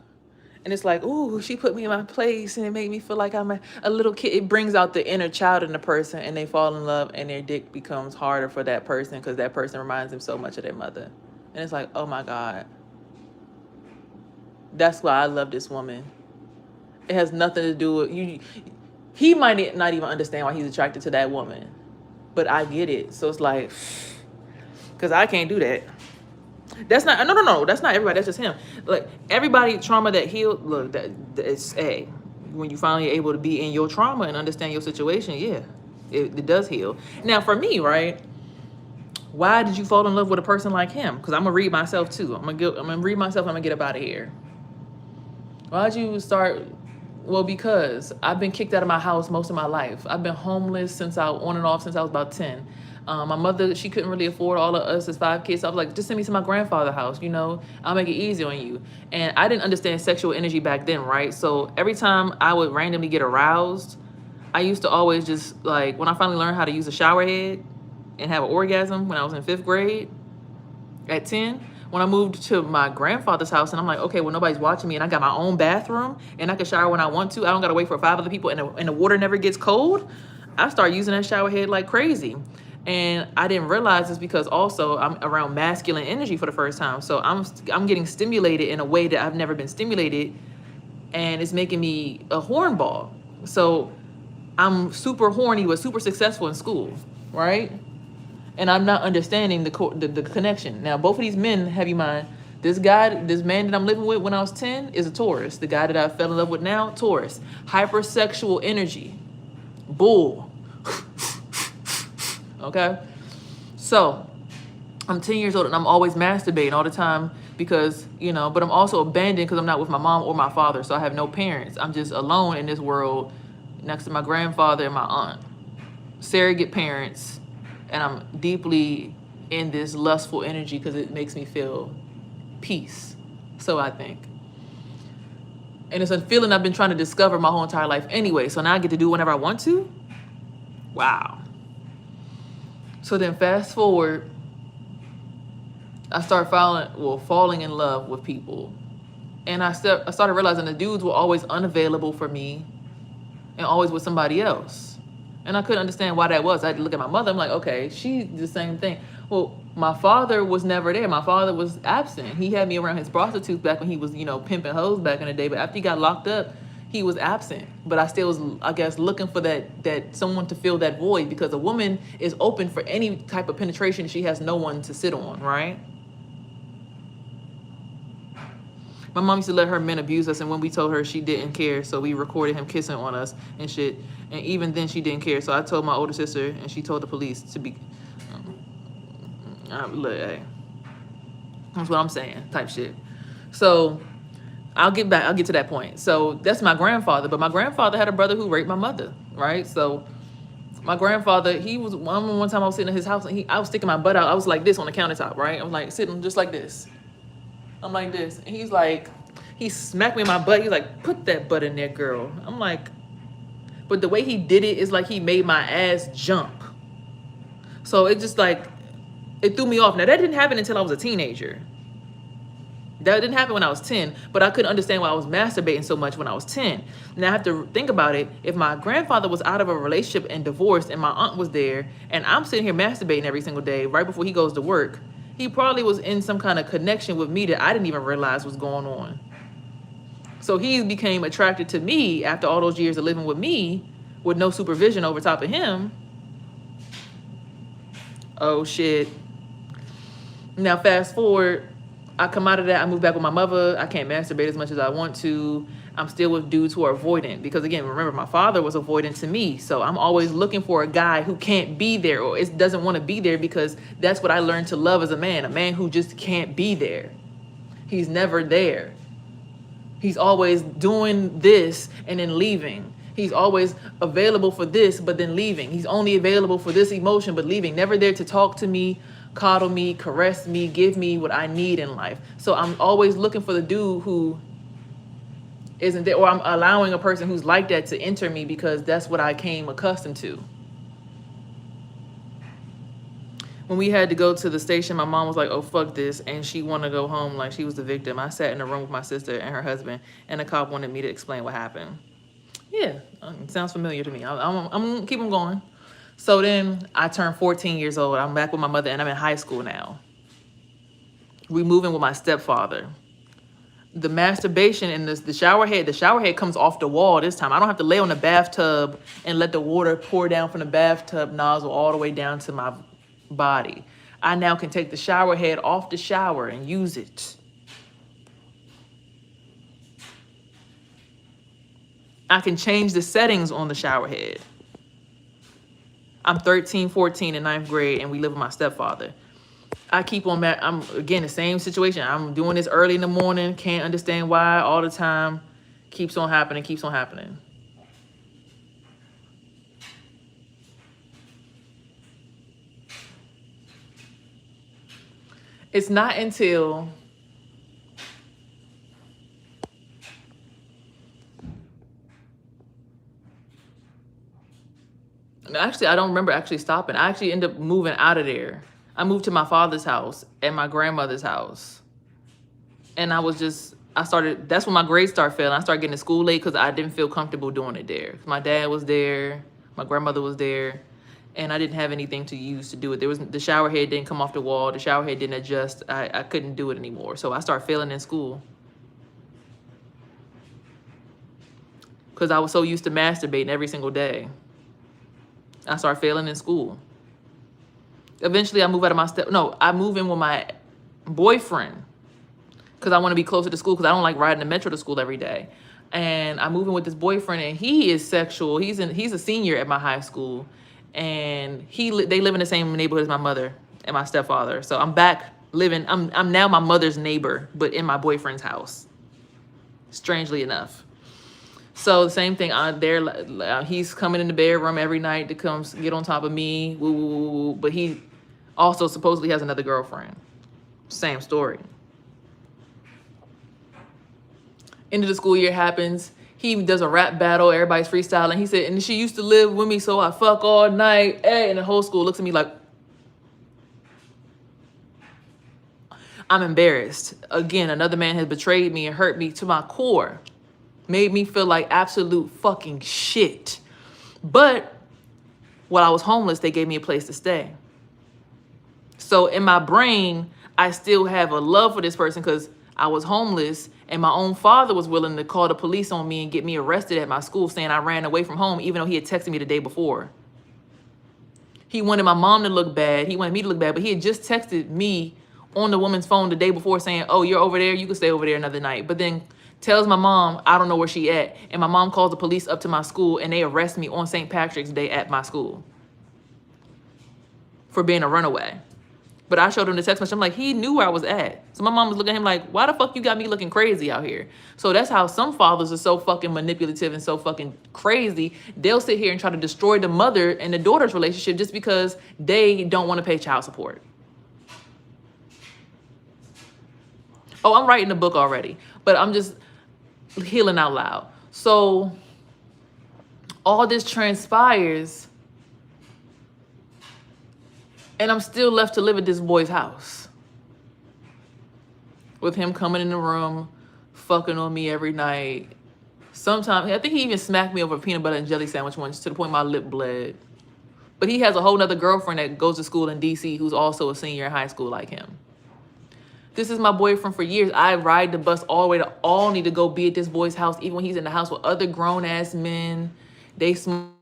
And it's like, ooh, she put me in my place and it made me feel like I'm a little kid. It brings out the inner child in the person, and they fall in love, and their dick becomes harder for that person because that person reminds them so much of their mother. And it's like, oh my God. That's why I love this woman. It has nothing to do with you. He might not even understand why he's attracted to that woman, but I get it. So it's like, because I can't do that. That's not, no. That's not everybody. That's just him. Like, everybody trauma that healed, look, it's when you finally able to be in your trauma and understand your situation, yeah, it does heal. Now for me, right? Why did you fall in love with a person like him? Because I'm gonna read myself too. I'm gonna read myself. I'm gonna get up out of here. Why'd you start? Well, because I've been kicked out of my house most of my life. I've been homeless on and off since I was about 10. My mother, she couldn't really afford all of us as 5 kids. So I was like, just send me to my grandfather's house, I'll make it easy on you. And I didn't understand sexual energy back then, right? So every time I would randomly get aroused, I used to always just, like, when I finally learned how to use a shower head and have an orgasm when I was in 5th grade at 10, when I moved to my grandfather's house, and I'm like, okay, well, nobody's watching me, and I got my own bathroom, and I can shower when I want to. I don't got to wait for 5 other people, and the water never gets cold. I start using that shower head like crazy. And I didn't realize it's because also I'm around masculine energy for the first time. So I'm getting stimulated in a way that I've never been stimulated, and it's making me a hornball. So I'm super horny, but super successful in school, right? And I'm not understanding the connection. Now, both of these men, have in mind, this man that I'm living with when I was 10 is a Taurus. The guy that I fell in love with now, Taurus. Hypersexual energy. Bull. Okay? So, I'm 10 years old and I'm always masturbating all the time because, but I'm also abandoned because I'm not with my mom or my father. So I have no parents. I'm just alone in this world next to my grandfather and my aunt. Surrogate parents. And I'm deeply in this lustful energy because it makes me feel peace. So I think. And it's a feeling I've been trying to discover my whole entire life anyway. So now I get to do whenever I want to. Wow. So then fast forward, I start falling in love with people. And I started realizing the dudes were always unavailable for me and always with somebody else. And I couldn't understand why that was. I had to look at my mother. I'm like, okay, she's the same thing. Well, my father was never there. My father was absent. He had me around his prostitutes back when he was, pimping hoes back in the day. But after he got locked up, he was absent. But I still was, I guess, looking for that someone to fill that void, because a woman is open for any type of penetration. She has no one to sit on, right? My mom used to let her men abuse us, and when we told her, she didn't care, so we recorded him kissing on us and shit. And even then, she didn't care. So I told my older sister, and she told the police to be. Look, hey, that's what I'm saying, type shit. So I'll get to that point. So that's my grandfather, but my grandfather had a brother who raped my mother, right? So my grandfather, he was one time I was sitting in his house, and I was sticking my butt out. I was like this on the countertop, right? I'm like sitting just like this. I'm like this. And he's like, he smacked me in my butt. He's like, put that butt in there, girl. I'm like, but the way he did it is like he made my ass jump. So it just like, it threw me off. Now that didn't happen until I was a teenager. That didn't happen when I was 10, but I couldn't understand why I was masturbating so much when I was 10. Now I have to think about it. If my grandfather was out of a relationship and divorced and my aunt was there and I'm sitting here masturbating every single day right before he goes to work, he probably was in some kind of connection with me that I didn't even realize was going on. So he became attracted to me after all those years of living with me with no supervision over top of him. Oh shit. Now fast forward, I come out of that, I move back with my mother. I can't masturbate as much as I want to. I'm still with dudes who are avoidant because, again, remember, my father was avoidant to me. So I'm always looking for a guy who can't be there or doesn't want to be there, because that's what I learned to love as a man who just can't be there. He's never there. He's always doing this and then leaving. He's always available for this, but then leaving. He's only available for this emotion, but leaving. Never there to talk to me, coddle me, caress me, give me what I need in life. So I'm always looking for the dude who isn't there, or I'm allowing a person who's like that to enter me because that's what I came accustomed to. When we had to go to the station, my mom was like, oh, fuck this. And she wanted to go home like she was the victim. I sat in a room with my sister and her husband, and the cop wanted me to explain what happened. Yeah, it sounds familiar to me. I'm going to keep them going. So then I turned 14 years old. I'm back with my mother, and I'm in high school now. We move in with my stepfather. The masturbation in the shower head comes off the wall this time. I don't have to lay on the bathtub and let the water pour down from the bathtub nozzle all the way down to my body. I now can take the shower head off the shower and use it. I can change the settings on the shower head. I'm 13, 14 in 9th grade, and we live with my stepfather. I keep on, I'm again, the same situation. I'm doing this early in the morning, can't understand why all the time. Keeps on happening, keeps on happening. It's not until actually, I don't remember actually stopping. I actually ended up moving out of there. I moved to my father's house and my grandmother's house. And that's when my grades started failing. I started getting to school late because I didn't feel comfortable doing it there. My dad was there, my grandmother was there, and I didn't have anything to use to do it. The shower head didn't come off the wall. The shower head didn't adjust. I couldn't do it anymore. So I started failing in school because I was so used to masturbating every single day. I started failing in school. Eventually, I move in with my boyfriend because I want to be closer to school because I don't like riding the metro to school every day. And I move in with this boyfriend, and he is sexual. He's a senior at my high school, and they live in the same neighborhood as my mother and my stepfather. So I'm back living. I'm now my mother's neighbor, but in my boyfriend's house. Strangely enough. So the same thing. He's coming in the bedroom every night to come get on top of me. Woo, woo, woo, woo. But he also supposedly has another girlfriend. Same story. End of the school year happens. He does a rap battle. Everybody's freestyling. He said, and she used to live with me, so I fuck all night. Hey, and the whole school looks at me like, I'm embarrassed. Again, another man has betrayed me and hurt me to my core. Made me feel like absolute fucking shit. But while I was homeless, they gave me a place to stay. So in my brain, I still have a love for this person because I was homeless, and my own father was willing to call the police on me and get me arrested at my school saying I ran away from home, even though he had texted me the day before. He wanted my mom to look bad. He wanted me to look bad, but he had just texted me on the woman's phone the day before saying, oh, you're over there. You can stay over there another night. But then tells my mom, I don't know where she at. And my mom calls the police up to my school, and they arrest me on St. Patrick's Day at my school for being a runaway. But I showed him the text message. I'm like, he knew where I was at. So my mom was looking at him like, why the fuck you got me looking crazy out here? So that's how some fathers are so fucking manipulative and so fucking crazy. They'll sit here and try to destroy the mother and the daughter's relationship just because they don't want to pay child support. Oh, I'm writing a book already, but I'm just healing out loud. So all this transpires, and I'm still left to live at this boy's house with him coming in the room, fucking on me every night. Sometimes, I think he even smacked me over a peanut butter and jelly sandwich once to the point my lip bled. But he has a whole nother girlfriend that goes to school in DC who's also a senior in high school like him. This is my boyfriend for years. I ride the bus all the way to Albany to go be at this boy's house, even when he's in the house with other grown-ass men. They smoke.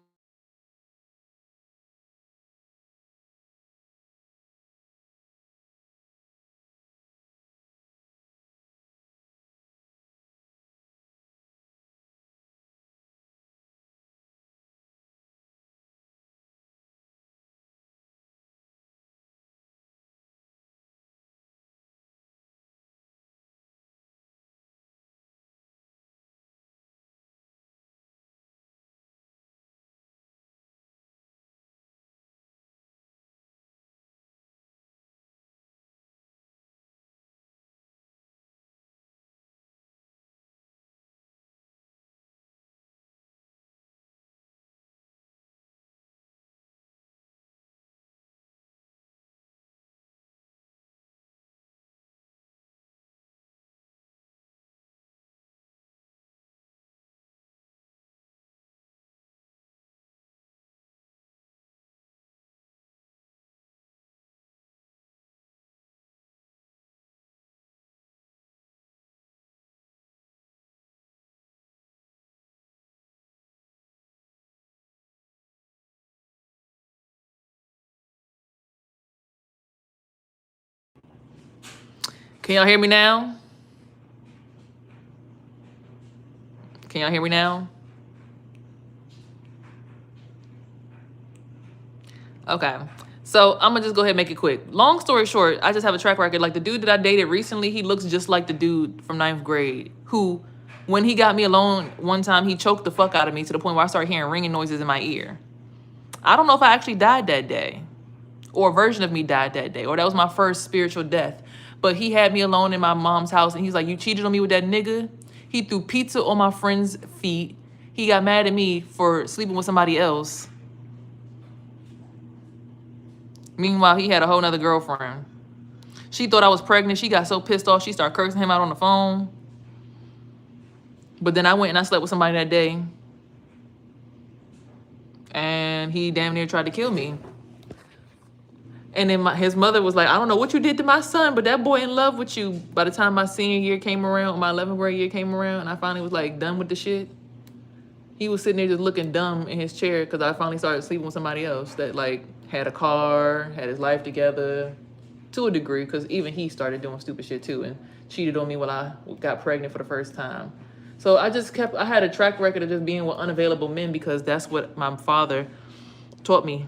Can y'all hear me now? Can y'all hear me now? Okay. So I'm gonna just go ahead and make it quick. Long story short, I just have a track record. Like the dude that I dated recently, he looks just like the dude from 9th grade who, when he got me alone one time, he choked the fuck out of me to the point where I started hearing ringing noises in my ear. I don't know if I actually died that day, or a version of me died that day, or that was my first spiritual death. But he had me alone in my mom's house, and he's like, "You cheated on me with that nigga." He threw pizza on my friend's feet. He got mad at me for sleeping with somebody else. Meanwhile, he had a whole nother girlfriend. She thought I was pregnant. She got so pissed off, she started cursing him out on the phone. But then I went and I slept with somebody that day. And he damn near tried to kill me. And then his mother was like, "I don't know what you did to my son, but that boy in love with you." By the time my senior year came around, my 11th grade year came around, and I finally was like done with the shit, he was sitting there just looking dumb in his chair because I finally started sleeping with somebody else that like had a car, had his life together to a degree, because even he started doing stupid shit too and cheated on me while I got pregnant for the first time. So I had a track record of just being with unavailable men because that's what my father taught me.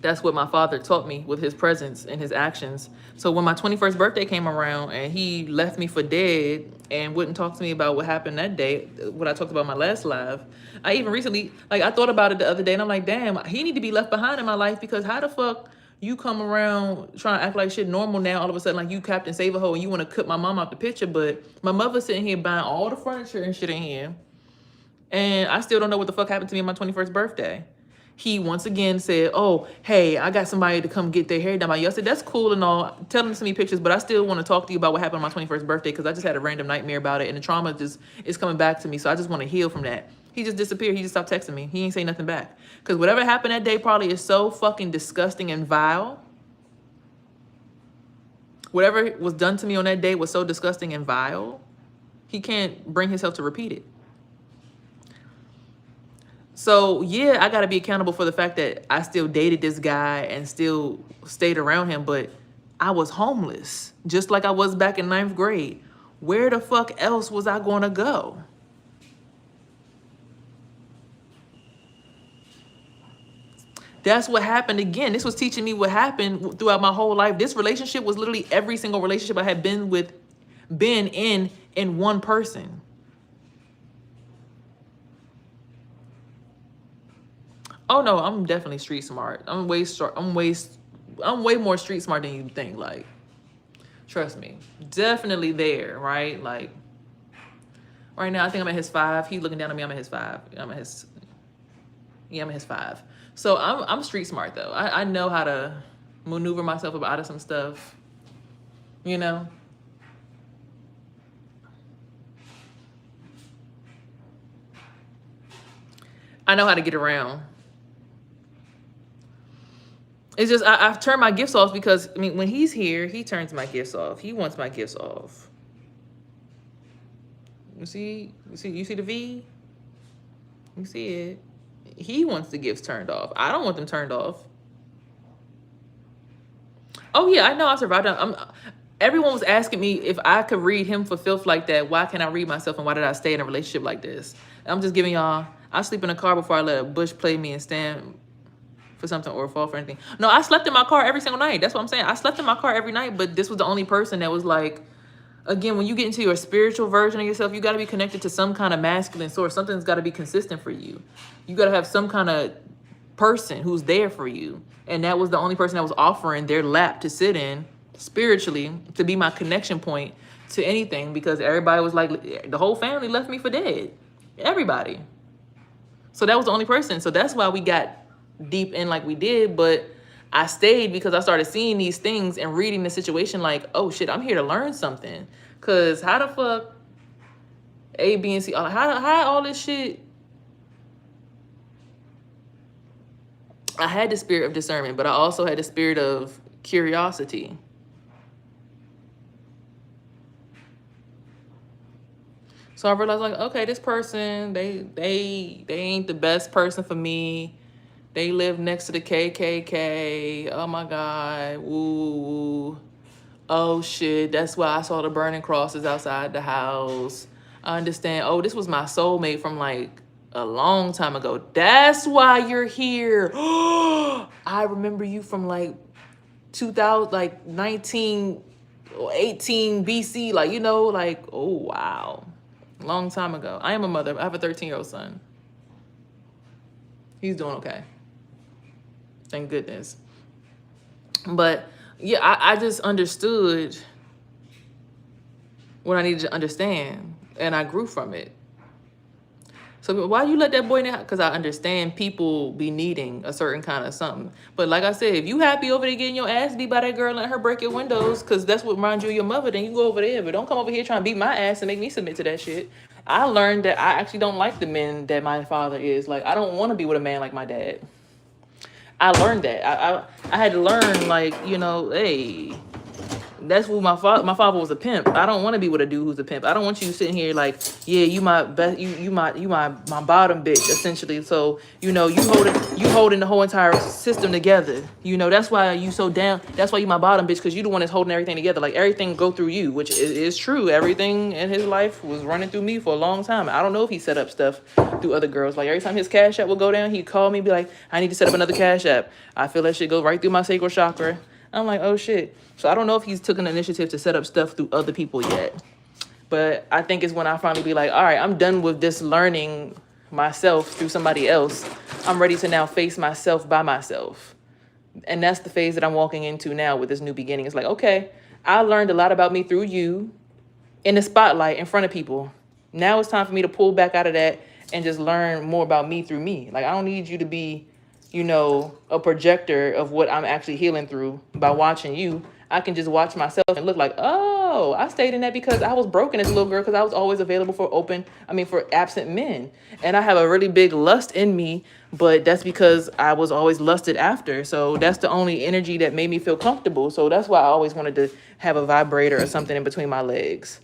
That's what my father taught me with his presence and his actions. So when my 21st birthday came around and he left me for dead and wouldn't talk to me about what happened that day, what I talked about in my last live, I even recently, like I thought about it the other day and I'm like, damn, he need to be left behind in my life, because how the fuck you come around trying to act like shit normal now, all of a sudden like you Captain Save-A-Ho and you want to cut my mom out the picture, but my mother's sitting here buying all the furniture and shit in here. And I still don't know what the fuck happened to me on my 21st birthday. He once again said, "Oh, hey, I got somebody to come get their hair done by you." I said, "That's cool and all. Tell them to send me pictures, but I still want to talk to you about what happened on my 21st birthday because I just had a random nightmare about it and the trauma just is coming back to me. So I just want to heal from that." He just disappeared. He just stopped texting me. He ain't say nothing back. Because whatever happened that day probably is so fucking disgusting and vile. Whatever was done to me on that day was so disgusting and vile. He can't bring himself to repeat it. So, yeah, I got to be accountable for the fact that I still dated this guy and still stayed around him, but I was homeless, just like I was back in 9th grade. Where the fuck else was I going to go? That's what happened again. This was teaching me what happened throughout my whole life. This relationship was literally every single relationship I had been in one person. Oh no, I'm definitely street smart. I'm way more street smart than you think. Like, trust me, definitely there, right? Like, right now I think I'm at his 5. He looking down at me. I'm at his 5. I'm at his 5. So I'm street smart though. I know how to maneuver myself out of some stuff. You know. I know how to get around. It's just I've turned my gifts off because I mean when he's here, he turns my gifts off. He wants my gifts off. You see the V? You see it? He wants the gifts turned off. I don't want them turned off. Oh yeah, I know I survived. Everyone was asking me if I could read him for filth like that. Why can't I read myself, and why did I stay in a relationship like this? I'm just giving y'all. I sleep in a car before I let a bush play me and stand for something or fall for anything. No, I slept in my car every single night. That's what I'm saying. I slept in my car every night, but this was the only person that was like, again, when you get into your spiritual version of yourself, you got to be connected to some kind of masculine source. Something's got to be consistent for you. You got to have some kind of person who's there for you. And that was the only person that was offering their lap to sit in spiritually, to be my connection point to anything, because everybody was like, the whole family left me for dead. Everybody. So that was the only person. So that's why we got deep in like we did, but I stayed because I started seeing these things and reading the situation like, oh shit, I'm here to learn something. Cause how the fuck A, B, and C, how all this shit. I had the spirit of discernment, but I also had the spirit of curiosity. So I realized like, okay, this person, they ain't the best person for me. They live next to the KKK. Oh my God. Woo. Oh shit, that's why I saw the burning crosses outside the house. I understand. Oh, this was my soulmate from like a long time ago. That's why you're here. I remember you from like 2000, like 19 or 18 BC. Like, you know, like, oh wow. Long time ago. I am a mother. I have a 13-year-old son. He's doing okay. Thank goodness. But yeah, I just understood what I needed to understand, and I grew from it. So why you let that boy in the house? Because I understand people be needing a certain kind of something. But like I said, if you happy over there getting your ass beat by that girl and let her break your windows, because that's what reminds you of your mother, then you go over there. But don't come over here trying to beat my ass and make me submit to that shit. I learned that I actually don't like the men that my father is. Like, I don't want to be with a man like my dad. I learned that. I had to learn, like, you know, hey, that's what my father was a pimp. I don't want to be with a dude who's a pimp. I don't want you sitting here like, yeah, you my best, you my bottom bitch, essentially. So, you know, you holding the whole entire system together. You know, that's why you so down. That's why you my bottom bitch, because you the one that's holding everything together. Like, everything go through you, which is true. Everything in his life was running through me for a long time. I don't know if he set up stuff through other girls. Like, every time his cash app would go down, he'd call me, be like, I need to set up another cash app. I feel that shit go right through my sacral chakra. I'm like, oh shit. So I don't know if he's took an initiative to set up stuff through other people yet. But I think it's when I finally be like, all right, I'm done with this learning myself through somebody else. I'm ready to now face myself by myself. And that's the phase that I'm walking into now with this new beginning. It's like, okay, I learned a lot about me through you in the spotlight in front of people. Now it's time for me to pull back out of that and just learn more about me through me. Like, I don't need you to be, you know, a projector of what I'm actually healing through by watching you. I can just watch myself and look like, oh, I stayed in that because I was broken as a little girl, because I was always available for absent men. And I have a really big lust in me, but that's because I was always lusted after. So that's the only energy that made me feel comfortable. So that's why I always wanted to have a vibrator or something in between my legs.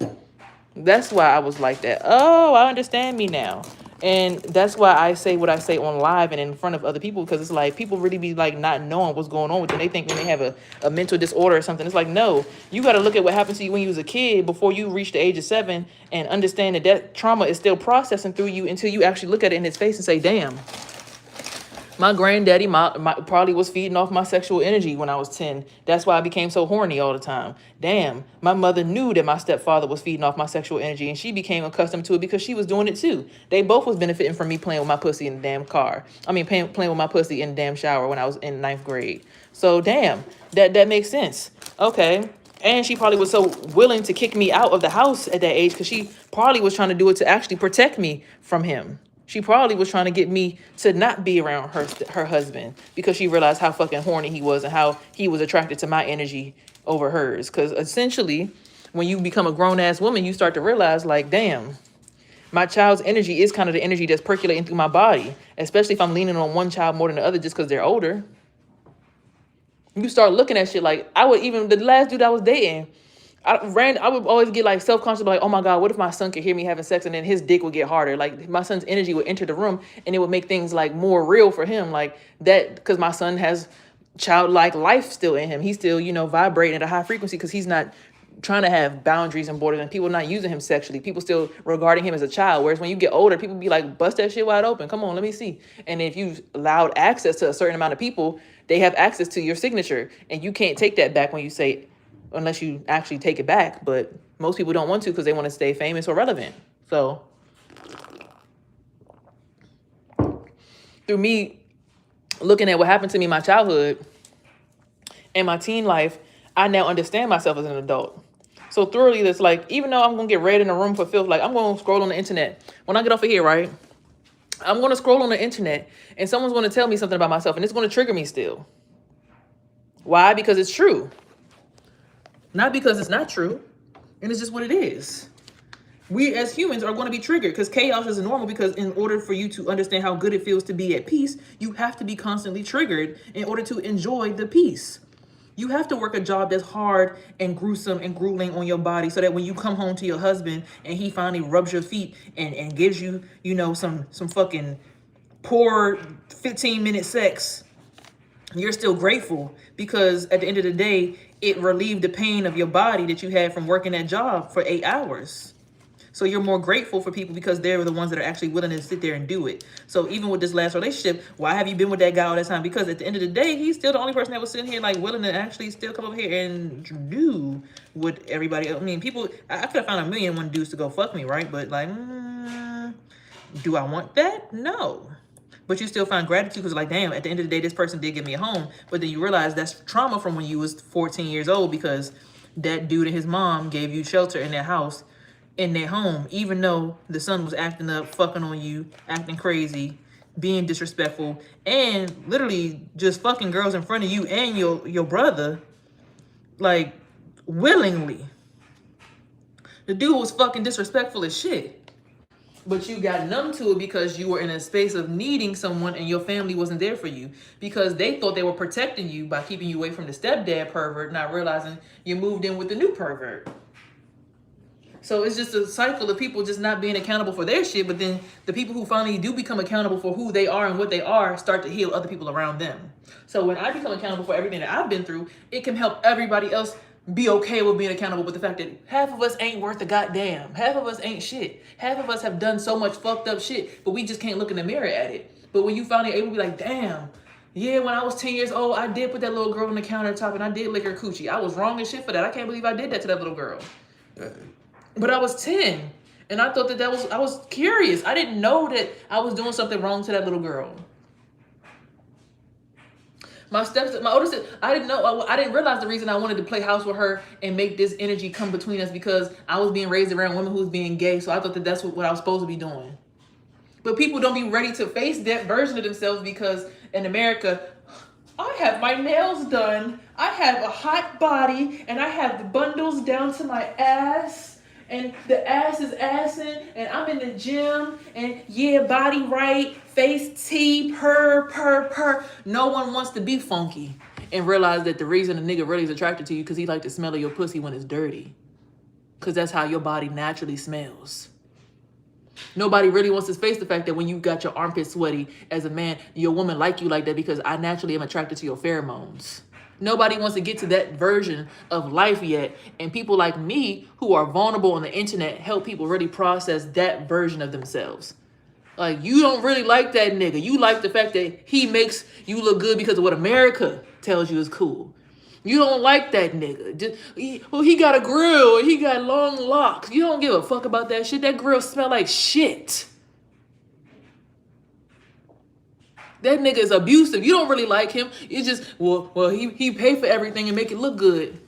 That's why I was like that. Oh, I understand me now. And that's why I say what I say on live and in front of other people, because it's like people really be like not knowing what's going on with them. They think when they have a mental disorder or something, it's like, no, you got to look at what happened to you when you was a kid before you reached the age of 7 and understand that trauma is still processing through you until you actually look at it in his face and say, damn. My granddaddy probably was feeding off my sexual energy when I was 10. That's why I became so horny all the time. Damn, my mother knew that my stepfather was feeding off my sexual energy, and she became accustomed to it because she was doing it too. They both was benefiting from me playing with my pussy in the damn car. I mean, playing with my pussy in the damn shower when I was in 9th grade. So damn, that makes sense. Okay. And she probably was so willing to kick me out of the house at that age because she probably was trying to do it to actually protect me from him. She probably was trying to get me to not be around her husband because she realized how fucking horny he was and how he was attracted to my energy over hers. Because essentially, when you become a grown-ass woman, you start to realize, like, damn, my child's energy is kind of the energy that's percolating through my body, especially if I'm leaning on one child more than the other just because they're older. You start looking at shit like, the last dude I was dating, I would always get like self-conscious, like, oh my God, what if my son could hear me having sex and then his dick would get harder? Like, my son's energy would enter the room and it would make things like more real for him. Like that, because my son has childlike life still in him. He's still, you know, vibrating at a high frequency because he's not trying to have boundaries and borders and people not using him sexually. People still regarding him as a child. Whereas when you get older, people be like, bust that shit wide open. Come on, let me see. And if you've allowed access to a certain amount of people, they have access to your signature and you can't take that back when you say, unless you actually take it back. But most people don't want to because they want to stay famous or relevant. So through me looking at what happened to me in my childhood and my teen life, I now understand myself as an adult. So thoroughly, that's like, even though I'm going to get read in a room for filth, like I'm going to scroll on the internet. When I get off of here, right, I'm going to scroll on the internet and someone's going to tell me something about myself and it's going to trigger me still. Why? Because it's true. Not because it's not true. And it's just what it is. We as humans are going to be triggered because chaos is normal, because in order for you to understand how good it feels to be at peace, you have to be constantly triggered in order to enjoy the peace. You have to work a job that's hard and gruesome and grueling on your body so that when you come home to your husband and he finally rubs your feet and gives you, you know, some fucking poor 15-minute sex, you're still grateful, because at the end of the day, it relieved the pain of your body that you had from working that job for 8 hours. So you're more grateful for people because they're the ones that are actually willing to sit there and do it. So even with this last relationship, why have you been with that guy all that time? Because at the end of the day, he's still the only person that was sitting here like willing to actually still come over here and do what everybody else. I mean, people, I could have found 1,000,001 dudes to go fuck me, right? But like, do I want that? No. But you still find gratitude because like, damn, at the end of the day, this person did give me a home. But then you realize that's trauma from when you was 14 years old because that dude and his mom gave you shelter in their house, in their home, even though the son was acting up, fucking on you, acting crazy, being disrespectful, and literally just fucking girls in front of you and your brother, like, willingly. The dude was fucking disrespectful as shit. But you got numb to it because you were in a space of needing someone and your family wasn't there for you. Because they thought they were protecting you by keeping you away from the stepdad pervert, not realizing you moved in with the new pervert. So it's just a cycle of people just not being accountable for their shit, but then the people who finally do become accountable for who they are and what they are start to heal other people around them. So when I become accountable for everything that I've been through, it can help everybody else be okay with being accountable with the fact that half of us ain't worth a goddamn. Half of us ain't shit. Half of us have done so much fucked up shit, but we just can't look in the mirror at it. But when you finally able to be like, damn, yeah, when I was 10 years old, I did put that little girl on the countertop and I did lick her coochie. I was wrong as shit for that. I can't believe I did that to that little girl. But I was 10 and I thought I was curious. I didn't know that I was doing something wrong to that little girl. My older sister, I didn't realize the reason I wanted to play house with her and make this energy come between us because I was being raised around women who was being gay. So I thought that's what I was supposed to be doing. But people don't be ready to face that version of themselves because in America, I have my nails done. I have a hot body and I have the bundles down to my ass. And the ass is assing, and I'm in the gym, and yeah, body right, face T, purr. No one wants to be funky and realize that the reason a nigga really is attracted to you because he like the smell of your pussy when it's dirty. Because that's how your body naturally smells. Nobody really wants to face the fact that when you got your armpit sweaty as a man, your woman like you like that because I naturally am attracted to your pheromones. Nobody wants to get to that version of life yet. And people like me who are vulnerable on the internet help people really process that version of themselves. Like, you don't really like that nigga. You like the fact that he makes you look good because of what America tells you is cool. You don't like that nigga. He got a grill and he got long locks. You don't give a fuck about that shit. That grill smell like shit. That nigga is abusive. You don't really like him. It's just, he pay for everything and make it look good.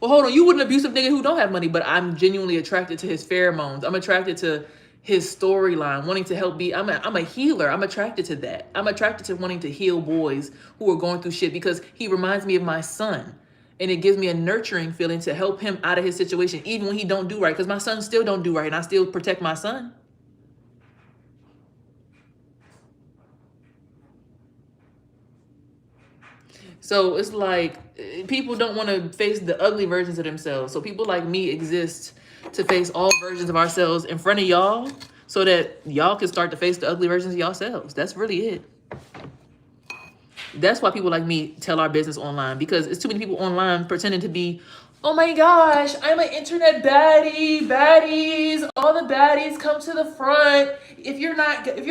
Well, hold on. You wouldn't abusive nigga who don't have money, but I'm genuinely attracted to his pheromones. I'm attracted to his storyline, wanting to help be. I'm a healer. I'm attracted to that. I'm attracted to wanting to heal boys who are going through shit because he reminds me of my son. And it gives me a nurturing feeling to help him out of his situation, even when he don't do right. Because my son still don't do right, and I still protect my son. So it's like people don't want to face the ugly versions of themselves. So people like me exist to face all versions of ourselves in front of y'all so that y'all can start to face the ugly versions of yourselves. That's really it. That's why people like me tell our business online, because it's too many people online pretending to be, oh my gosh, I'm an internet baddie, baddies, all the baddies come to the front. If your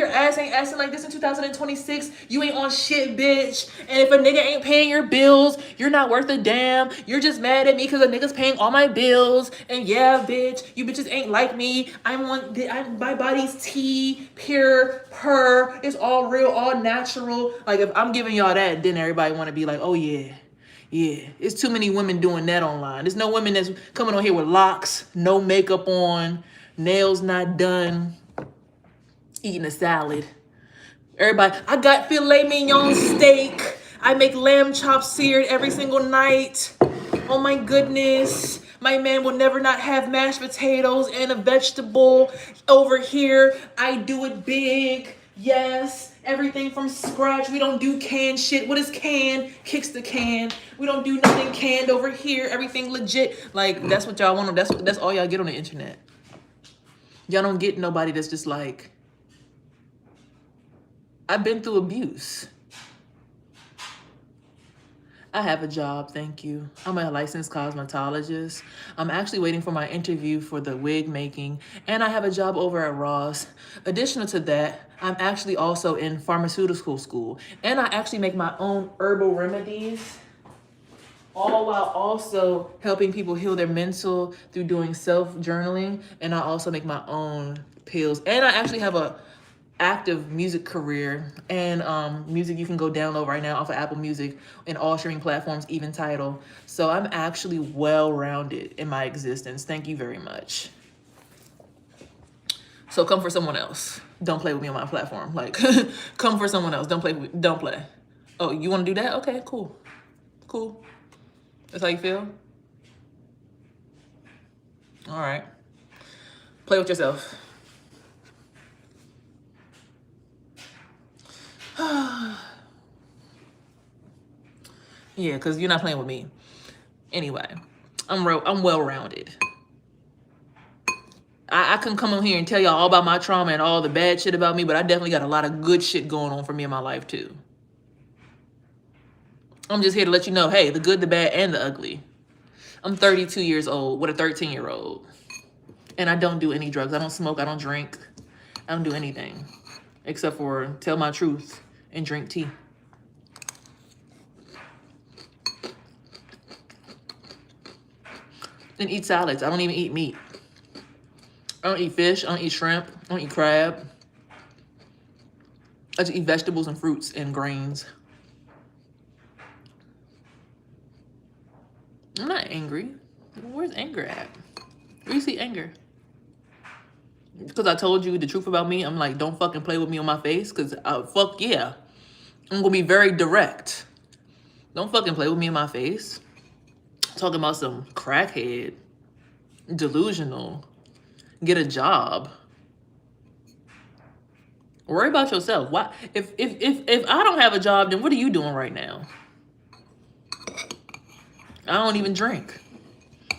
ass ain't acting like this in 2026, you ain't on shit, bitch. And if a nigga ain't paying your bills, you're not worth a damn. You're just mad at me because a nigga's paying all my bills. And yeah, bitch, you bitches ain't like me. My body's tea, pure, purr. It's all real, all natural. Like, if I'm giving y'all that, then everybody want to be like, oh yeah. Yeah, it's too many women doing that online. There's no women that's coming on here with locks, no makeup on, nails not done, eating a salad. Everybody, I got filet mignon steak. I make lamb chops seared every single night. Oh my goodness. My man will never not have mashed potatoes and a vegetable. Over here, I do it big. Yes. Everything from scratch. We don't do canned shit. What is canned? Kicks the can. We don't do nothing canned over here. Everything legit. Like, that's what y'all want. That's all y'all get on the internet. Y'all don't get nobody that's just like, I've been through abuse. I have a job, thank you. I'm a licensed cosmetologist. I'm actually waiting for my interview for the wig making, and I have a job over at Ross. Additional to that, I'm actually also in pharmaceutical school, and I actually make my own herbal remedies, all while also helping people heal their mental through doing self-journaling, and I also make my own pills. And I actually have a active music career and music you can go download right now off of Apple Music and all streaming platforms, even Tidal. So I'm actually well-rounded in my existence. Thank you very much. So come for someone else. Don't play with me on my platform. Like, come for someone else. Don't play. Oh, you want to do that? Okay, cool. Cool. That's how you feel? All right. Play with yourself. Yeah, because you're not playing with me. Anyway, I'm well-rounded. I can come on here and tell y'all all about my trauma and all the bad shit about me, but I definitely got a lot of good shit going on for me in my life too. I'm just here to let you know, hey, the good, the bad, and the ugly. I'm 32 years old with a 13-year-old. And I don't do any drugs. I don't smoke. I don't drink. I don't do anything except for tell my truth and drink tea. And eat salads. I don't even eat meat. I don't eat fish. I don't eat shrimp. I don't eat crab. I just eat vegetables and fruits and grains. I'm not angry. Where's anger at? Where you see anger? Because I told you the truth about me, I'm like, don't fucking play with me on my face. Because fuck yeah. I'm going to be very direct. Don't fucking play with me in my face. Talking about some crackhead. Delusional. Get a job. Worry about yourself. Why? If I don't have a job, then what are you doing right now? I don't even drink.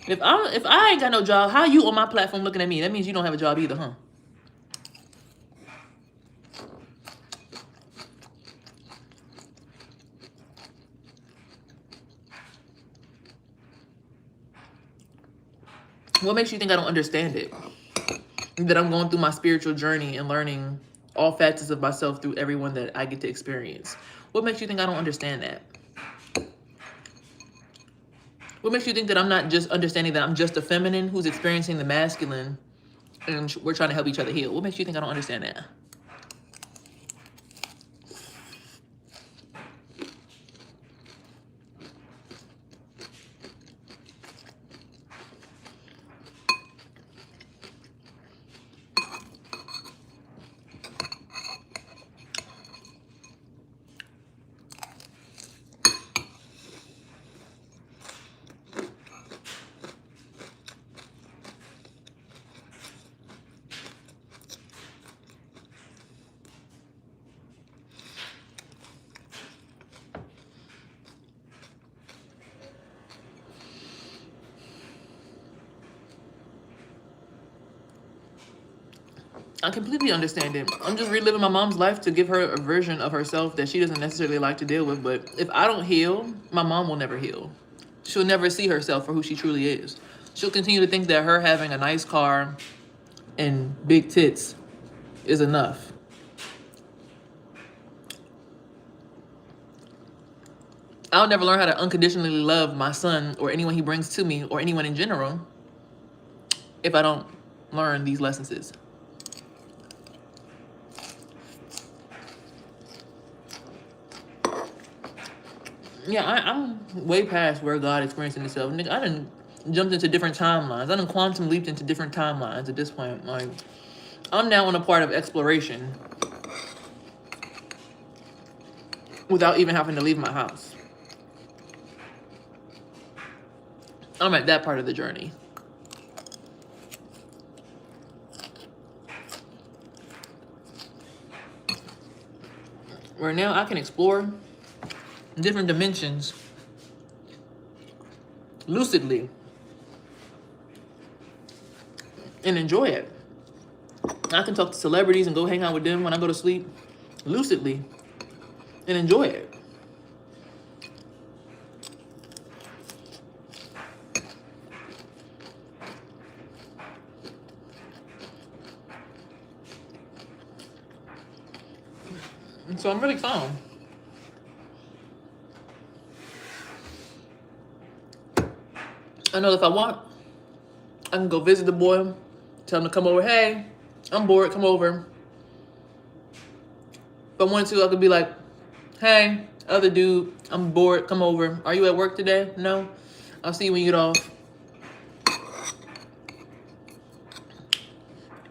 If I ain't got no job, how you on my platform looking at me? That means you don't have a job either, huh? What makes you think I don't understand it? That I'm going through my spiritual journey and learning all facets of myself through everyone that I get to experience. What makes you think I don't understand that? What makes you think that I'm not just understanding that I'm just a feminine who's experiencing the masculine and we're trying to help each other heal? What makes you think I don't understand that? I completely understand it. I'm just reliving my mom's life to give her a version of herself that she doesn't necessarily like to deal with. But if I don't heal, my mom will never heal. She'll never see herself for who she truly is. She'll continue to think that her having a nice car and big tits is enough. I'll never learn how to unconditionally love my son or anyone he brings to me or anyone in general if I don't learn these lessons. Yeah, I'm way past where God experiencing himself. Nigga, I done jumped into different timelines. I done quantum leaped into different timelines at this point. Like, I'm now on a part of exploration without even having to leave my house. I'm at that part of the journey. Where now I can explore different dimensions lucidly and enjoy it. I can talk to celebrities and go hang out with them when I go to sleep lucidly and enjoy it. And so I'm really calm. I know if I want, I can go visit the boy, tell him to come over. Hey, I'm bored, come over. If I wanted to, I could be like, hey, other dude, I'm bored, come over. Are you at work today? No? I'll see you when you get off.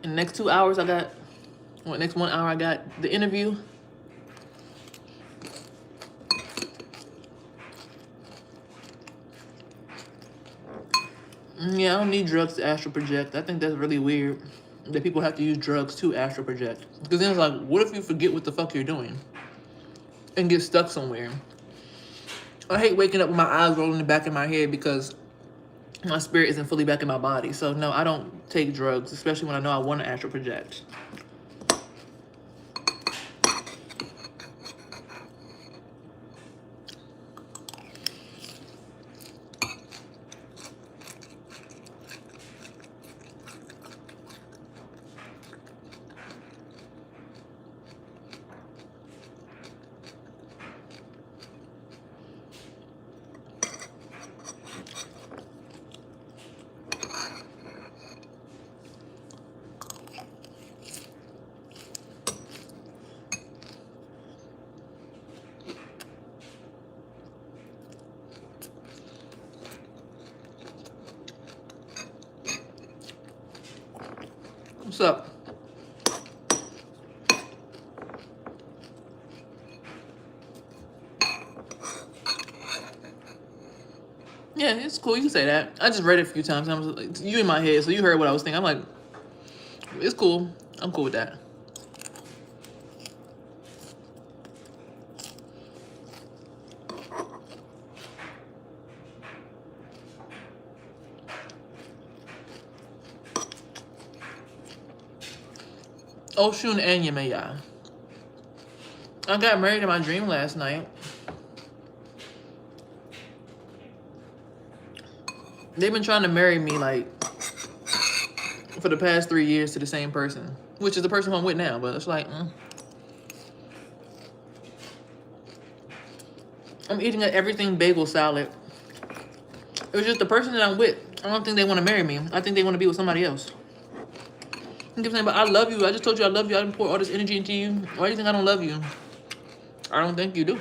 In the next 2 hours, next 1 hour, I got the interview. Yeah, I don't need drugs to astral project. I think that's really weird that people have to use drugs to astral project. Because then it's like, what if you forget what the fuck you're doing and get stuck somewhere? I hate waking up with my eyes rolling in the back of my head because my spirit isn't fully back in my body. So no, I don't take drugs, especially when I know I want to astral project. What's up? Yeah, it's cool. You can say that. I just read it a few times. And I was like, you in my head, so you heard what I was thinking. I'm like, it's cool. I'm cool with that. Oshun and Yemaya. I got married in my dream last night. They've been trying to marry me like for the past 3 years to the same person, which is the person I'm with now. But it's like, I'm eating an everything bagel salad. It was just the person that I'm with. I don't think they want to marry me. I think they want to be with somebody else. You keep saying, but I love you. I just told you I love you. I didn't pour all this energy into you. Why do you think I don't love you? I don't think you do.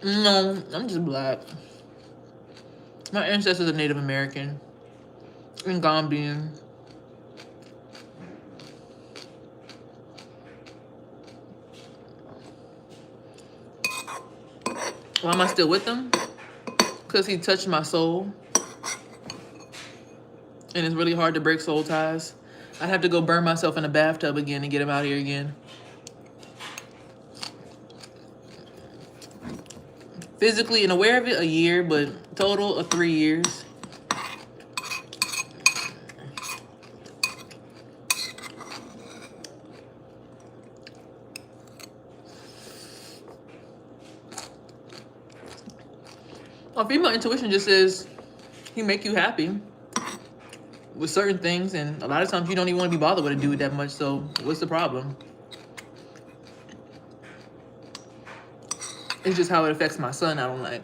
No, I'm just black. My ancestors are Native American and Gambian. Why am I still with him? Because he touched my soul. And it's really hard to break soul ties. I'd have to go burn myself in a bathtub again and get him out here again. Physically and aware of it, a year, but total of 3 years. Well, female intuition just says he make you happy with certain things, and a lot of times you don't even want to be bothered with a dude that much, so what's the problem? It's just how it affects my son I don't like.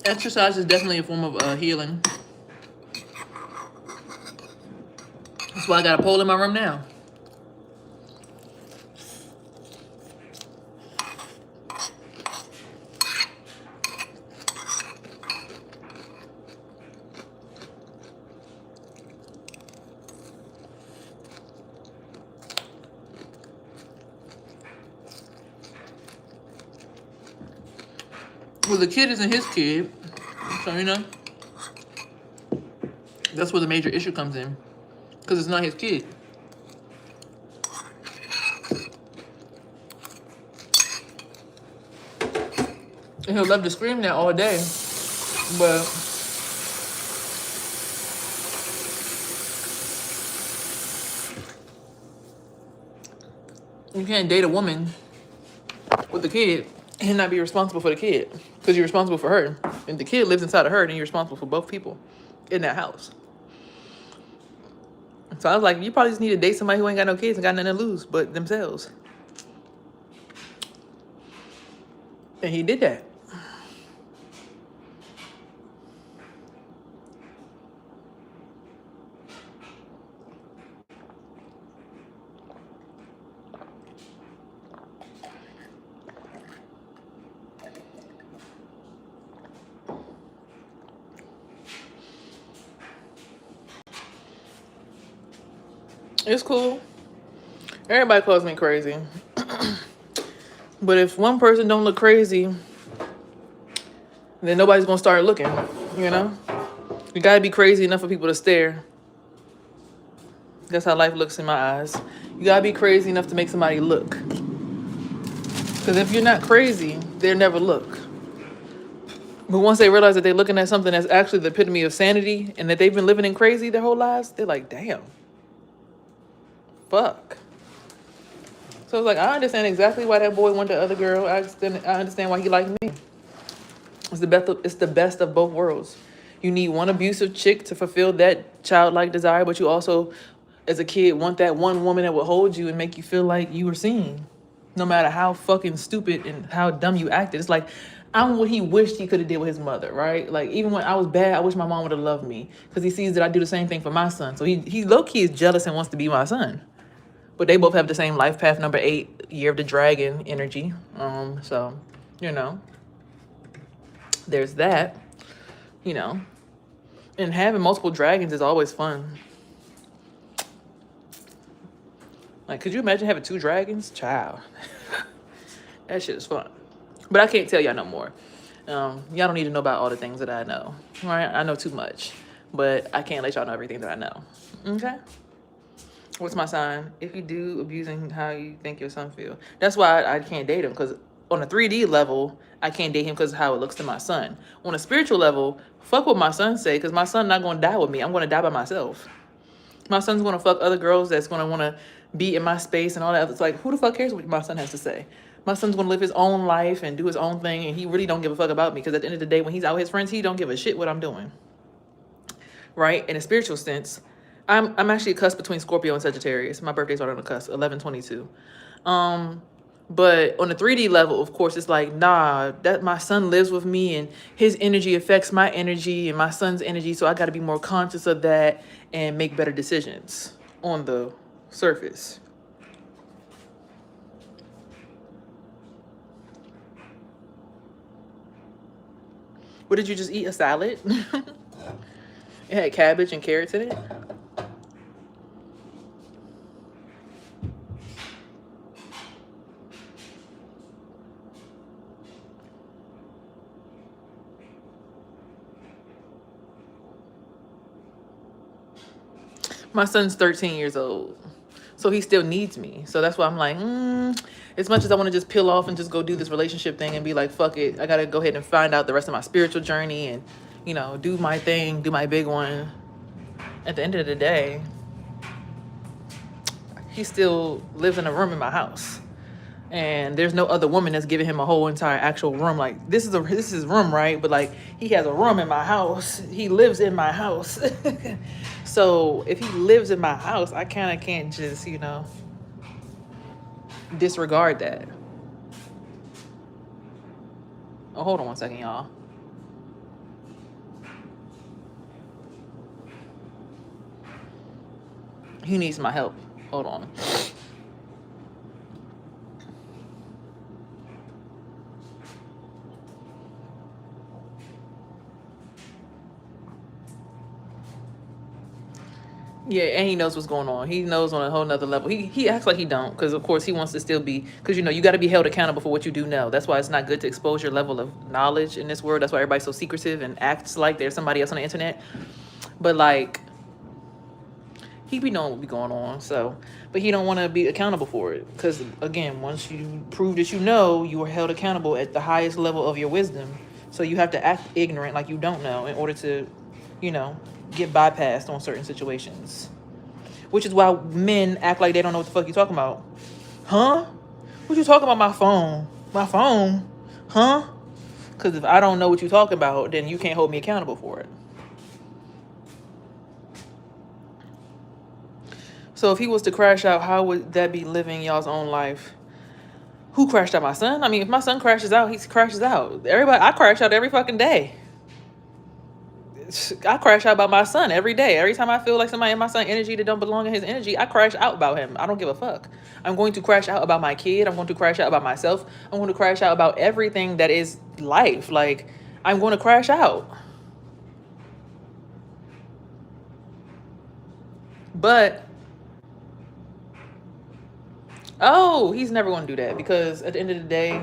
Exercise is definitely a form of healing. That's why I got a pole in my room now. Well, the kid isn't his kid, so you know, that's where the major issue comes in, because it's not his kid. And he'll love to scream that all day. But you can't date a woman with a kid and not be responsible for the kid, because you're responsible for her. And the kid lives inside of her, and you're responsible for both people in that house. So I was like, you probably just need to date somebody who ain't got no kids and got nothing to lose but themselves. And he did that. It's cool. Everybody calls me crazy. But if one person don't look crazy, then nobody's gonna start looking, you know? You gotta be crazy enough for people to stare. That's how life looks in my eyes. You gotta be crazy enough to make somebody look. Because if you're not crazy, they'll never look. But once they realize that they're looking at something that's actually the epitome of sanity and that they've been living in crazy their whole lives, they're like, damn. Fuck. So it's like, I understand exactly why that boy went to other girl. I understand why he liked me. It's the best of both worlds. You need one abusive chick to fulfill that childlike desire, but you also, as a kid, want that one woman that will hold you and make you feel like you were seen. No matter how fucking stupid and how dumb you acted. It's like, I'm what he wished he could have did with his mother, right? Like, even when I was bad, I wish my mom would have loved me. Because he sees that I do the same thing for my son. So he low-key is jealous and wants to be my son. But they both have the same life path, number 8, year of the dragon energy. So, you know, there's that, you know. And having multiple dragons is always fun. Like, could you imagine having 2 dragons? Child. That shit is fun. But I can't tell y'all no more. Y'all don't need to know about all the things that I know. Right? I know too much. But I can't let y'all know everything that I know. Okay? What's my sign? If you do abusing how you think your son feel. That's why I can't date him. Because on a 3D level, I can't date him because of how it looks to my son. On a spiritual level, fuck what my son say. Because my son not going to die with me. I'm going to die by myself. My son's going to fuck other girls that's going to want to be in my space and all that. It's like, who the fuck cares what my son has to say? My son's going to live his own life and do his own thing. And he really don't give a fuck about me. Because at the end of the day, when he's out with his friends, he don't give a shit what I'm doing. Right? In a spiritual sense, I'm actually a cusp between Scorpio and Sagittarius. My birthday's right on the cusp, 11/22. But on the 3D level, of course, it's like, nah, that my son lives with me and his energy affects my energy and my son's energy. So I got to be more conscious of that and make better decisions on the surface. What did you just eat? A salad? It had cabbage and carrots in it. My son's 13 years old, so he still needs me. So that's why I'm like, as much as I want to just peel off and just go do this relationship thing and be like, fuck it, I got to go ahead and find out the rest of my spiritual journey and, you know, do my thing, do my big one. At the end of the day, he still lives in a room in my house. And there's no other woman that's giving him a whole entire actual room. Like, this is his room, right? But like, he has a room in my house. He lives in my house. So if he lives in my house, I kind of can't just, you know, disregard that. Oh, hold on one second, y'all. He needs my help. Hold on. Yeah, and he knows what's going on. He knows on a whole nother level. He acts like he don't, because of course he wants to still be, because you know, you got to be held accountable for what you do know. That's why it's not good to expose your level of knowledge in this world. That's why everybody's so secretive and acts like there's somebody else on the internet. But like, he be knowing what be going on. So, but he don't want to be accountable for it, because again, once you prove that you know, you are held accountable at the highest level of your wisdom. So you have to act ignorant, like you don't know, in order to, you know, get bypassed on certain situations. Which is why men act like they don't know what the fuck you talking about. Huh? What you talking about? My phone? My phone? Huh? Because if I don't know what you talking about, then you can't hold me accountable for it. So if he was to crash out, how would that be living y'all's own life? Who crashed out? My son? I mean, if my son crashes out, he crashes out. Everybody, I crash out every fucking day. I crash out about my son every day. Every time I feel like somebody in my son energy that don't belong in his energy, I crash out about him. I don't give a fuck. I'm going to crash out about my kid. I'm going to crash out about myself. I'm going to crash out about everything that is life. Like, I'm going to crash out. But, oh, he's never going to do that, because at the end of the day,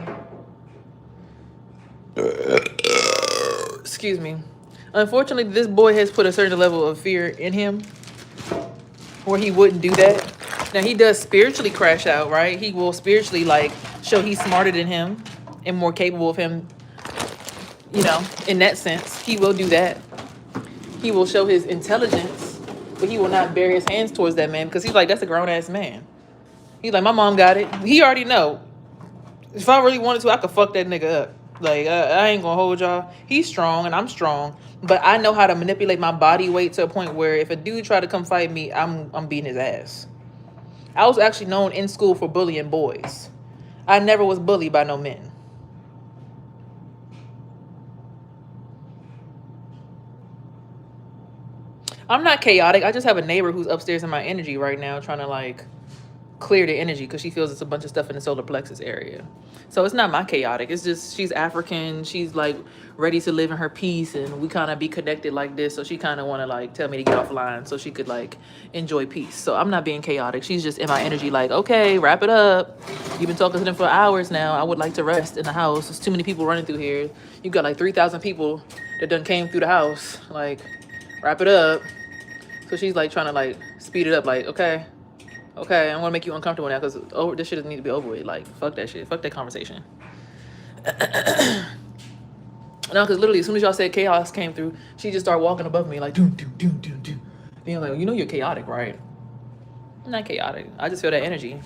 excuse me, unfortunately, this boy has put a certain level of fear in him where he wouldn't do that. Now, he does spiritually crash out, right? He will spiritually, like, show he's smarter than him and more capable of him, you know, in that sense. He will do that. He will show his intelligence, but he will not bare his hands towards that man, because he's like, that's a grown-ass man. He's like, my mom got it. He already know. If I really wanted to, I could fuck that nigga up. Like, I ain't gonna hold y'all. He's strong and I'm strong, but I know how to manipulate my body weight to a point where if a dude try to come fight me, I'm beating his ass. I was actually known in school for bullying boys. I never was bullied by no men. I'm not chaotic. I just have a neighbor who's upstairs in my energy right now trying to, like, clear the energy because she feels it's a bunch of stuff in the solar plexus area. So it's not my chaotic. It's just she's African. She's, like, ready to live in her peace, and we kind of be connected like this. So she kind of want to, like, tell me to get offline so she could, like, enjoy peace. So I'm not being chaotic. She's just in my energy like, okay, wrap it up. You've been talking to them for hours now. I would like to rest in the house. There's too many people running through here. You got, like, 3,000 people that done came through the house. Like, wrap it up. So she's, like, trying to, like, speed it up. Like, okay, I'm gonna make you uncomfortable now, because this shit doesn't need to be over with. Like, fuck that shit. Fuck that conversation. No, because literally, as soon as y'all said chaos came through, she just started walking above me like, doom, doom, doom, doom, doom. And you're like, you know you're chaotic, right? I'm not chaotic. I just feel that energy.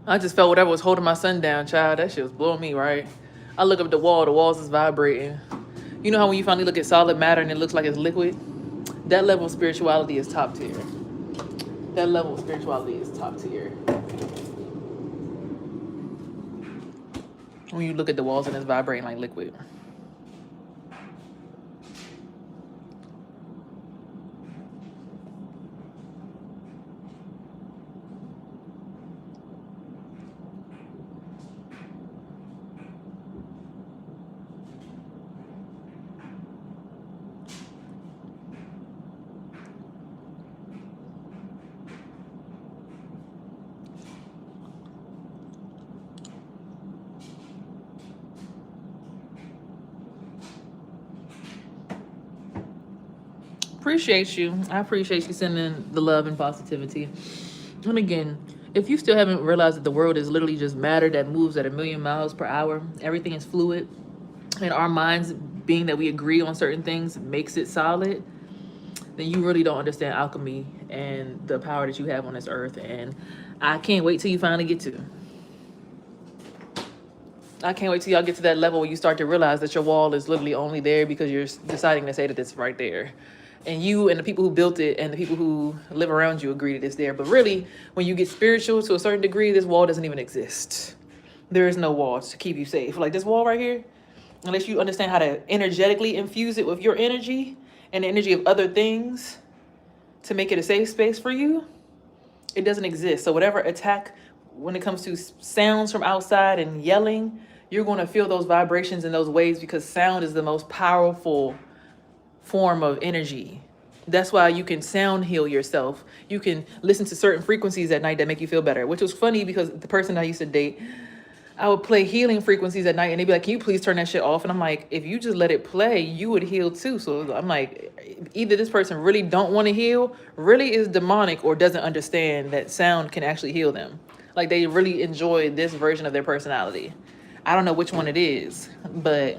I just felt whatever was holding my son down, child. That shit was blowing me, right? I look up at the walls is vibrating. You know how when you finally look at solid matter and it looks like it's liquid? That level of spirituality is top tier. That level of spirituality is top tier. When you look at the walls and it's vibrating like liquid. Appreciate you. I appreciate you sending the love and positivity. And again, if you still haven't realized that the world is literally just matter that moves at 1,000,000 miles per hour, everything is fluid, and our minds, being that we agree on certain things, makes it solid, then you really don't understand alchemy and the power that you have on this earth. And I can't wait till you finally get to. I can't wait till y'all get to that level where you start to realize that your wall is literally only there because you're deciding to say that it's right there. and you and the people who built it and the people who live around you agree that it's there. But really, when you get spiritual to a certain degree, this wall doesn't even exist. There is no wall to keep you safe. Like this wall right here, unless you understand how to energetically infuse it with your energy and the energy of other things to make it a safe space for you, it doesn't exist. So whatever attack, when it comes to sounds from outside and yelling, you're going to feel those vibrations and those waves, because sound is the most powerful form of energy. That's why you can sound heal yourself. You can listen to certain frequencies at night that make you feel better, which was funny because the person I used to date, I would play healing frequencies at night and they'd be like, can you please turn that shit off? And I'm like, if you just let it play, you would heal too. So I'm like, either this person really don't want to heal, really is demonic, or doesn't understand that sound can actually heal them. Like they really enjoy this version of their personality. I don't know which one it is, but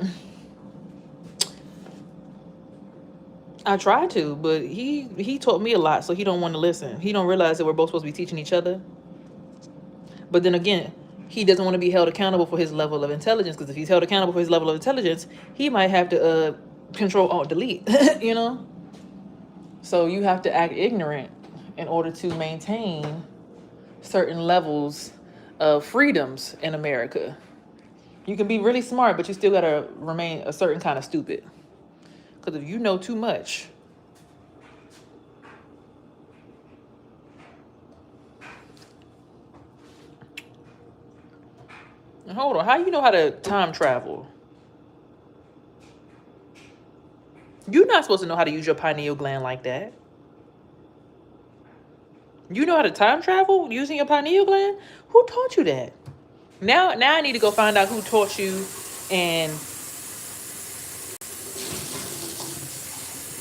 I tried to, but he taught me a lot, so he don't want to listen. He don't realize that we're both supposed to be teaching each other. But then again, he doesn't want to be held accountable for his level of intelligence, because if he's held accountable for his level of intelligence, he might have to control alt delete, you know? So you have to act ignorant in order to maintain certain levels of freedoms in America. You can be really smart, but you still gotta remain a certain kind of stupid. Because if you know too much, hold on, how you know how to time travel? You're not supposed to know how to use your pineal gland like that. You know how to time travel using your pineal gland? Who taught you that? Now I need to go find out who taught you, and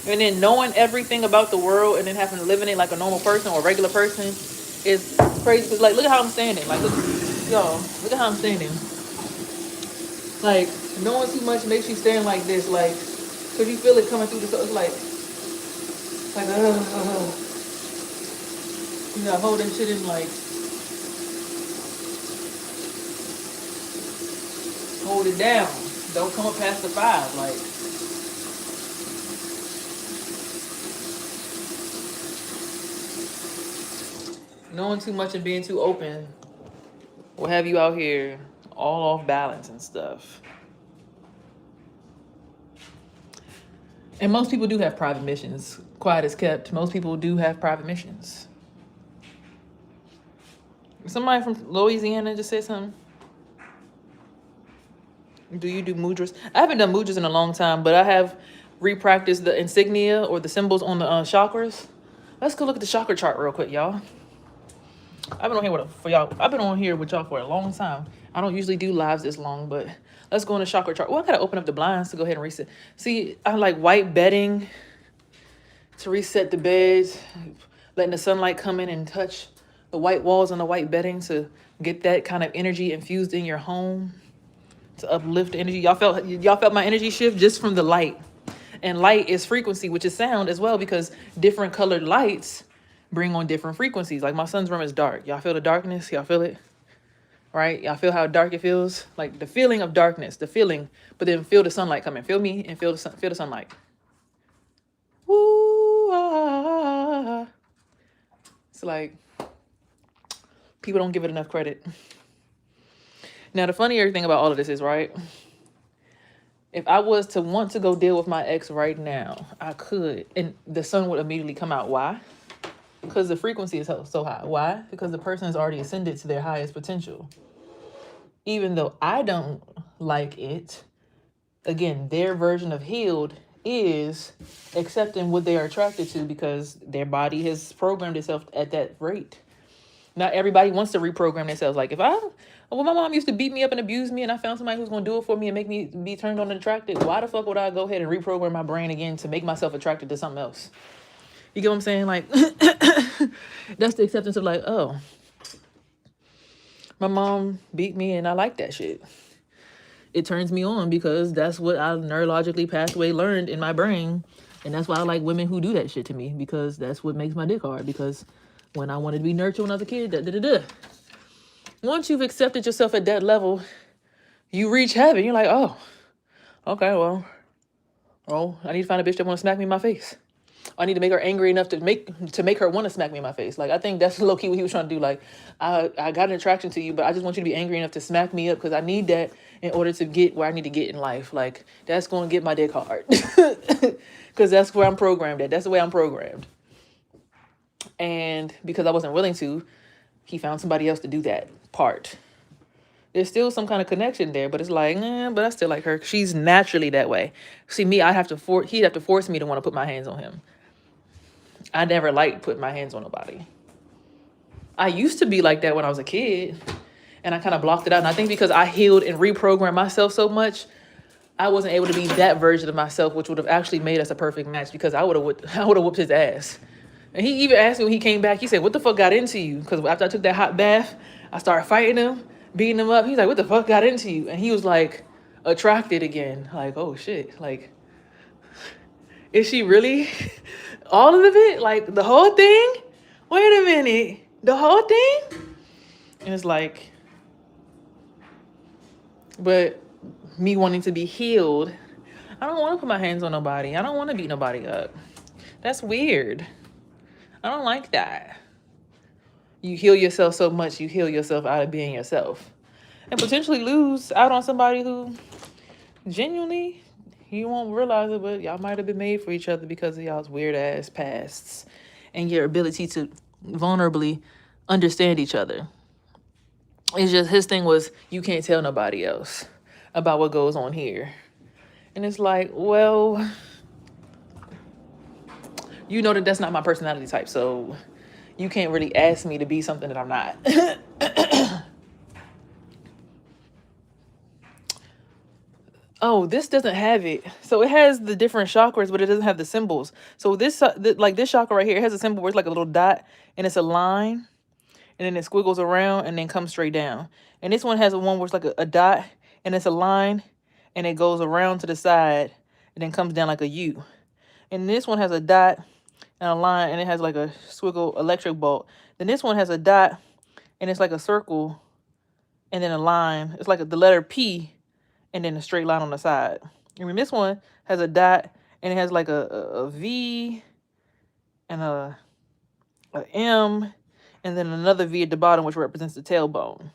then knowing everything about the world and then having to live in it like a normal person or a regular person is crazy. Cause like, look at how I'm standing. Like, look, y'all, look at how I'm standing. Like, knowing too much makes you stand like this, like, cause you feel it coming through the soul. It's like, you know, holding shit in, like, hold it down. Don't come up past the 5, like. Knowing too much and being too open will have you out here all off balance and stuff. And most people do have private missions. Quiet as kept. Most people do have private missions. Somebody from Louisiana just said something. Do you do mudras? I haven't done mudras in a long time, but I have repracticed the insignia or the symbols on the chakras. Let's go look at the chakra chart real quick, y'all. I've been on here with y'all for a long time. I don't usually do lives this long, but let's go on the chakra chart. Well, I gotta open up the blinds to go ahead and reset. See, I like white bedding to reset the beds, letting the sunlight come in and touch the white walls and the white bedding to get that kind of energy infused in your home, to uplift the energy. Y'all felt my energy shift just from the light. And light is frequency, which is sound as well, because different colored lights bring on different frequencies. Like my son's room is dark. Y'all feel the darkness? Y'all feel it? Right? Y'all feel how dark it feels? Like the feeling of darkness, the feeling, but then feel the sunlight come in. Feel me and feel the sunlight. Woo, ah. It's like people don't give it enough credit. Now, the funnier thing about all of this is, right, if I was to want to go deal with my ex right now, I could, and the sun would immediately come out. Why? Because the frequency is so high. Why? Because the person has already ascended to their highest potential. Even though I don't like it, again, their version of healed is accepting what they are attracted to, because their body has programmed itself at that rate. Not everybody wants to reprogram themselves. Like, well, my mom used to beat me up and abuse me, and I found somebody who's going to do it for me and make me be turned on and attracted. Why the fuck would I go ahead and reprogram my brain again to make myself attracted to something else? You get what I'm saying? Like, that's the acceptance of like, oh, my mom beat me and I like that shit. It turns me on because that's what I neurologically pathway learned in my brain. And that's why I like women who do that shit to me, because that's what makes my dick hard. Because when I wanted to be nurtured when I was a kid, once you've accepted yourself at that level, you reach heaven. You're like, oh, okay, well, I need to find a bitch that want to smack me in my face. I need to make her angry enough to make her want to smack me in my face. Like, I think that's low key what he was trying to do. Like, I got an attraction to you, but I just want you to be angry enough to smack me up because I need that in order to get where I need to get in life. Like, that's going to get my dick hard because that's where I'm programmed at. That's the way I'm programmed. And because I wasn't willing to, he found somebody else to do that part. There's still some kind of connection there, but it's like, but I still like her. She's naturally that way. See, me, he'd have to force me to want to put my hands on him. I never liked putting my hands on nobody. I used to be like that when I was a kid, and I kind of blocked it out. And I think because I healed and reprogrammed myself so much, I wasn't able to be that version of myself, which would have actually made us a perfect match because I would have whooped his ass. And he even asked me when he came back, he said, what the fuck got into you? Because after I took that hot bath, I started fighting him, beating him up. He's like, what the fuck got into you? And he was like, attracted again. Like, oh shit. Like, is she really all of it? Like, the whole thing? Wait a minute. The whole thing? And it's like, but me wanting to be healed, I don't want to put my hands on nobody. I don't want to beat nobody up. That's weird. I don't like that. You heal yourself so much, you heal yourself out of being yourself. And potentially lose out on somebody who genuinely, you won't realize it, but y'all might have been made for each other because of y'all's weird ass pasts and your ability to vulnerably understand each other. It's just his thing was, you can't tell nobody else about what goes on here. And it's like, well, you know that that's not my personality type, so you can't really ask me to be something that I'm not. Oh, this doesn't have it. So it has the different chakras, but it doesn't have the symbols. So this, like this chakra right here, it has a symbol where it's like a little dot, and it's a line, and then it squiggles around, and then comes straight down. And this one has a one where it's like a dot, and it's a line, and it goes around to the side, and then comes down like a U. And this one has a dot and a line, and it has like a squiggle electric bolt. Then this one has a dot, and it's like a circle, and then a line. It's like the letter P, and then a straight line on the side. And then this one has a dot, and it has like a V, and a M, and then another V at the bottom, which represents the tailbone.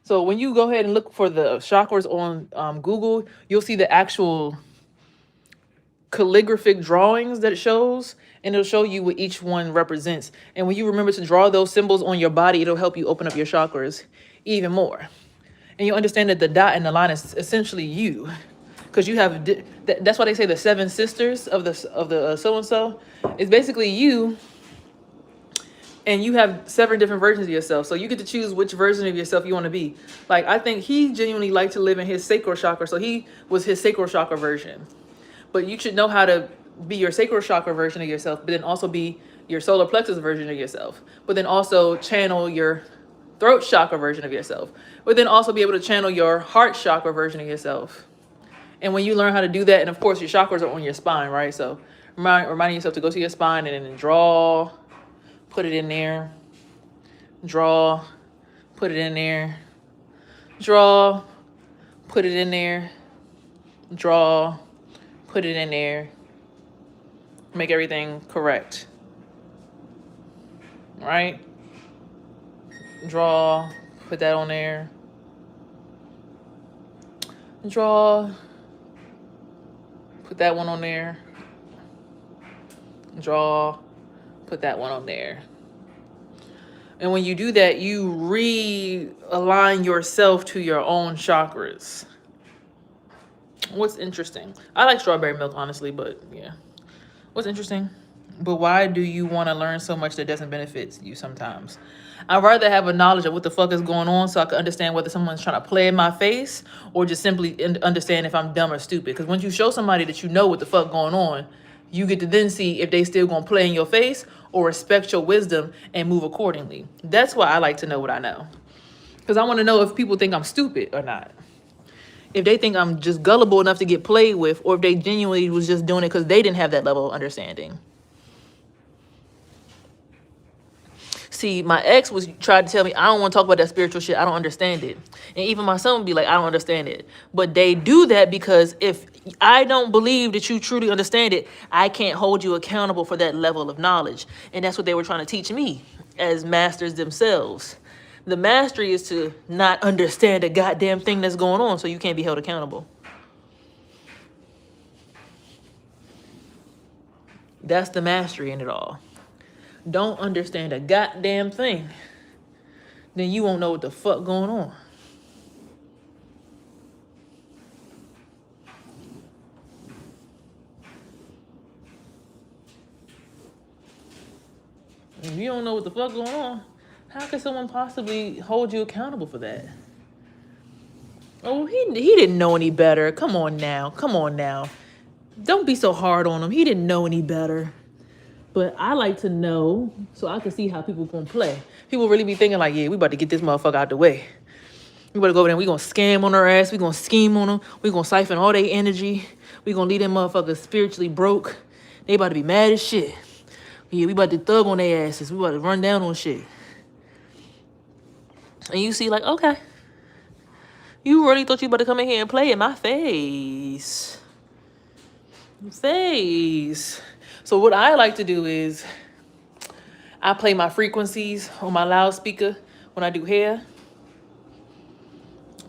So when you go ahead and look for the chakras on Google, you'll see the actual calligraphic drawings that it shows, and it'll show you what each one represents. And when you remember to draw those symbols on your body, it'll help you open up your chakras even more. And you understand that the dot and the line is essentially you, because you have that's why they say the 7 sisters of the so and so. It's basically you, and you have 7 different versions of yourself. So you get to choose which version of yourself you want to be. Like, I think he genuinely liked to live in his sacral chakra, so he was his sacral chakra version. But you should know how to be your sacral chakra version of yourself, but then also be your solar plexus version of yourself. But then also channel your throat chakra version of yourself. But then also be able to channel your heart chakra version of yourself. And when you learn how to do that, and of course your chakras are on your spine, right? So reminding yourself to go to your spine and then draw, put it in there, draw, put it in there, draw, put it in there, draw, put it in there, make everything correct, right? Draw, put that on there, draw, put that one on there, draw, put that one on there. And when you do that, you realign yourself to your own chakras. What's interesting? I like strawberry milk, honestly, but yeah. What's interesting? But why do you want to learn so much that doesn't benefit you sometimes? I'd rather have a knowledge of what the fuck is going on so I can understand whether someone's trying to play in my face or just simply understand if I'm dumb or stupid. Because once you show somebody that you know what the fuck going on, you get to then see if they still gonna play in your face or respect your wisdom and move accordingly. That's why I like to know what I know. Because I want to know if people think I'm stupid or not. If they think I'm just gullible enough to get played with, or if they genuinely was just doing it because they didn't have that level of understanding. See, my ex was tried to tell me, I don't want to talk about that spiritual shit. I don't understand it. And even my son would be like, I don't understand it. But they do that because if I don't believe that you truly understand it, I can't hold you accountable for that level of knowledge. And that's what they were trying to teach me as masters themselves. The mastery is to not understand a goddamn thing that's going on, so you can't be held accountable. That's the mastery in it all. Don't understand a goddamn thing, then you won't know what the fuck going on. If you don't know what the fuck going on, how can someone possibly hold you accountable for that? Oh, he didn't know any better. Come on now. Come on now. Don't be so hard on him. He didn't know any better. But I like to know so I can see how people gonna play. People really be thinking like, yeah, we about to get this motherfucker out the way. We better go over there and we gonna scam on their ass. We gonna scheme on them. We gonna siphon all their energy. We gonna leave them motherfuckers spiritually broke. They about to be mad as shit. Yeah, we about to thug on their asses. We about to run down on shit. And you see like, okay. You really thought you about to come in here and play in my face. So what I like to do is I play my frequencies on my loudspeaker when I do hair.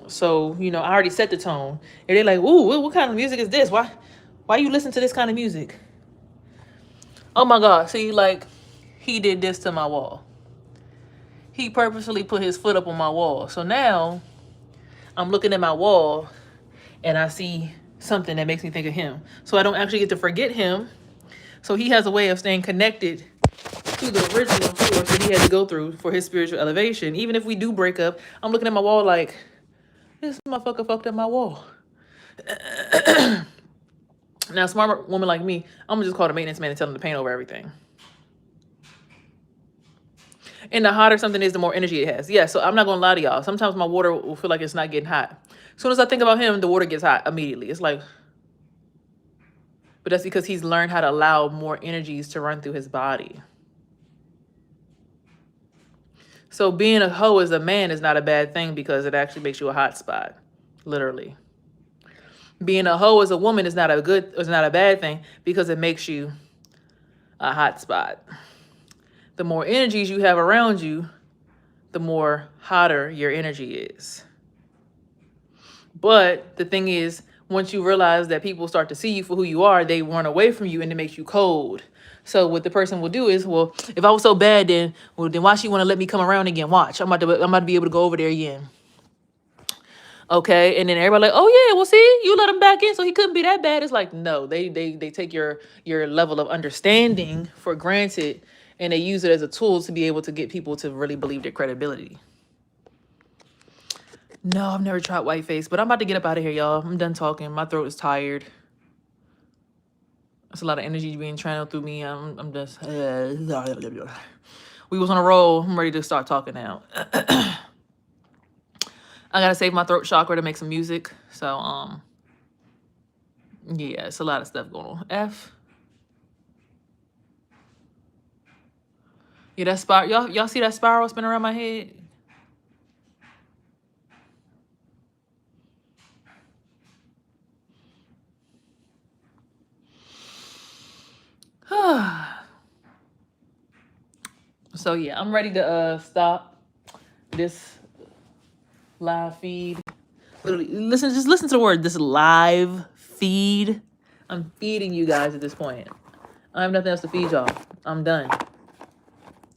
So, you know, I already set the tone. And they're like, ooh, what kind of music is this? Why you listen to this kind of music? Oh my God, see, like, he did this to my wall. He purposely put his foot up on my wall. So now I'm looking at my wall and I see something that makes me think of him. So I don't actually get to forget him. So he has a way of staying connected to the original force that he had to go through for his spiritual elevation. Even if we do break up, I'm looking at my wall like, this motherfucker fucked up my wall. Now, a smart woman like me, I'm gonna just call the maintenance man and tell him to paint over everything. And the hotter something is, the more energy it has. Yeah, so I'm not gonna lie to y'all. Sometimes my water will feel like it's not getting hot. As soon as I think about him, the water gets hot immediately. It's like, but that's because he's learned how to allow more energies to run through his body. So being a hoe as a man is not a bad thing because it actually makes you a hot spot, literally. Being a hoe as a woman is not a bad thing because it makes you a hot spot. The more energies you have around you, the more hotter your energy is. But the thing is, once you realize that people start to see you for who you are, they run away from you and it makes you cold. So what the person will do is, well, if I was so bad, then why she want to let me come around again? Watch, I'm about to be able to go over there again. Okay, and then everybody like, oh yeah, well see, you let him back in, so he couldn't be that bad. It's like, no, they take your level of understanding for granted, and they use it as a tool to be able to get people to really believe their credibility. No, I've never tried whiteface, but I'm about to get up out of here, y'all. I'm done talking. My throat is tired. That's a lot of energy being channeled through me. I'm just. We was on a roll. I'm ready to start talking now. I gotta save my throat chakra to make some music. So yeah, it's a lot of stuff going on. Yeah, that spiral. Y'all see that spiral spinning around my head? So yeah, I'm ready to stop this live feed. Literally, just listen to the word, this live feed. I'm feeding you guys at this point. I have nothing else to feed y'all. I'm done.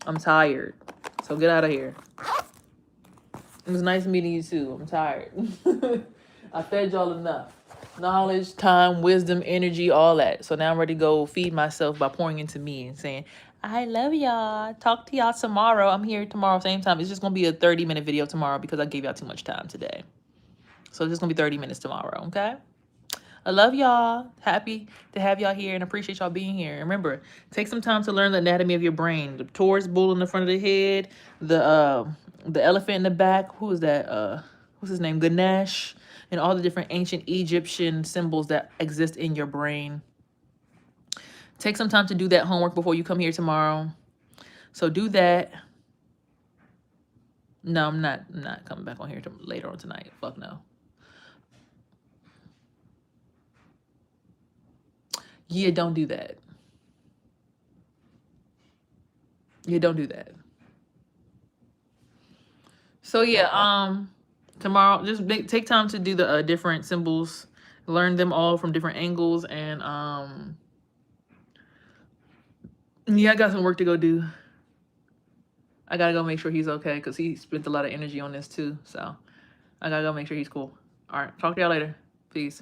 I'm tired. So get out of here. It was nice meeting you too. I'm tired. I fed y'all enough. Knowledge, time, wisdom, energy, all that. So now I'm ready to go feed myself by pouring into me and saying, I love y'all. Talk to y'all tomorrow. I'm here tomorrow, same time. It's just going to be a 30-minute video tomorrow because I gave y'all too much time today. So it's just going to be 30 minutes tomorrow, okay? I love y'all. Happy to have y'all here and appreciate y'all being here. Remember, take some time to learn the anatomy of your brain. The Taurus bull in the front of the head, the elephant in the back. Who is that? What's his name? Ganesh. And all the different ancient Egyptian symbols that exist in your brain. Take some time to do that homework before you come here tomorrow. So do that. No, I'm not coming back on here later on tonight. Fuck no. Yeah, don't do that. Yeah, don't do that. So yeah, tomorrow just take time to do the different symbols, learn them all from different angles, and yeah, I got some work to go do. I gotta go make sure he's okay because he spent a lot of energy on this too. So I gotta go make sure he's cool. All right, talk to y'all later. Peace.